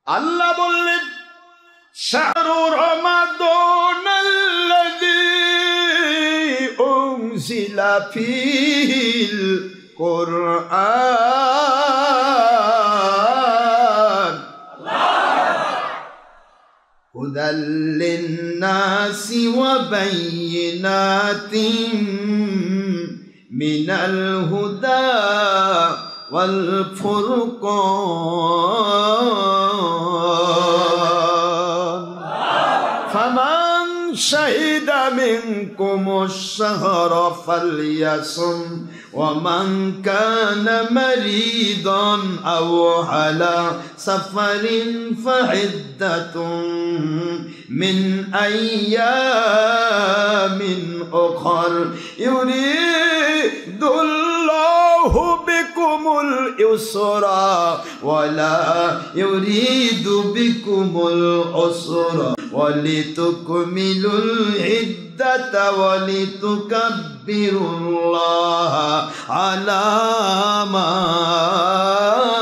আল্লাহ বললেন শাহরু রমাদানাল্লাযী উনজিলা ফীহিল কুরআন হুদাল লিন-নাসি ওয়া বায়্যিনাতিন মিনাল হুদা ওয়াল ফুরকান ফামান শাহিদা মিনকুমুশ শাহরা ফালইয়াসুম ওয়া মান কানা মারিদান আও আলা সাফারিন ফাইদ্দাতুম মিন আইয়ামিন উখর ইউরিদুল্লাহু বিকুমুল ইউসরা ওয়ালা ইউরিদু বিকুমুল উসরা ওয়ালিতুকমিলুল ইদ্দাতা ওয়ালিতুকাব্বিরুল্লাহ আলা মা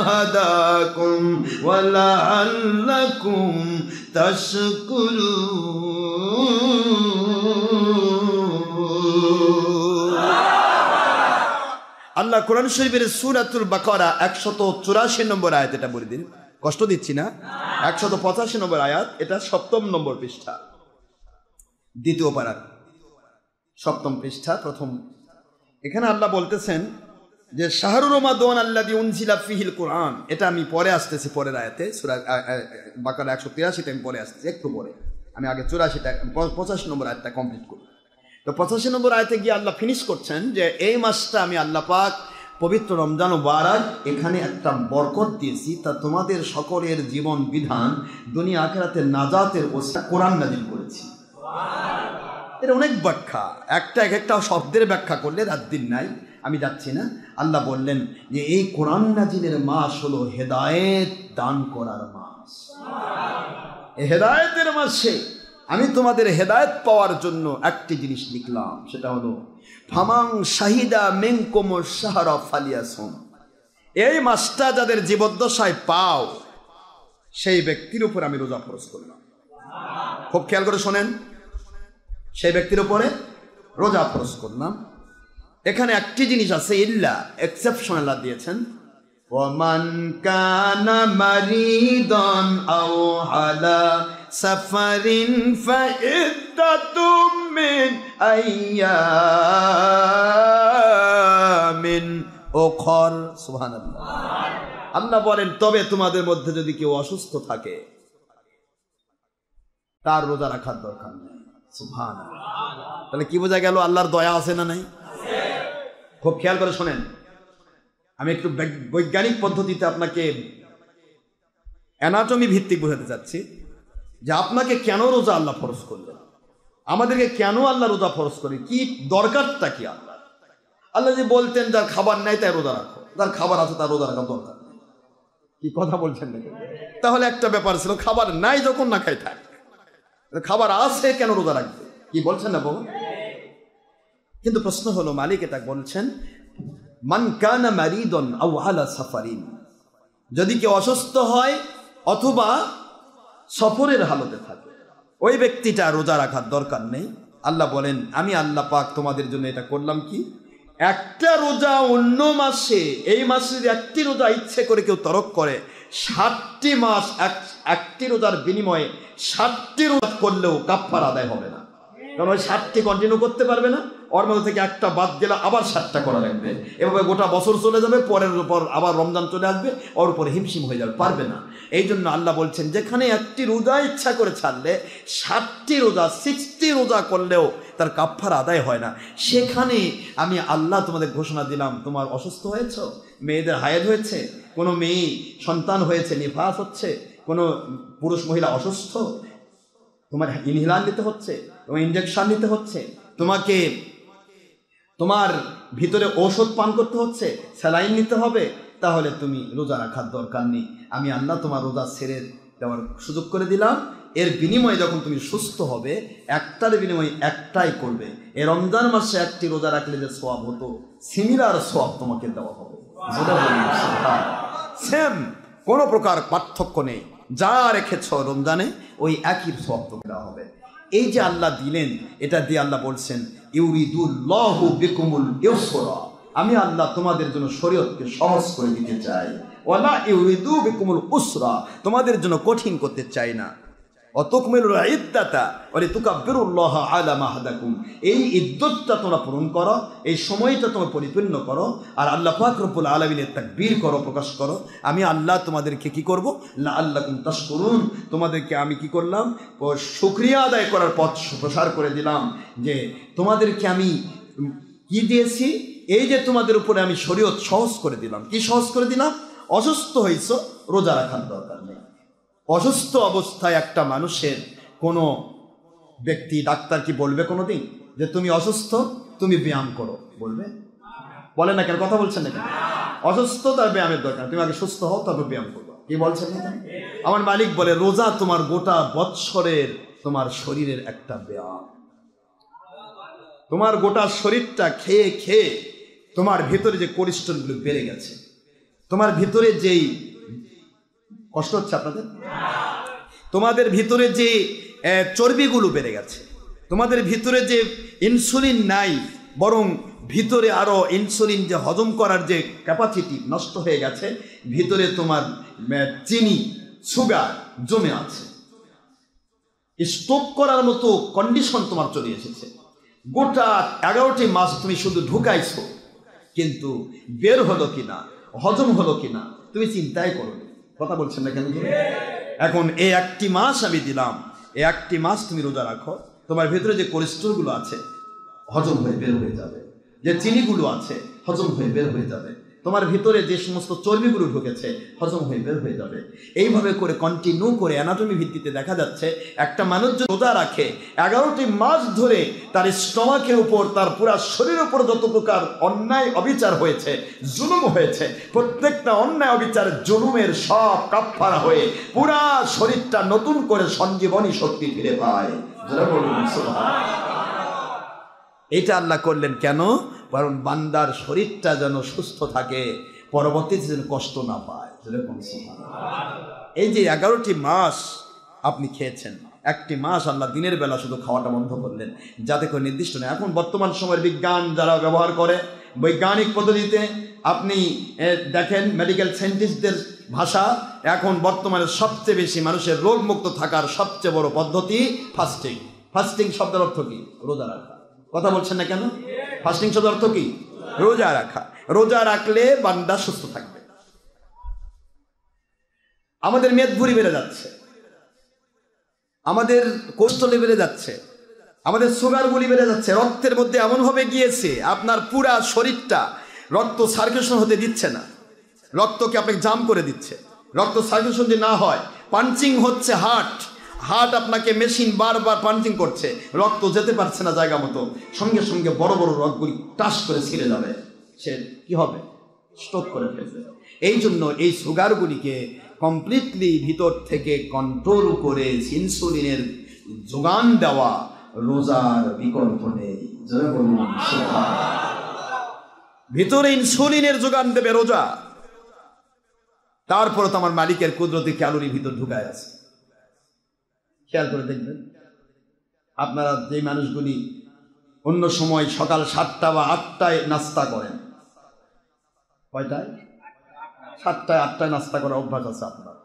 হাদাকুম ওয়া লাআল্লাকুম তাশকুরুন। আল্লাহ কোরআন শরীফের সূরাতুল বাকারা 184 নম্বর আয়াত, এটা বলে দিন, কষ্ট দিচ্ছি না। 185 নম্বর আয়াত, এটা 7 নম্বর পৃষ্ঠা, দ্বিতীয় পারার 7ম পৃষ্ঠা, প্রথম। এখানে আল্লাহ বলতেছেন যে শাহরুর রমাদান আল্লাযী উনজিলা ফীহিল কুরআন। এটা আমি পরে আসতেছি, পরের আয়াতে সূরা বাকারা 183 আমি পরে আসতেছি, একটু পরে। আমি আগে 85 নম্বর আয়াতটা কমপ্লিট করি। তো 85 নম্বর আয়াতে গিয়ে আল্লাহ ফিনিশ করছেন যে এই মাসটা আমি আল্লাহ পাক পবিত্র রমজান মুবারক এখানে একটা বরকত দিয়েছি, তা তোমাদের সকলের জীবন বিধান দুনিয়া আখিরাতের নাজাতের ওসিলা কোরআন নাজিল করেছি। এর অনেক ব্যাখ্যা, একটা এক একটা শব্দের ব্যাখ্যা করলে রাত দিন নাই, আমি যাচ্ছি না। আল্লাহ বললেন যে এই কোরআন নাজিলের মাস হলো হেদায়েত দান করার মাস। এই হেদায়েতের মাসে আমি তোমাদের হেদায়েত পাওয়ার জন্য একটি জিনিস লিখলাম, সেটা হলো ফামান শাহিদা মিনকুমুশ শাহরা ফালিয়াসুম। এই মাসটা যাদের জীবদ্দশায় পাও সেই ব্যক্তির উপর আমি রোজা ফরজ করলাম। খুব খেয়াল করে শোনেন, সেই ব্যক্তির উপরে রোজা ফরজ করলাম। এখানে একটি জিনিস আছে, ইল্লা, এক্সেপশন আল্লাহ দিয়েছেন। ওয়ামান কানা মারিদান আও আলা সাফারিন ফাইদ্দাতুম মিন আইয়ামিন উখর। সুবহানাল্লাহ। আল্লাহ বলেন তবে তোমাদের মধ্যে যদি কেউ অসুস্থ থাকে তার রোজা রাখার দরকার নেই। সুবহানাল্লাহ। তাহলে কি বোঝা গেল? আল্লাহর দয়া আছে না নাই? খুব খেয়াল করে শোনেন, আমি একটু বৈজ্ঞানিক পদ্ধতিতে আপনাকে অ্যানাটমি ভিত্তিক বোঝাতে চাচ্ছি যে আপনাকে কেন রোজা আল্লাহ ফরজ করলেন, আমাদেরকে কেন আল্লাহ রোজা ফরজ করে, কি দরকারটা কি আল্লাহ? আল্লাহ যে বলতেন যার খাবার নাই তাই রোজা রাখো, যার খাবার আছে তার রোজা রাখার দরকার নেই। কি কথা বলছেন নাকি? তাহলে একটা ব্যাপার ছিল, খাবার নাই যখন না খাই থাক, খাবার আছে কেন রোজা রাখবে? কি বলছেন না বাবা? কিন্তু প্রশ্ন হলো, মালিক এটা বলছেন মান কানা মারিদান আও আলা সাফারিন, যদি কেউ অসুস্থ হয় অথবা সফরের হালতে থাকে, ওই ব্যক্তিটা রোজা রাখার দরকার নেই। আল্লাহ বলেন, আমি আল্লাহ পাক তোমাদের জন্য এটা করলাম কি, একটা রোজা অন্য মাসে, এই মাসে যদি একটি রোজা ইচ্ছে করে কেউ তরক করে, 60টি মাস একটি রোজার বিনিময়ে 60টি রোজা করলেও কাফারা আদায় হবে না। কারণ ওই 60টি কন্টিনিউ করতে পারবে না, ওর মধ্যে থেকে একটা বাদ গেলে আবার 60টা করা লাগবে, এভাবে গোটা বছর চলে যাবে, পরের উপর আবার রমজান চলে আসবে, ওর উপরে হিমশিম হয়ে যাবে, পারবে না। এই জন্য আল্লাহ বলছেন, যেখানে একটি রোজা ইচ্ছা করে ছাড়লে 60টি রোজা 60 রোজা করলেও তার কাফারা আদায় হয় না, সেখানে আমি আল্লাহ তোমাদের ঘোষণা দিলাম, তোমার অসুস্থ হয়েছ, মেয়েদের হায়েদ হয়েছে, কোনো মেয়ে সন্তান হয়েছে, নিফাস হচ্ছে, কোনো পুরুষ মহিলা অসুস্থ, তোমার ইনহেলার নিতে হচ্ছে, তোমার ইনজেকশন নিতে হচ্ছে, তোমাকে তোমার ভিতরে ঔষধ পান করতে হচ্ছে, স্যালাইন নিতে হবে, তাহলে তুমি রোজা রাখার দরকার নেই। আমি আল্লাহ তোমার রোজা ছেড়ে দেওয়ার সুযোগ করে দিলাম। এর বিনিময়ে যখন তুমি সুস্থ হবে, একটার বিনিময়ে একটাই করবে। এই রমজান মাসে একটি রোজা রাখলে যে সওয়াব হতো, সিমিলার সওয়াব তোমাকে দেওয়া হবে। সেম, কোনো প্রকার পার্থক্য নেই। যা রেখেছ রমজানে ওই একই সওয়াব তোমাকে দেওয়া হবে। এই যে আল্লাহ দিলেন, এটা দিয়ে আল্লাহ বলছেন, ইউরিদুল্লাহু বিকুমুল ইউসরা, আমি আল্লাহ তোমাদের জন্য শরীয়তকে সহজ করে দিতে চাই, ওয়ালা ইউরিদু বিকুমুল উসরা, তোমাদের জন্য কঠিন করতে চাই না। অতুকমিলুল ইদ্দাতা ওয়ালিতুকাব্বিরুল্লাহ আলা মা হাদাকুম, এই ইদ্দতটা তোমরা পূরণ করো, এই সময়টা তোমরা পরিপূর্ণ করো, আর আল্লাহ পাক রব্বুল আলামিনের তাকবীর করো, প্রকাশ করো। আমি আল্লাহ তোমাদেরকে কি করব, লাআল্লাকুম তাশকুরুন, তোমাদেরকে আমি কি করলাম, শুকরিয়া আদায় করার পথ প্রসার করে দিলাম। যে তোমাদেরকে আমি কি দিয়েছি, এই যে তোমাদের উপরে আমি শরীয়ত সহজ করে দিলাম। কি সহজ করে দিলাম? অসুস্থ হয়েছ, রোজা রাখার দরকার নেই। অসুস্থ অবস্থায় একটা মানুষের কোনো ব্যক্তি, ডাক্তার কি বলবে কোনোদিন যে তুমি অসুস্থ, তুমি ব্যায়াম করো? বলবে? বলে না কেন? কথা বলছেন না কেন? অসুস্থ, তার ব্যায়ামের দরকার, তুমি আগে সুস্থ হও তারপর ব্যায়াম করবো। কি বলছেন না? আমার মালিক বলে, রোজা তোমার গোটা বৎসরের তোমার শরীরের একটা ব্যায়াম। তোমার গোটা শরীরটা খেয়ে খেয়ে তোমার ভিতরে যে কোলেস্টেরলগুলো বেড়ে গেছে, তোমার ভিতরে যেই কষ্ট হচ্ছে আপনাদের, তোমাদের ভিতরে যে চর্বিগুলো বেড়ে গেছে, তোমাদের ভিতরে যে ইনসুলিন নাই, বরং ভিতরে আরো ইনসুলিন যে হজম করার যে ক্যাপাসিটি নষ্ট হয়ে গেছে, ভিতরে তোমার চিনি সুগার জমে আছে, স্ট্রোক করার মতো কন্ডিশন তোমার চলে এসেছে। গোটা 11টি মাস তুমি শুধু ঢুকাইছো, কিন্তু বের হলো কিনা, হজম হলো কিনা তুমি চিন্তাই করো। কথা বলছেন না কেন? এখন এই একটি মাস আমি দিলাম, এই একটি মাস তুমি রোজা রাখো, তোমার ভেতরে যে কোলেস্ট্রলগুলো আছে হজম হয়ে বের হয়ে যাবে, যে চিনিগুলো আছে হজম হয়ে বের হয়ে যাবে, তোমার ভিতরে যে সমস্ত চর্বিগুলো ঢুকেছে হজম হয়ে বের হয়ে যাবে। এইভাবে করে কন্টিনিউ করে অ্যানাটমি ভিত্তিতে দেখা যাচ্ছে, একটা মানুষ যদি রোজা রাখে 11টি মাস ধরে, তার স্টমাকের উপর, তার পুরা শরীরের উপর যত প্রকার অন্যায় অবিচার হয়েছে, জুলুম হয়েছে, প্রত্যেকটা অন্যায় অবিচার জুলুমের সব কাফারা হয়ে পুরা শরীরটা নতুন করে সঞ্জীবনী শক্তি ফিরে পায়। এটা আল্লাহ করলেন কেন? কারণ বান্দার শরীরটা যেন সুস্থ থাকে, পরবর্তীতে যেন কষ্ট না পায়। এই যে 11টি মাস আপনি খেয়েছেন, একটি মাস আল্লাহ দিনের বেলা শুধু খাওয়াটা বন্ধ করলেন, যাতে করে নির্দিষ্ট নেই। এখন বর্তমান সময়ের বিজ্ঞান যারা ব্যবহার করে, বৈজ্ঞানিক পদ্ধতিতে আপনি দেখেন, মেডিকেল সায়েন্টিস্টদের ভাষা, এখন বর্তমানে সবচেয়ে বেশি মানুষের রোগমুক্ত থাকার সবচেয়ে বড় পদ্ধতি ফাস্টিং। ফাস্টিং শব্দের অর্থ কি? রোজা রাখা। কথা বলছেন না কেন? ফাস্টিং শব্দের অর্থ কি? রোজা রাখা। রোজা রাখলে বান্দা সুস্থ থাকবে। আমাদের মেদভুঁড়ি বেড়ে যাচ্ছে, আমাদের কোলেস্টেরল বেড়ে যাচ্ছে, আমাদের সুগারগুলি বেড়ে যাচ্ছে, রক্তের মধ্যে এমনভাবে গিয়েছে আপনার পুরা শরীরটা রক্ত সার্কুলেশন হতে দিচ্ছে না, রক্তকে আপনাকে জাম করে দিচ্ছে। রক্ত সার্কুলেশন যদি না হয়, পাঞ্চিং হচ্ছে হার্ট, হার্ট আপনাকে মেশিন বারবার পাঞ্চিং করছে, রক্ত যেতে পারছে না জায়গা মতো, সঙ্গে সঙ্গে বড় বড় রক্তগুলি টাস করে ছিঁড়ে যাবে, সে কি হবে? স্ট্রোক করে ফেলবে। এই জন্য এই সুগারগুলিকে কমপ্লিটলি ভিতর থেকে কন্ট্রোল করে ইনসুলিনের যোগান দেওয়া রোজার বিকল্প নেই। ভিতরে ইনসুলিনের যোগান দেবে রোজা। তারপরে তো আমার মালিকের কুদরতি ক্যালোরি ভিতর ঢুকায় আছে। খেয়াল করে দেখবেন আপনারা যে মানুষগুলি অন্য সময় সকাল 7টা বা 8টায় নাস্তা করেন, কয়টায়? 7টায় 8টায় নাস্তা করার অভ্যাস আছে আপনার,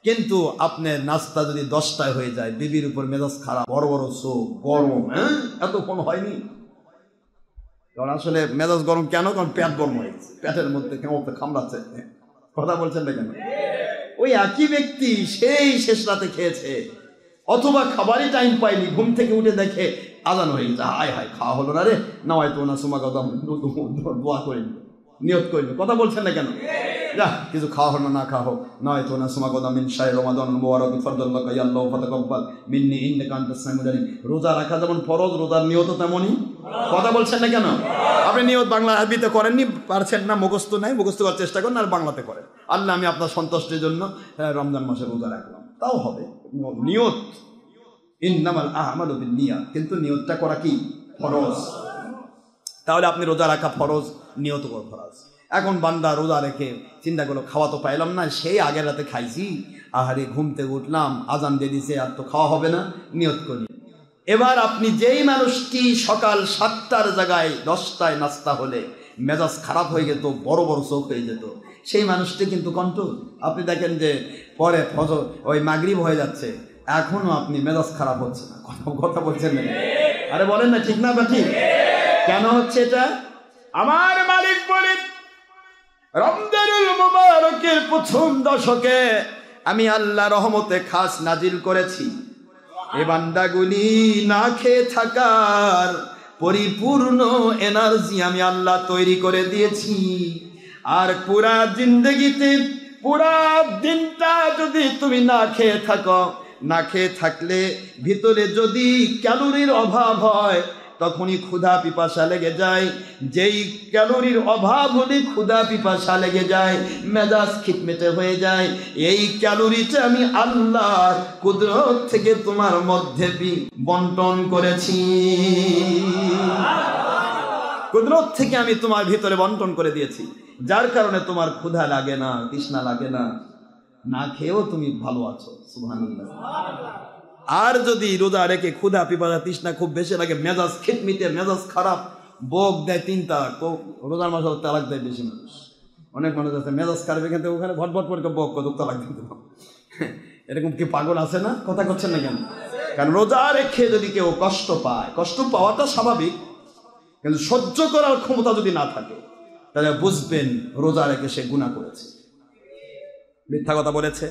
কিন্তু আপনার নাস্তা যদি 10টায় হয়ে যায়, বিবির উপর মেজাজ খারাপ, বড় বড় চোখ, গরম, হ্যাঁ এতক্ষণ হয়নি। কারণ আসলে মেজাজ গরম কেন? কারণ পেট গরম হয়ে গেছে, পেটের মধ্যে কেমন খামড়াচ্ছে। কথা বলছেন না কেন? ওই একই ব্যক্তি সেই শেষ রাতে খেয়েছে, অথবা খাবারই টাইম পায়নি, ঘুম থেকে উঠে দেখে আজান হয়ে গেছে, হায় হায় খাওয়া হলো না রে, না হয়তো না সুমা গদম দোয়া করে নিয়ত করে। কথা বলছেন না কেন? যা কিছু খাওয়া হলো না খাওয়া হোক, না হয়তো না সুমা গদম মিন শাহরি রমাদান মুবারাক ফারদাল্লাহ আল্লাহু ফাতাকাব্বাল মিন্নি ইন্নাকা আনতাস সামিউল আলিম। রোজা রাখা যেমন ফরজ, রোজার নিয়ত তেমনই। কথা বলছেন না কেন? আপনি নিয়ত বাংলা আরবিতে করেননি, পারছেন না, মুখস্থ নাই, মুখস্থ করার চেষ্টা করেন আর বাংলাতে করেন। আল্লাহ আমি আপনার সন্তুষ্টির জন্য রমজান মাসে রোজা রাখলাম, তাও হবে। নিয়ত ইন্নামাল আ'মালু বিন্নিয়াত, কিন্তু নিয়তটা করা কি ফরজ। তাহলে আপনি রোজা রাখা ফরজ, নিয়ত করা ফরজ। এখন বান্দা রোজা রেখে চিন্তা করলো খাওয়া তো পাইলাম না, সেই আগের রাতে খাইছি, আহারে ঘুম থেকে উঠলাম, আজান দিয়ে দিছে, আর তো খাওয়া হবে না, নিয়ত করি। এবার আপনি যেই মানুষটি সকাল 7টার জায়গায় 10টায় নাস্তা হলে মেজাজ খারাপ হয়ে যেত, বড় বড় চোখ হয়ে যেত, সেই মানুষটি কিন্তু কন্ট্রোল। আপনি দেখেন যে পরে ফজর ওই মাগরিব হয়ে যাচ্ছে, এখনো আপনি মেজাজ খারাপ হচ্ছে না। কথা বলছেন না? আরে বলেন না, ঠিক না? বা ঠিক কেন হচ্ছে এটা? আমার মালিক বলেন রমজানুল মুবারকের প্রথম দশকে আমি আল্লাহ রহমতে খাস নাজিল করেছি, এ বান্দাগুলি না খেয়ে থাকার পরিপূর্ণ এনার্জি আমি আল্লাহ তৈরি করে দিয়েছি। আর পুরা জিন্দগিতে পুরা দিনটা যদি তুমি না খেয়ে থাকো, না খেয়ে থাকলে ভিতরে যদি ক্যালোরির অভাব হয়, তখনই ক্ষুধা পিপাসা লেগে যায়। যেই ক্যালোরির অভাব হলে ক্ষুধা পিপাসা লেগে যায়, মেজাজ খিটমেটে হয়ে যায়। এই ক্যালোরিটা আমি আল্লাহর কুদরত থেকে তোমার মধ্যে বন্টন করেছি, কুদরত থেকে আমি তোমার ভিতরে বন্টন করে দিয়েছি, যার কারণে তোমার ক্ষুধা লাগে না, তৃষ্ণা লাগে না, না খেয়েও তুমি ভালো আছো। সুবহানাল্লাহ। আর যদি রোজা রেখে ক্ষুধা পিপাসা তৃষ্ণা খুব বেশি লাগে, মেজাজ খিটমিটে, মেজাজ খারাপ, বক দেয় 3 তালাক, রোজার মাসে তালাক দেয় বেশি মানুষ। অনেক মানুষ আছে মেজাজ খারাপ, এখান থেকে ওখানে ভটভট করে বক কত তালাক দিতে, এরকম কি পাগল আছে না? কথা করছেন না কেন? কারণ রোজা রেখে যদি কেউ কষ্ট পায়, কষ্ট পাওয়াটা স্বাভাবিক, কিন্তু সহ্য করার ক্ষমতা যদি না থাকে, তাহলে বুঝবেন রোজা রেখে সে গুনাহ করেছে, মিথ্যা কথা বলেছে,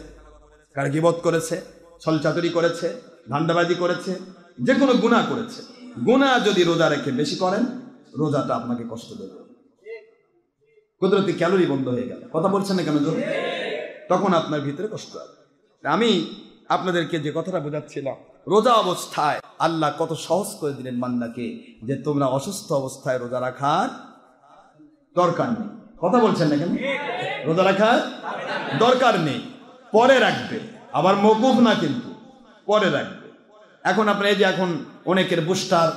কার গীবত করেছে, ছলচাতুরি করেছে, ধান্দাবাজি করেছে, যে কোনো গুনাহ করেছে। গুনাহ যদি রোজা রেখে বেশি করেন, রোজাটা আপনাকে কষ্ট দেবে, কুদরতি ক্যালোরি বন্ধ হয়ে গেল। কথা বলছেন না কেন? তখন আপনার ভিতরে কষ্ট হবে। আমি আপনাদেরকে যে কথাটা বোঝাচ্ছিলাম, রোজা অবস্থায় আল্লাহ কত সহজ করে দিলেন বান্দাকে, যে তোমরা অসুস্থ অবস্থায় রোজা রাখার দরকার নেই। কথা বলছেন না কেন? রোজা রাখার দরকার নেই, পরে রাখবে, আবার মওকুফ না, কিন্তু পরে রাখবে। এখন আপনার এই যে এখন অনেকের বুস্টার,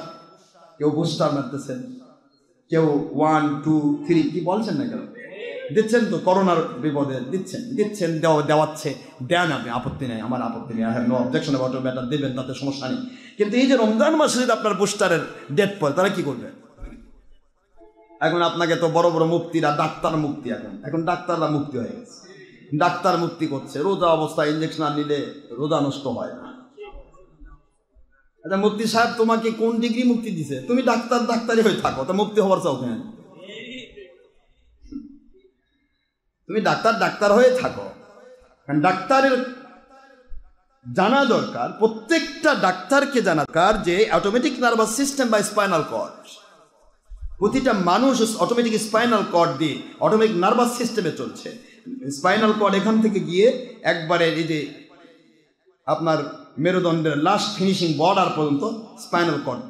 কেউ বুস্টার মারতেছেন, কেউ 1, 2, 3 কি বলছেন না কেন দিচ্ছেন, তো করোনার বিপদে দিচ্ছেন দেওয়াচ্ছে, দেন, আপনি আপত্তি নেই, আমার আপত্তি নেই, নো অবজেকশন অ্যাবাউট ব্যাটার, দেবেন, তাতে সমস্যা নেই। কিন্তু এই যে রমজান মাসে যদি আপনার বুস্টারের ডেট পড়ে, তারা কি করবে? এখন আপনাকে তো বড় বড় মুফতিরা, ডাক্তার মুক্তি, এখন ডাক্তাররা মুক্তি হয়ে গেছে, ডাক্তার মুক্তি করছে, রোজা অবস্থায় ইঞ্জেকশন নিলে রোজা নষ্ট হয় না। আচ্ছা মুফতি সাহেব, তোমাকে কোন ডিগ্রি মুক্তি দিছে? তুমি ডাক্তারই হয়ে থাকো, তা মুক্তি হওয়ার চাও কেন? তুমি ডাক্তার হয়ে থাকো। কারণ ডাক্তারের জানা দরকার, প্রত্যেকটা ডাক্তারকে জানা দরকার যে অটোমেটিক নার্ভাস সিস্টেম বা স্পাইনাল কর্ড, প্রতিটা মানুষ অটোমেটিক স্পাইনাল কর্ড দিয়ে অটোমেটিক নার্ভাস সিস্টেমে চলছে। স্পাইনাল কর্ড এখান থেকে গিয়ে একবারে এই যে আপনার মেরুদণ্ডের লাস্ট ফিনিশিং বর্ডার পর্যন্ত স্পাইনাল কর্ড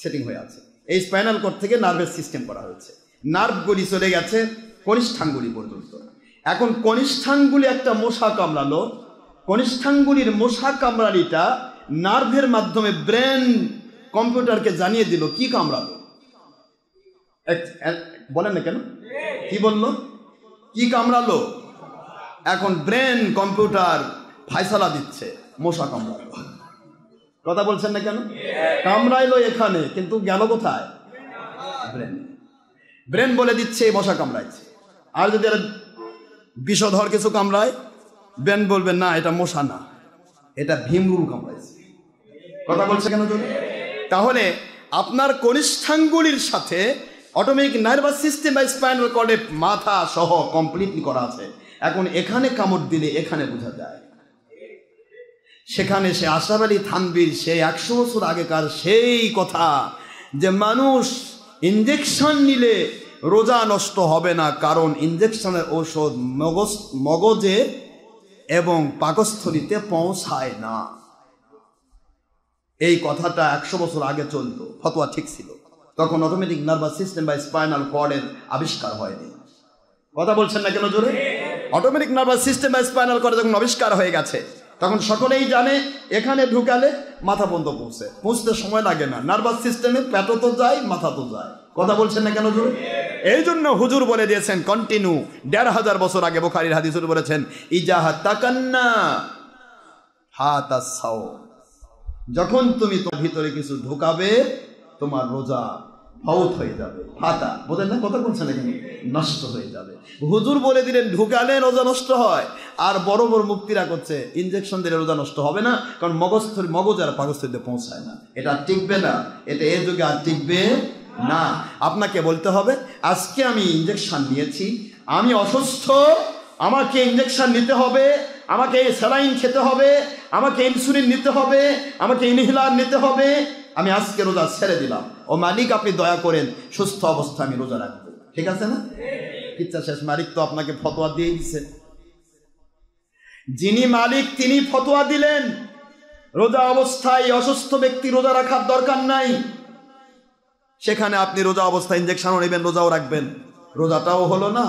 সেটিং হয়ে আছে। এই স্পাইনাল কর্ড থেকে নার্ভের সিস্টেম করা হয়েছে, নার্ভগুলি চলে গেছে কনিষ্ঠাঙ্গুলি পর্যন্ত। এখন কনিষ্ঠাঙ্গুলি একটা মশা কামড়ালো, কনিষ্ঠাঙ্গুলির মশা কামড়ালিটা নার্ভের মাধ্যমে ব্রেন কম্পিউটারকে জানিয়ে দিল কি কামড়ালো। বলেন না কেন? কি বললো? কি কামড়ালো? এখন ব্রেন কম্পিউটার ফায়সালা দিচ্ছে মশা কামড়ালো। কথা বলছেন না কেন? কামড়াইলো এখানে, কিন্তু গেল কোথায়? ব্রেন। ব্রেন বলে দিচ্ছে মশা কামড়াইছে। আর যদি বিষধর কিছু কামড়ায়, ব্রেন বলবে না এটা মশা না, এটা ভীমরুল কামড়াইছে। কথা বলছে কেন? তাহলে আপনার কনিষ্ঠাঙ্গুলির সাথে অটোমেটিক নার্ভাস সিস্টেম বা স্পাইনাল কর্ডে মাথা সহ কমপ্লিটলি করা আছে। এখন এখানে কামড় দিলে এখানে বোঝা যায়। সেখানে সে আশরাফ আলী থানভীর সেই 100 বছর আগেকার সেই কথা যে মানুষ ইঞ্জেকশন নিলে রোজা নষ্ট হবে না, কারণ ইঞ্জেকশনের ঔষধ মগজে এবং পাকস্থলীতে পৌঁছায় না। এই কথাটা 100 বছর আগে চলতো, ফতোয়া ঠিক ছিল। তখন অটোমেটিক নার্ভাস সিস্টেম বা স্পাইনাল কর্ডের আবিষ্কার হয়নি। কথা বলছেন না কেন জোরে? অটোমেটিক নার্ভাস সিস্টেম বা স্পাইনাল কর্ডে যখন আবিষ্কার হয়ে গেছে, তখন সকলেই জানে এখানে ঢুকালে মাথা পর্যন্ত পৌঁছতে সময় লাগে না। নার্ভাস সিস্টেমে পেটও তো যায়, মাথা তো যায়। কথা বলছেন না কেন জোরে? এই জন্য হুজুর বলে দিয়েছেন কন্টিনিউ 1500 বছর আগে বুখারীর হাদিস বলেছেন, ইজাহা তাকান্না হাতাসাও, যখন তুমি তোমার ভিতরে কিছু ঢুকাবে তোমার রোজা ফাউত হয়ে যাবে। ফাতা বোঝেন না? কথা বলছেন না কেন? নষ্ট হয়ে যাবে। হুজুর বলে দিলেন ঢুকালে রোজা নষ্ট হয়। আর বড় বড় মুক্তিরা করছে ইনজেকশন দিলে রোজা নষ্ট হবে না, কারণ মগজ আর পাকস্থলীতে পৌঁছায় না। এটা আর টিকবে না, এটা এই যুগে আর টিকবে না। আপনাকে বলতে হবে আজকে আমি ইনজেকশন নিয়েছি, আমি অসুস্থ, আমাকে ইনজেকশন নিতে হবে, আমাকে স্যালাইন খেতে হবে, আমাকে ইনসুলিন নিতে হবে, আমাকে ইনহেলার নিতে হবে, আমি আজকে রোজা ছেড়ে দিলাম। ও মালিক আপনি দয়া করেন সুস্থ অবস্থা আমি রোজা রাখবো। ঠিক আছে না? ইচ্ছা শেষ। মালিক তো আপনাকে ফতোয়া দিয়ে দিছে। যিনি মালিক তিনি ফতোয়া দিলেন রোজা অবস্থায় অসুস্থ ব্যক্তি রোজা রাখার দরকার নাই। সেখানে আপনি রোজা অবস্থায় ইনজেকশনও নেবেন, রোজাও রাখবেন, রোজাটাও হলো না,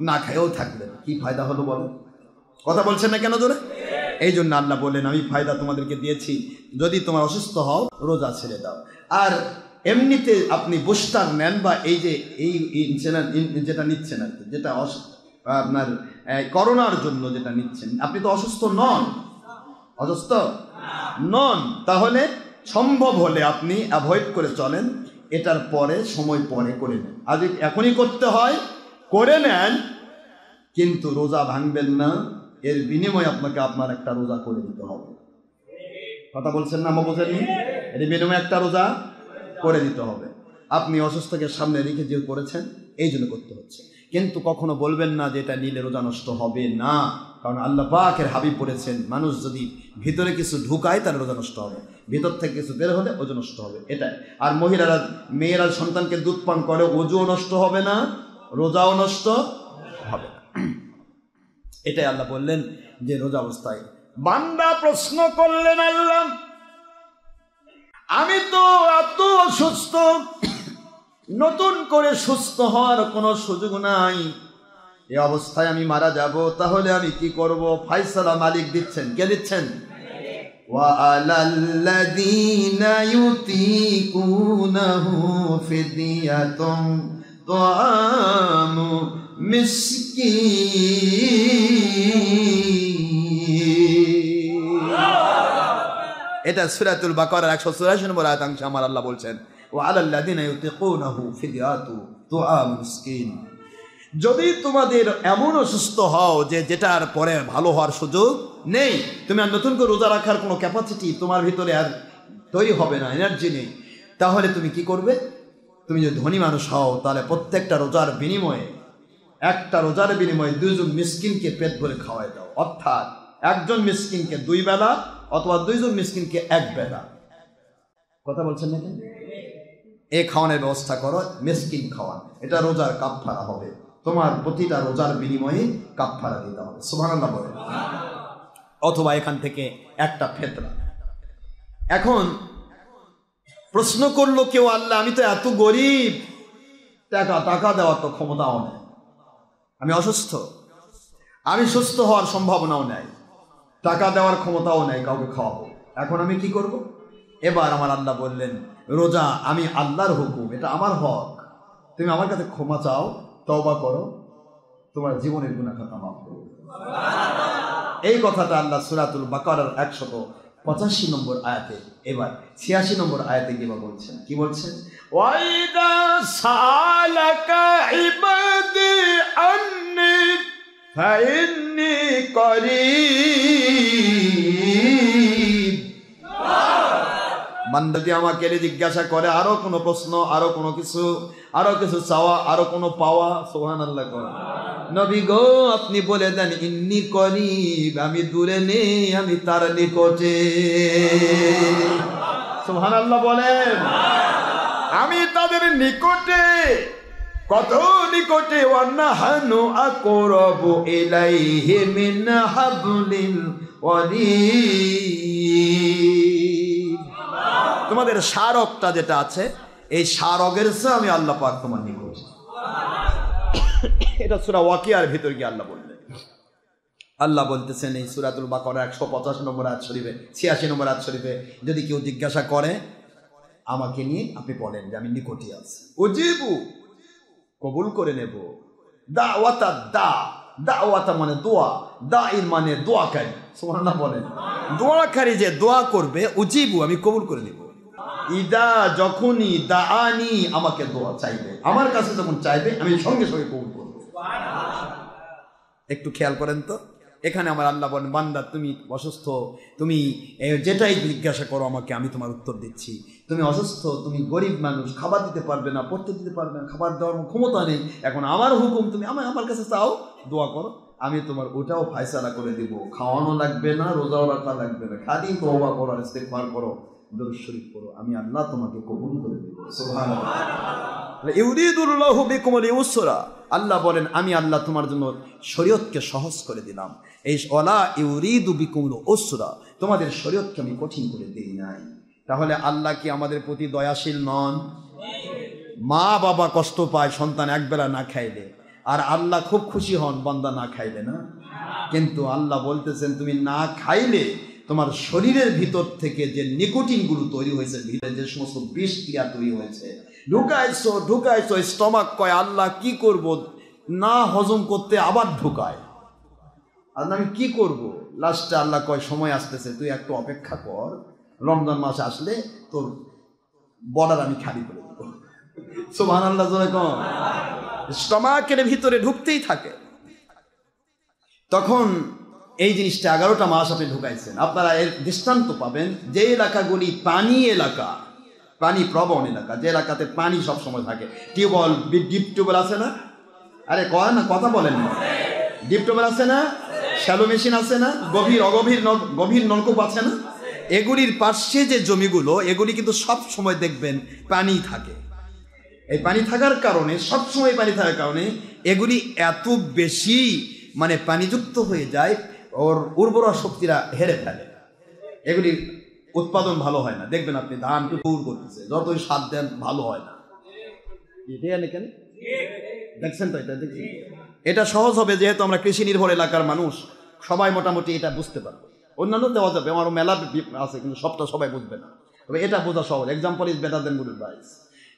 না খাইও থাকবেন, কি ফায়দা হলো বলেন? কথা বলছেন না কেন জোরে? এই জন্য আল্লাহ বললেন আমি ফায়দা তোমাদেরকে দিয়েছি, যদি তোমার অসুস্থ হও রোজা ছেড়ে দাও। আর এমনিতে আপনি বুস্টার নেন বা এই যে এই যেটা নিচ্ছেন আর কি, যেটা আপনার করোনার জন্য যেটা নিচ্ছেন, আপনি তো অসুস্থ নন, অসুস্থ নন, তাহলে সম্ভব হলে আপনি অ্যাভয়েড করে চলেন। এটার পরে সময় পরে করে নেন। আজ এখনই করতে হয় করে নেন, কিন্তু রোজা ভাঙবেন না। এর বিনিময়ে আপনাকে আপনার একটা রোজা করে দিতে হবে। কথা বলছেন না? বোঝেননি? এর বিনিময়ে একটা রোজা করে দিতে হবে। আপনি অসুস্থকে সামনে রেখে যে করেছেন এই জন্য করতে হচ্ছে, কিন্তু কখনো বলবেন না যে এটা নিলে রোজা নষ্ট হবে না, কারণ আল্লাহ পাকের হাবিব বলেছেন মানুষ যদি ভিতরে কিছু ঢুকায় তার রোজা নষ্ট হবে, ভিতর থেকে কিছু বের হলে ওজু নষ্ট হবে। এটাই। আর মহিলারা মেয়েরা সন্তানকে দুধ পান করে, ওজুও নষ্ট হবে না, রোজাও নষ্ট হবে না। এটাই আল্লাহ বললেন যে রোজা অবস্থায়। বান্দা প্রশ্ন করলেন আল্লাহ আমি তো এত অসুস্থ, নতুন করে সুস্থ হওয়ার কোনো সুযোগ নাই, এই অবস্থায় আমি মারা যাব, তাহলে আমি কি করব? ফায়সালা মালিক দিচ্ছেন। কে দিচ্ছেন? ওয়া আলাল্লাযীনা ইউতিকুনাহু ফিদিয়াতুন তুআমু মিসকিন। এটা সূরাতুল বাকারার 184 নম্বর আয়াতে আমার আল্লাহ বলছেন ওয়া আলাল্লাযীনা ইউতিকুনাহু ফিদিয়াতুন তুআমু মিসকিন। যদি তোমাদের এমন অসুস্থ হও যে যেটার পরে ভালো হওয়ার সুযোগ নেই, তুমি আর নতুন করে রোজা রাখার কোনো ক্যাপাসিটি তোমার ভিতরে আর তৈরি হবে না, এনার্জি নেই, তাহলে তুমি কি করবে? তুমি যদি ধনী মানুষ হও তাহলে প্রত্যেকটা রোজার বিনিময়ে, একটা রোজার বিনিময়ে 2 জন মিসকিনকে পেট ভরে খাওয়াই দাও। অর্থাৎ একজন মিসকিনকে 2 বেলা অথবা 2 জন মিসকিনকে 1 বেলা। কথা বলছেন না কেন? এই খাওয়ানোর ব্যবস্থা করো, মিসকিন খাওয়ান, এটা রোজার কাফারা হবে। তোমার প্রতিটা রোজার বিনিময়ে কাফারা দিতে হবে। সুবহানাল্লাহ বলে। অথবা এখান থেকে একটা ফিতরা। এখন প্রশ্ন করলো কেউ, আল্লাহ আমি তো এত গরিব, টাকা দেওয়ার তো ক্ষমতাও নেই, আমি অসুস্থ, আমি সুস্থ হওয়ার সম্ভাবনাও নেই, টাকা দেওয়ার ক্ষমতাও নেই কাউকে খাওয়াবো, এখন আমি কি করব? এবার আমার আল্লাহ বললেন রোজা আমি আল্লাহর হুকুম, এটা আমার হক, তুমি আমার কাছে ক্ষমা চাও, তওবা করো, তোমার জীবনের গুনাহ খাতা মাফ করো। এই কথাটা আল্লাহ সূরাতুল বাকারার 185 নম্বর আয়াতে, এবার 86 নম্বর আয়াতে গিয়ে বলছেন, কি বলছেন? ওয়াইদা সালাকা ইবাদি আন্নি ফাইন্নি করিব। বান্দা যদি আমাকে জিজ্ঞাসা করে আরো কোনো প্রশ্ন, আরো কোনো কিছু, আরো কিছু চাওয়া, আরো কোনো পাওয়া, সুবহানাল্লাহ করে নবী গো আপনি বলে দেন ইন্নি করিব, আমি দূরে নেই, আমি তার নিকটে। সুবহানাল্লাহ বলেন, আমি তাদের নিকটে। কত নিকটে? ওয়ান্নাহানু আকরাবু ইলাইহি মিন হাবলিল ওয়ারিদ। তোমাদের স্মারকটা যেটা আছে, এই স্মারকের চেয়ে আমি আল্লাহ পাক তোমার নিকট। এটা সূরা ওয়াকিয়ার ভিতর গিয়ে আল্লাহ বললেন। আল্লাহ বলতেছেন এই সূরাতুল বাকারা 150 নম্বর আয়াত শরীফে, 86 নম্বর আয়াত শরীফে, যদি কেউ জিজ্ঞাসা করে আমাকে নিয়ে, আপনি বলেন যে আমি নিকটে আছি। উজিবু, কবুল করে নেব। দাওয়াতা দা, দাওয়াতা মানে দোয়া, দাঈন মানে দোয়াকারী। সুবহানাল্লাহ বলেন, দোয়াকারী যে দোয়া করবে, উজিবু আমি কবুল করে নেব। ইদা যখনই দাআনি, আমাকে দোয়া চাইবে, আমার কাছে যখন চাইবে আমি সঙ্গে সঙ্গে কবুল করব। একটু খেয়াল করেন তো, এখানে আমার আল্লাহ বলেন বান্দা তুমি অসুস্থ, তুমি যেটাই জিজ্ঞাসা করো আমাকে, আমি তোমার উত্তর দিচ্ছি। তুমি অসুস্থ, তুমি গরিব মানুষ, খাবার দিতে পারবে না, পড়তে দিতে পারবে না, খাবার দেওয়ার ক্ষমতা নেই, এখন আমার হুকুম তুমি আমার কাছে চাও, দোয়া করো, আমি তোমার ওটাও ফায়সালা করে দিব। খাওয়ানো লাগবে না, রোজাও রাখা লাগবে না, খালি তওবা করো, ইস্তিগফার করো, দরুদ শরীফ করো, আমি আল্লাহ তোমাকে কবুল করে দেব। সুবহানাল্লাহ। ইউরিদুল্লাহু বিকুমুল ইউসরা, আল্লাহ বলেন আমি আল্লাহ তোমার জন্য শরীয়তকে সহজ করে দিলাম। এই ওয়ালা ইউরিদু বিকুমুল উসরা, তোমাদের শরীয়তকে আমি কঠিন করে দেই নাই। তাহলে আল্লাহ কি আমাদের প্রতি দয়াশীল নন? মা বাবা কষ্ট পায় সন্তান একবেলা না খাইলে, আর আল্লাহ খুব খুশি হন বান্দা না খাইলে না? কিন্তু আল্লাহ বলতেছেন তুমি না খাইলে তোমার শরীরের ভিতর থেকে যে নিকোটিনগুলো তৈরি হয়েছে, ভিতরে যে সমস্ত বিষ ক্রিয়া তৈরি হয়েছে, ঢুকাইছো, স্টমাক কয় আল্লাহ কি করব, না হজম করতে আবার ঢুকায়, আর আমি কি করব? লাস্টে আল্লাহ কয় সময় আসতেছে, তুই একটু অপেক্ষা কর, রমজান মাস আসলে তোর বর্ডার আমি খালি করে দেবো। সুবহানাল্লাহ জোরে কোন, স্টমাকের ভিতরে ঢুকতেই থাকে। তখন এই জিনিসটা 11টা মাস আপনি ঢুকাইছেন। আপনারা এর দৃষ্টান্ত পাবেন যে এলাকাগুলি পানি এলাকা, পানি প্রবণ এলাকা, যে এলাকাতে পানি সবসময় থাকে, টিউবওয়েল, ডিপ টিউবওয়েল আছে না? আরে কয় না, কথা বলেন না। ডিপ টিউবওয়েল আছে না? শ্যালো মেশিন আছে না? গভীর নলকূপ আছে না? এগুলির পাশে যে জমিগুলো, এগুলি কিন্তু সব সময় দেখবেন পানি থাকে। এই পানি থাকার কারণে, সবসময় পানি থাকার কারণে এগুলি এত বেশি মানে পানিযুক্ত হয়ে যায়, ওর উর্বরা শক্তিরা হেরে ফেলে, এগুলির উৎপাদন ভালো হয় না। দেখবেন আপনি ধান টুকুর করতেছে, যতই সার দেন ভালো হয় না। কেন দেখছেন তো? এটা সহজ হবে যেহেতু আমরা কৃষি নির্ভর এলাকার মানুষ, সবাই মোটামুটি এটা বুঝতে পারবে। অন্যান্য দেওয়া যাবে, আমারও মেলা আছে, কিন্তু সবটা সবাই বুঝবে না। তবে এটা বোঝা সহজ। Example is better then good advice.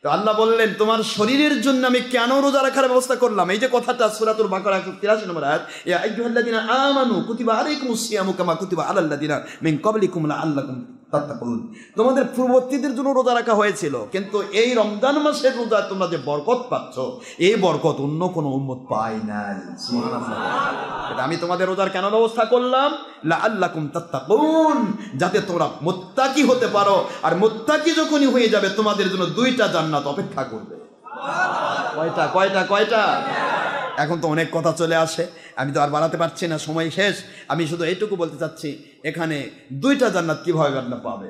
তো আল্লাহ বললেন তোমার শরীরের জন্য আমি কেন রোজা রাখার ব্যবস্থা করলাম। এই যে কথাটা সূরাতুল বাকারা 183 নম্বর আয়াত, ইয়া আইয়ুহাল্লাযীনা আমানু কুতিবা আলাইকুমুস সিয়ামু কামা কুতিবা আলাল্লাযীনা মিন ক্বাবলিকুম লাআল্লাকুম তাত্তাকুন। তোমাদের পূর্ববর্তীদের জন্য রোজা রাখা হয়েছিল, কিন্তু এই রমজান মাসের রোজা তোমরা যে বরকত পাচ্ছ, এই বরকত অন্য কোনো উম্মত পায় নাই। সুবহানাল্লাহ। এটা আমি তোমাদের রোজার কেন ব্যবস্থা করলাম? লাআল্লাকুম তাত্তাকুন, যাতে তোমরা মুত্তাকি হতে পারো। আর মুত্তাকি যখনই হয়ে যাবে তোমাদের জন্য 2টা জান্নাত অপেক্ষা করবে। কয়টা কয়টা কয়টা? এখন তো অনেক কথা চলে আসে, আমি তো আর বাড়াতে পারছি না, সময় শেষ। আমি শুধু এইটুকু বলতে চাচ্ছি, এখানে 2টা জান্নাত কিভাবে বান্দা পাবে,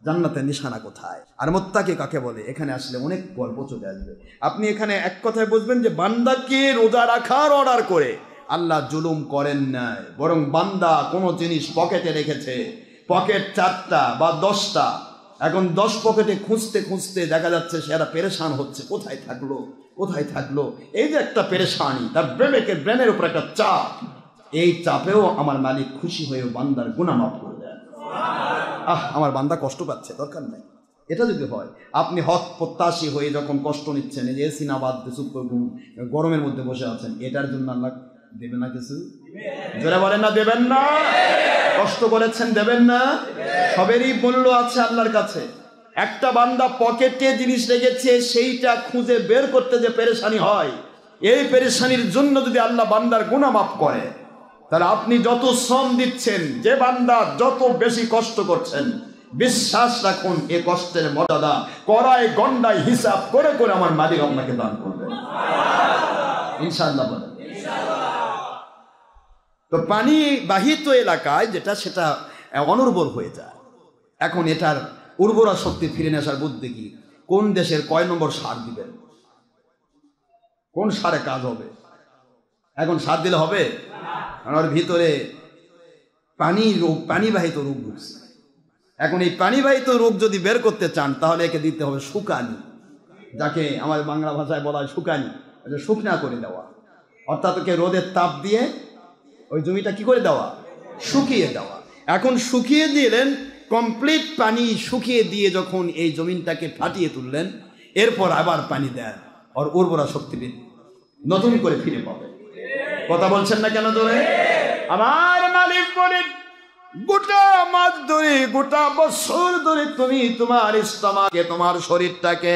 জান্নাতের নিশানা কোথায়, আর মুত্তাকি কাকে বলে, এখানে আসলে অনেক গল্প চলে আসবে। আপনি এখানে এক কথায় বুঝবেন যে বান্দাকে রোজা রাখার অর্ডার করে আল্লাহ জুলুম করেন নাই, বরং বান্দা কোনো জিনিস পকেটে রেখেছে, পকেট 4টা বা 10টা, এখন 10 পকেটে খুঁজতে খুঁজতে দেখা যাচ্ছে সেটা পেরেশান হচ্ছে, কোথায় থাকলো কোথায় থাকলো। এই যে একটা পেরেশানি, তার ব্রেনের উপর একটা চাপ, এই চাপেও আমার মালিক খুশি হয়ে বান্দার গুনাহ মাফ করে দেন। আমার বান্দা কষ্ট পাচ্ছে, দরকার নেই। এটা যদি হয়, আপনি হক প্রত্যাশী হয়ে যখন কষ্ট নিচ্ছেন, এই যে এসি না বাদ দিয়ে চুপ করে গরমের মধ্যে বসে আছেন, এটার জন্য আল্লাহ দেবেন না কিছু? যারা বলেন না দেবেন না, কষ্ট করেছেন দেবেন না, সবেরই মূল্য আছে আল্লাহর কাছে। একটা বান্দা পকেটে জিনিস রেখেছে, সেইটা খুঁজে বের করতে যে পেরেশানি হয়, এই পেরেশানির জন্য যদি আল্লাহ বান্দার গুনাহ মাফ করে, তাহলে আপনি যত শ্রম দিচ্ছেন, যে বান্দা যত বেশি কষ্ট করছেন, বিশ্বাস রাখুন এ কষ্টের মর্যাদা কড়ায় গন্ডায় হিসাব করে করে আমার মালিক আপনাকে দান করবেন ইনশাআল্লাহ। বলেন তো পানি বাহিত এলাকায় যেটা, সেটা অনুর্বর হয়ে যায়। এখন এটার উর্বরা শক্তি ফিরে আসার বুদ্ধি কি? কোন দেশের কয় নম্বর সার দিবেন, কোন সারে কাজ হবে? এখন সার দিলে হবে? আমার ভিতরে পানিবাহিত রোগ ঢুকছে। এখন এই পানিবাহিত রোগ যদি বের করতে চান, তাহলে একে দিতে হবে শুকানি, যাকে আমার বাংলা ভাষায় বলা হয় শুকানি, শুকনা করে দেওয়া। অর্থাৎ ওকে রোদের তাপ দিয়ে ওই জমিটা কি করে দেওয়া? শুকিয়ে দেওয়া। এখন শুকিয়ে দিলেন, কমপ্লিট পানি শুকিয়ে দিয়ে যখন এই জমিনটাকে ফাটিয়ে তুললেন, এরপর আবার পানি দেন, আর উর্বরা শক্তি নতুন করে ফিরে পাবে। কথা বলছেন না কেন ধরে? আমার মালিক বলেন, গোটা মাস ধরে, গোটা বছর ধরে তুমি তোমার স্টমাকে, তোমার শরীরটাকে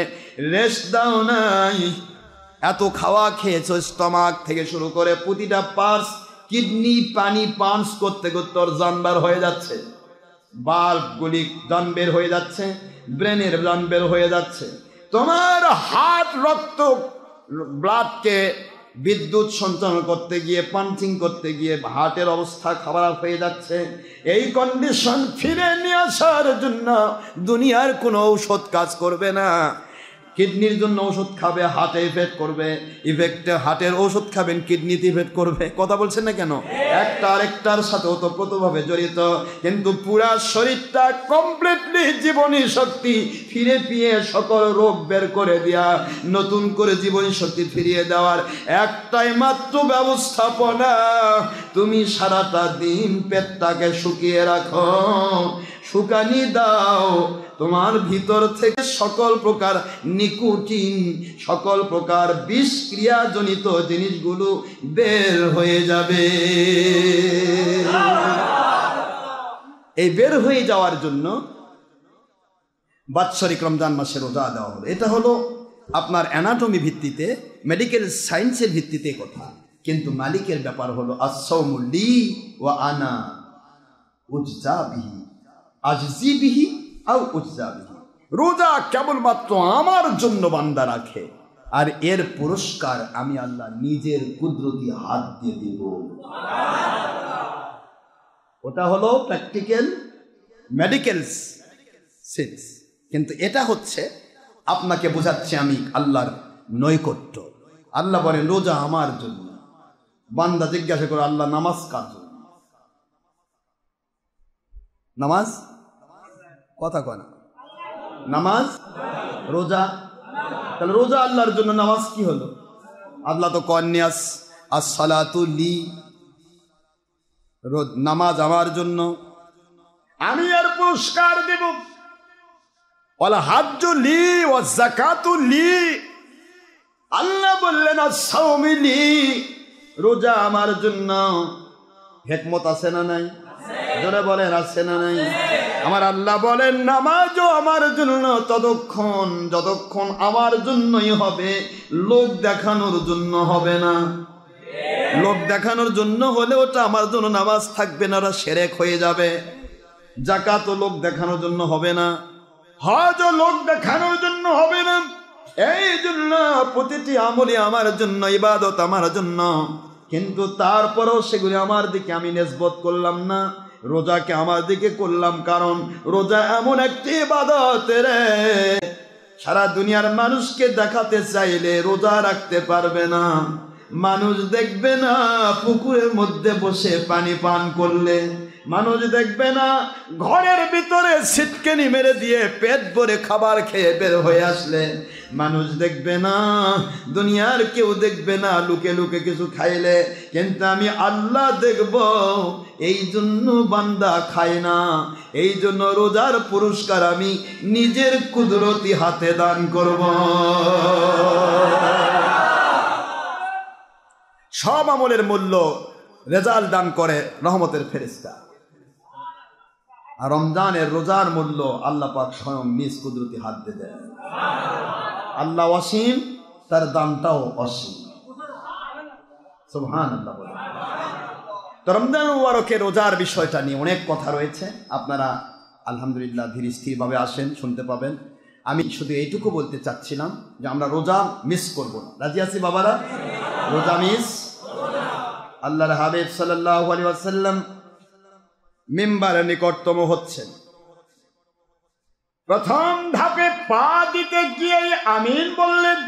রেস্ট দাও নাই। এত খাওয়া খেয়েছো, স্টমাক থেকে শুরু করে প্রতিটা পার্টস, কিডনি পানি পাঞ্চ করতে করতে ওর জান বের হয়ে যাচ্ছে, বাল্বগুলি জান বের হয়ে যাচ্ছে, ব্রেনের জান বের হয়ে যাচ্ছে। তোমার হার্ট রক্ত ব্লাডকে বিদ্যুৎ সঞ্চালন করতে গিয়ে, পাঞ্চিং করতে গিয়ে হার্টের অবস্থা খারাপ হয়ে যাচ্ছে। এই কন্ডিশন ফিরে নিয়ে আসার জন্য দুনিয়ার কোনো ঔষধ কাজ করবে না। কিডনির জন্য ওষুধ খাবে, হার্টে ইফেক্ট করবে, ইফেক্টে হার্টের ওষুধ খাবেন, কিডনিতে ইফেক্ট করবে। কথা বলছেন না কেন? একটা আরেকটার সাথে ওতপ্রোতভাবে জড়িত, কিন্তু পুরা শরীরটা কমপ্লিটলি জীবনী শক্তি ফিরে পেয়ে সকল রোগ বের করে দেওয়া, নতুন করে জীবনী শক্তি ফিরিয়ে দেওয়ার একটাই মাত্র ব্যবস্থাপনা। তুমি সারাটা দিন পেটটাকে শুকিয়ে রাখো, শুকানি দাও, তোমার ভিতর থেকে সকল প্রকার নিকোটিন, সকল প্রকার বিষক্রিয়াজনিত জিনিসগুলো বের হয়ে যাবে। এই বের হয়ে যাওয়ার জন্য বাৎসরিক রমজান মাসে রোজা দেওয়া হলো। এটা হলো আপনার অ্যানাটমি ভিত্তিতে, মেডিকেল সায়েন্সের ভিত্তিতে কথা। কিন্তু মালিকের ব্যাপার হলো আস-সাওমু লি ওয়া আনা উজজা বিহি, আজজি বিহি আও উজজা বিহি। রোজা কেবলমাত্র আমার জন্য বান্দা রাখে, আর এর পুরস্কার আমি আল্লাহ নিজের কুদরতি হাত দিয়ে দেব। ওটা হলো প্র্যাকটিক্যাল মেডিকেল সেন্স, কিন্তু এটা হচ্ছে আপনাকে বোঝাচ্ছে আমি আল্লাহর নৈকট্য। আল্লাহ বলেন রোজা আমার জন্য। বান্দা জিজ্ঞাসা করে, আল্লাহ নামাজ কার জন্য? নামাজ কথা কয় না, নামাজ রোজা, তাহলে রোজা আল্লাহর জন্য, নামাজ কি হলো? আল্লাহ তো কন্যাস as-salatu লি, নামাজ আমার জন্য, আমি আর পুরস্কার দেব। ওয়াল হাজ্জু লি ওয়াজ যাকাতু লি, আল্লাহ বললেন as-সাওমু লি, রোজা আমার জন্য। হিকমত আছে না নাই? জোরে বলেন আছে না নাই? আমার আল্লাহ বলেন নামাজও আমার জন্য ততক্ষণ যতক্ষণ আমার জন্যই হবে, লোক দেখানোর জন্য হবে না। লোক দেখানোর জন্য হলে ওটা আমার জন্য নামাজ থাকবে না, ওরা শিরক হয়ে যাবে। যাকাতও লোক দেখানোর জন্য হবে না, হজও লোক দেখানোর জন্য হবে না। এই জন্য প্রতিটি আমলে আমার জন্য, ইবাদত আমার জন্য, কিন্তু তারপরেও সেগুলি আমার দিকে আমি নিসবত করলাম না, রোজাকে আমার দিকে করলাম। কারণ রোজা এমন একটি ইবাদত রে, সারা দুনিয়ার মানুষকে দেখাতে চাইলে রোজা রাখতে পারবে না। মানুষ দেখবে না পুকুরের মধ্যে বসে পানি পান করলে, মানুষ দেখবে না ঘরের ভিতরে ছিটকেনি মেরে দিয়ে পেট ভরে খাবার খেয়ে বের হয়ে আসলে, মানুষ দেখবে না, দুনিয়ার কেউ দেখবে না লুকে লুকে কিছু খাইলে, কিন্তু আমি আল্লাহ দেখব। এই জন্য বান্দা খায় না, এই জন্য রোজার পুরস্কার আমি নিজের কুদরতি হাতে দান করব। সব আমলের মূল্য রেজাল্ট দান করে রহমতের ফেরেশতা। আর রমজানের রোজার মূল্য আল্লাহ পাক স্বয়ং নিজ কুদরতি হাত দিয়ে দেন। আল্লাহ অসীম, তার দানটাও অসীম। সুবহানাল্লাহ বলেন। তো রমজান মুবারকের রোজার বিষয়টা নিয়ে অনেক কথা রয়েছে, আপনারা আলহামদুলিল্লাহ ধীর স্থিরভাবে আসেন, শুনতে পাবেন। আমি শুধু এইটুকু বলতে চাচ্ছিলাম যে আমরা রোজা মিস করব না। রাজি আছি বাবারা? রোজা মিস। আল্লাহর হাবিব সাল্লাল্লাহু আলাইহি ওয়াসাল্লাম মিম্বারের নিকটতম হচ্ছেন, প্রথম ধাপে পা দিতে গিয়ে আমিন বললেন,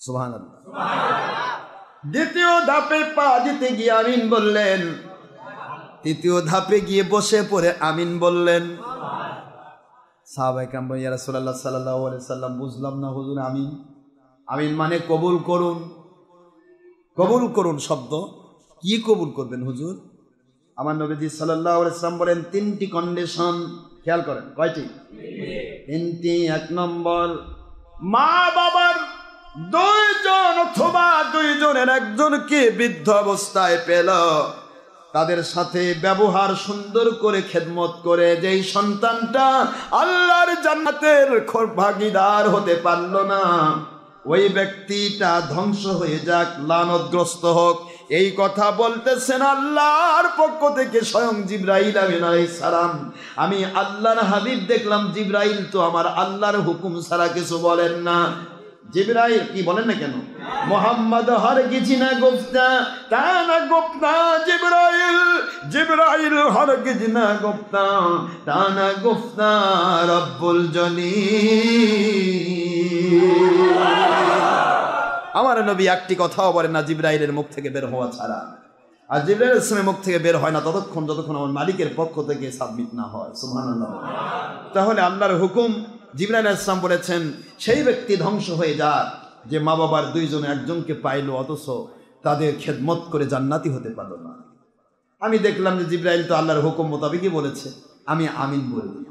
সুবহানাল্লাহ। দ্বিতীয় ধাপে পা দিতে গিয়ে আমিন বললেন, তৃতীয় ধাপে গিয়ে বসে পড়ে আমিন বললেন। সাহাবায়ে কেরাম বলেন, ইয়া রাসূলুল্লাহ সাল্লাল্লাহু আলাইহি ওয়াসাল্লাম, বুঝলাম না হুজুর আমিন। আমিন মানে কবুল করুন। কবুল করুন শব্দ কি কবুল করবেন হুজুর? আমার নবীজি সাল্লাল্লাহু আলাইহি ওয়াসাল্লাম বলেন তিনটি কন্ডিশন, খেয়াল করেন। কয়টি? তিনটি। এক নম্বর, মা বাবার দুইজন অথবা দুইজনের একজনকে বৃদ্ধ অবস্থায় পেল, তাদের সাথে ব্যবহার সুন্দর করে খেদমত করে যেই সন্তানটা আল্লাহর জান্নাতের ভাগীদার হতে পারল না, ওই ব্যক্তিটা ধ্বংস হয়ে যাক, লানতগ্রস্ত হোক। এই কথা বলতেছেন আল্লাহর পক্ষ থেকে স্বয়ং জিবরাইল আলাইহিস সালাম। আমি আল্লাহর হাবিব দেখলাম জিবরাইল তো আমার আল্লাহর হুকুম ছাড়া কিছু বলেন না। জিবরাইল কি বলেন না কেন? মোহাম্মদ হরগিজ না গুফতা তা না গুফতা, জিবরাইল জিবরাইল হরগিজ না গুফতা তা না গুফতা রব্বুল জলিল। আমার নবী একটি কথাও বলেন না জিবরাইলের মুখ থেকে বের হওয়া ছাড়া। আর জিবরাইল ইসলামের মুখ থেকে বের হয় না ততক্ষণ যতক্ষণ আমার মালিকের পক্ষ থেকে সাবমিট না হয়। সুবহানাল্লাহ। তাহলে আল্লাহর হুকুম, জিবরাইল ইসলাম বলেছেন সেই ব্যক্তি ধ্বংস হয়ে যায় যে মা বাবার দুইজনে একজনকে পাইলো অথচ তাদের খেদমত করে জান্নাতি হতে পারল না। আমি দেখলাম যে জিবরাইল তো আল্লাহর হুকুম মোতাবেকই বলেছে, আমি আমিন বলে দিই।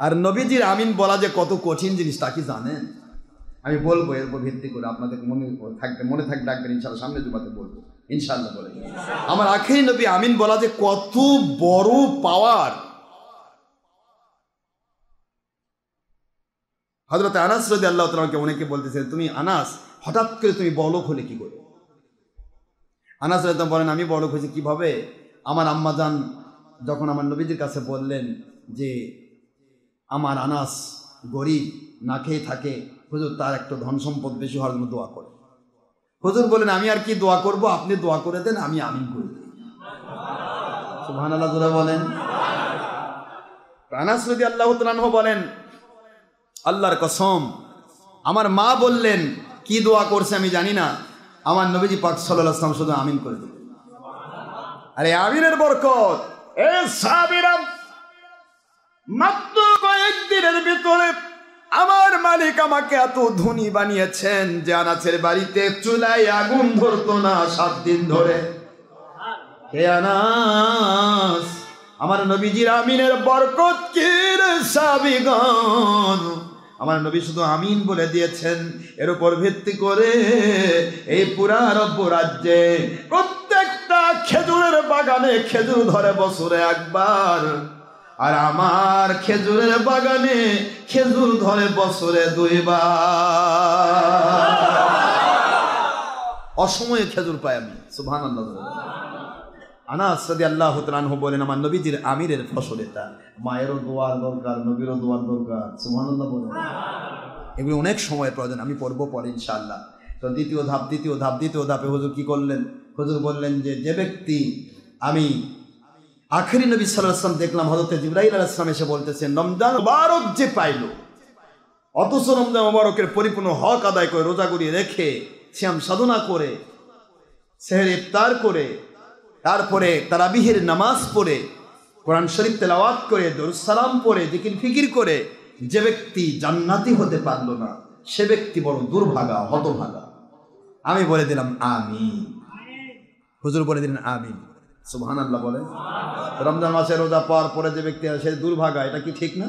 আর নবীজির আমিন বলা যে কত কঠিন জিনিস তা কি জানেন? আমি বলবো এর উপর ভিত্তি করে, আপনাদের মনে থাকবে ডাকবেন ইনশাআল্লাহ, সামনে জুমাতে বলবো ইনশাআল্লাহ বলে। আমার আখেরি নবী আমিন বলা যে কত বড় পাওয়ার। হযরত আনাস রাদিয়াল্লাহু তাআলা কে অনেকে বলতেছেন, তুমি আনাস হঠাৎ করে তুমি বড়লোক হলে কি করে? আনাস রাদিয়াল্লাহু বলেন, আমি বড়লোক হয়েছি কিভাবে? আমার আম্মাজান যখন আমার নবীজির কাছে বললেন যে আমার আনাস গরিব, না খেয়ে থাকে, হুজুর তার একটু ধন সম্পদ বেশি হওয়ার জন্য দোয়া করে। হুজুর বলেন, আমি আর কি দোয়া করব, আপনি দোয়া করে দেন, আমি আমিন করে দিই। সুবহানাল্লাহ জোরে বলেন। আনাস রাদিয়াল্লাহু তাআলা বলেন, আল্লাহর কসম, আমার মা বললেন কি দোয়া করছে আমি জানি না, আমার নবীজি পাক সাল্লাল্লাহু আলাইহি ওয়াসাল্লাম শুধু আমিন করে দিলেন। আরে আমিনের বরকত, এ সাহাবীরা, মাত্র কয়েকদিনের ভিতরে আমার মালিক আমাকে এত ধনী বানিয়েছেন যে আনাসের বাড়িতে চুলায় আগুন ধরতো না 7 দিন ধরে। হে আনাস, আমার নবীজির আমিনের বরকত কি রে সাহাবীগণ? আমার নবী শুধু আমিন বলে দিয়েছেন, এর উপর ভিত্তি করে এই পুরা আরব রাজ্যে প্রত্যেকটা খেজুরের বাগানে খেজুর ধরে বছরে একবার, আর আমার খেজুরের বাগানে খেজুর ধরে বছরে 2 বার। অসময়ে খেজুর পাই আমি। সুবহানাল্লাহ। আনাস রাদিয়াল্লাহু তাআলা আনহু বলেন, আমার নবীজির আমিরের ফসল এটা। মায়েরও দোয়ার দরকার, নবীরও দোয়ার দরকার। সুবহানাল্লাহ বলেন। এগুলো অনেক সময়ের প্রয়োজন, আমি পড়বো পরে ইনশাআল্লাহ। তো দ্বিতীয় ধাপে হুজুর কি করলেন? হুজুর বললেন যে ব্যক্তি, আমি আখেরি নবী সাল্লাল্লাহু আলাইহি ওয়াসাল্লাম দেখলাম হযরত জিবরাইল আলাইহিস সালাম এসে বলতেছেন, রমজান মুবারক যে পাইল, অথচ রমজান মুবারকের পরিপূর্ণ হক আদায় করে রোজা করিয়ে রেখে সিয়াম সাধনা করে সেহর ইফতার করে তারপরে তারাবিহের নামাজ পড়ে কোরআন শরীফ তেলাওয়াত করে দরুদ সালাম পড়ে জিকির ফিকির করে যে ব্যক্তি জান্নাতি হতে পারল না, সে ব্যক্তি বড় দুর্ভাগা, হতভাগা। আমি বলে দিলাম আমিন, হুজুর বলে দিলেন আমিন। সুবহানাল্লাহ বলেন। রমজান মাসে রোজা পাওয়ার পরে যে ব্যক্তি সে দুর্ভাগা, এটা কি ঠিক না?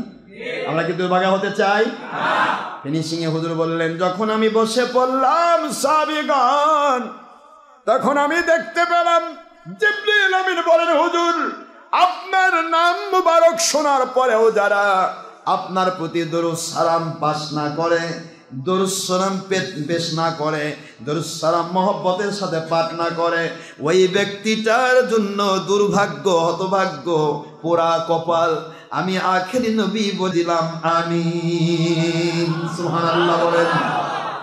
আমরা কি দুর্ভাগা হতে চাই? ফিনিশিং এ হুজুর বললেন, যখন আমি বসে পড়লাম সাহাবীগণ, তখন আমি দেখতে পেলাম জিবরিল আমিন বলেন, হুজুর আপনার নাম মুবারক শোনার পরেও যারা আপনার প্রতি দরুদ সালাম পাশ না করে, দরুদ সালাম পেশ না করে, দরুদ সালাম মহব্বতের সাথে পাঠ না করে, ওই ব্যক্তিটার জন্য দুর্ভাগ্য, হতভাগ্য, পোড়া কপাল। আমি আখেরি নবী বলিলাম আমিন। সুবহানাল্লাহ বলেন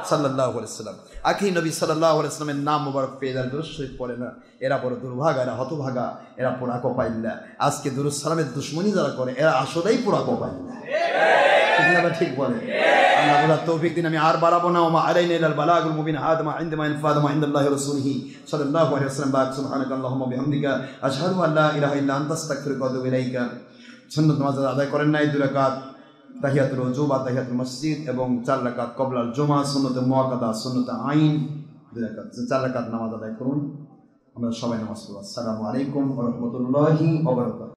সাল্লাল্লাহু আলাইহি ওয়াসাল্লাম। আখেরি নবী সাল্লাল্লাহু আলাইহি ওয়াসাল্লামের নাম মুবারক পেয়ে যারা দরুদ শরীফ পড়ে না, এরা বড় দুর্ভাগা, এরা হতভাগা, এরা পোড়া কপাইল্লা। আজকে দরুদ সালামের দুশমনি যারা করে, এরা আসলেই পোড়া কপাইল্লা। ঠিক বলে আল্লাহ বলার তৌফিক দিন। আমি আর বাড়াবো না। ওমা আলাইনা ইল্লাল বালাগুল মুবিন। হাদা ইনদামা ইনফাদা ইনদাল্লাহি রাসূলিহি সাল্লাল্লাহু আলাইহি ওয়াসাল্লাম। বাক সুবহানাকা আল্লাহুম্মা বিহামদিকা আশহাদু আল লা ইলাহা ইল্লা আনতা আস্তাগফিরুকা ওয়া আতুবু ইলাইকা। সুন্নাত নামাজ আদায় করেন নাই, 2 রাকাত তাহিয়াতুল ওযু বা তাহিয়াতুল মসজিদ এবং 4 রাকাত ক্বাবলাল জুমা, সুন্নাতে মুআক্কাদা, সুন্নাতে আইন 2 রাকাত, 4 রাকাত নামাজ আদায় করুন। আমরা সবাই নামাজ পড়ব। আসসালামু আলাইকুম ওয়া রাহমাতুল্লাহি ওয়া বারাকাতুহু।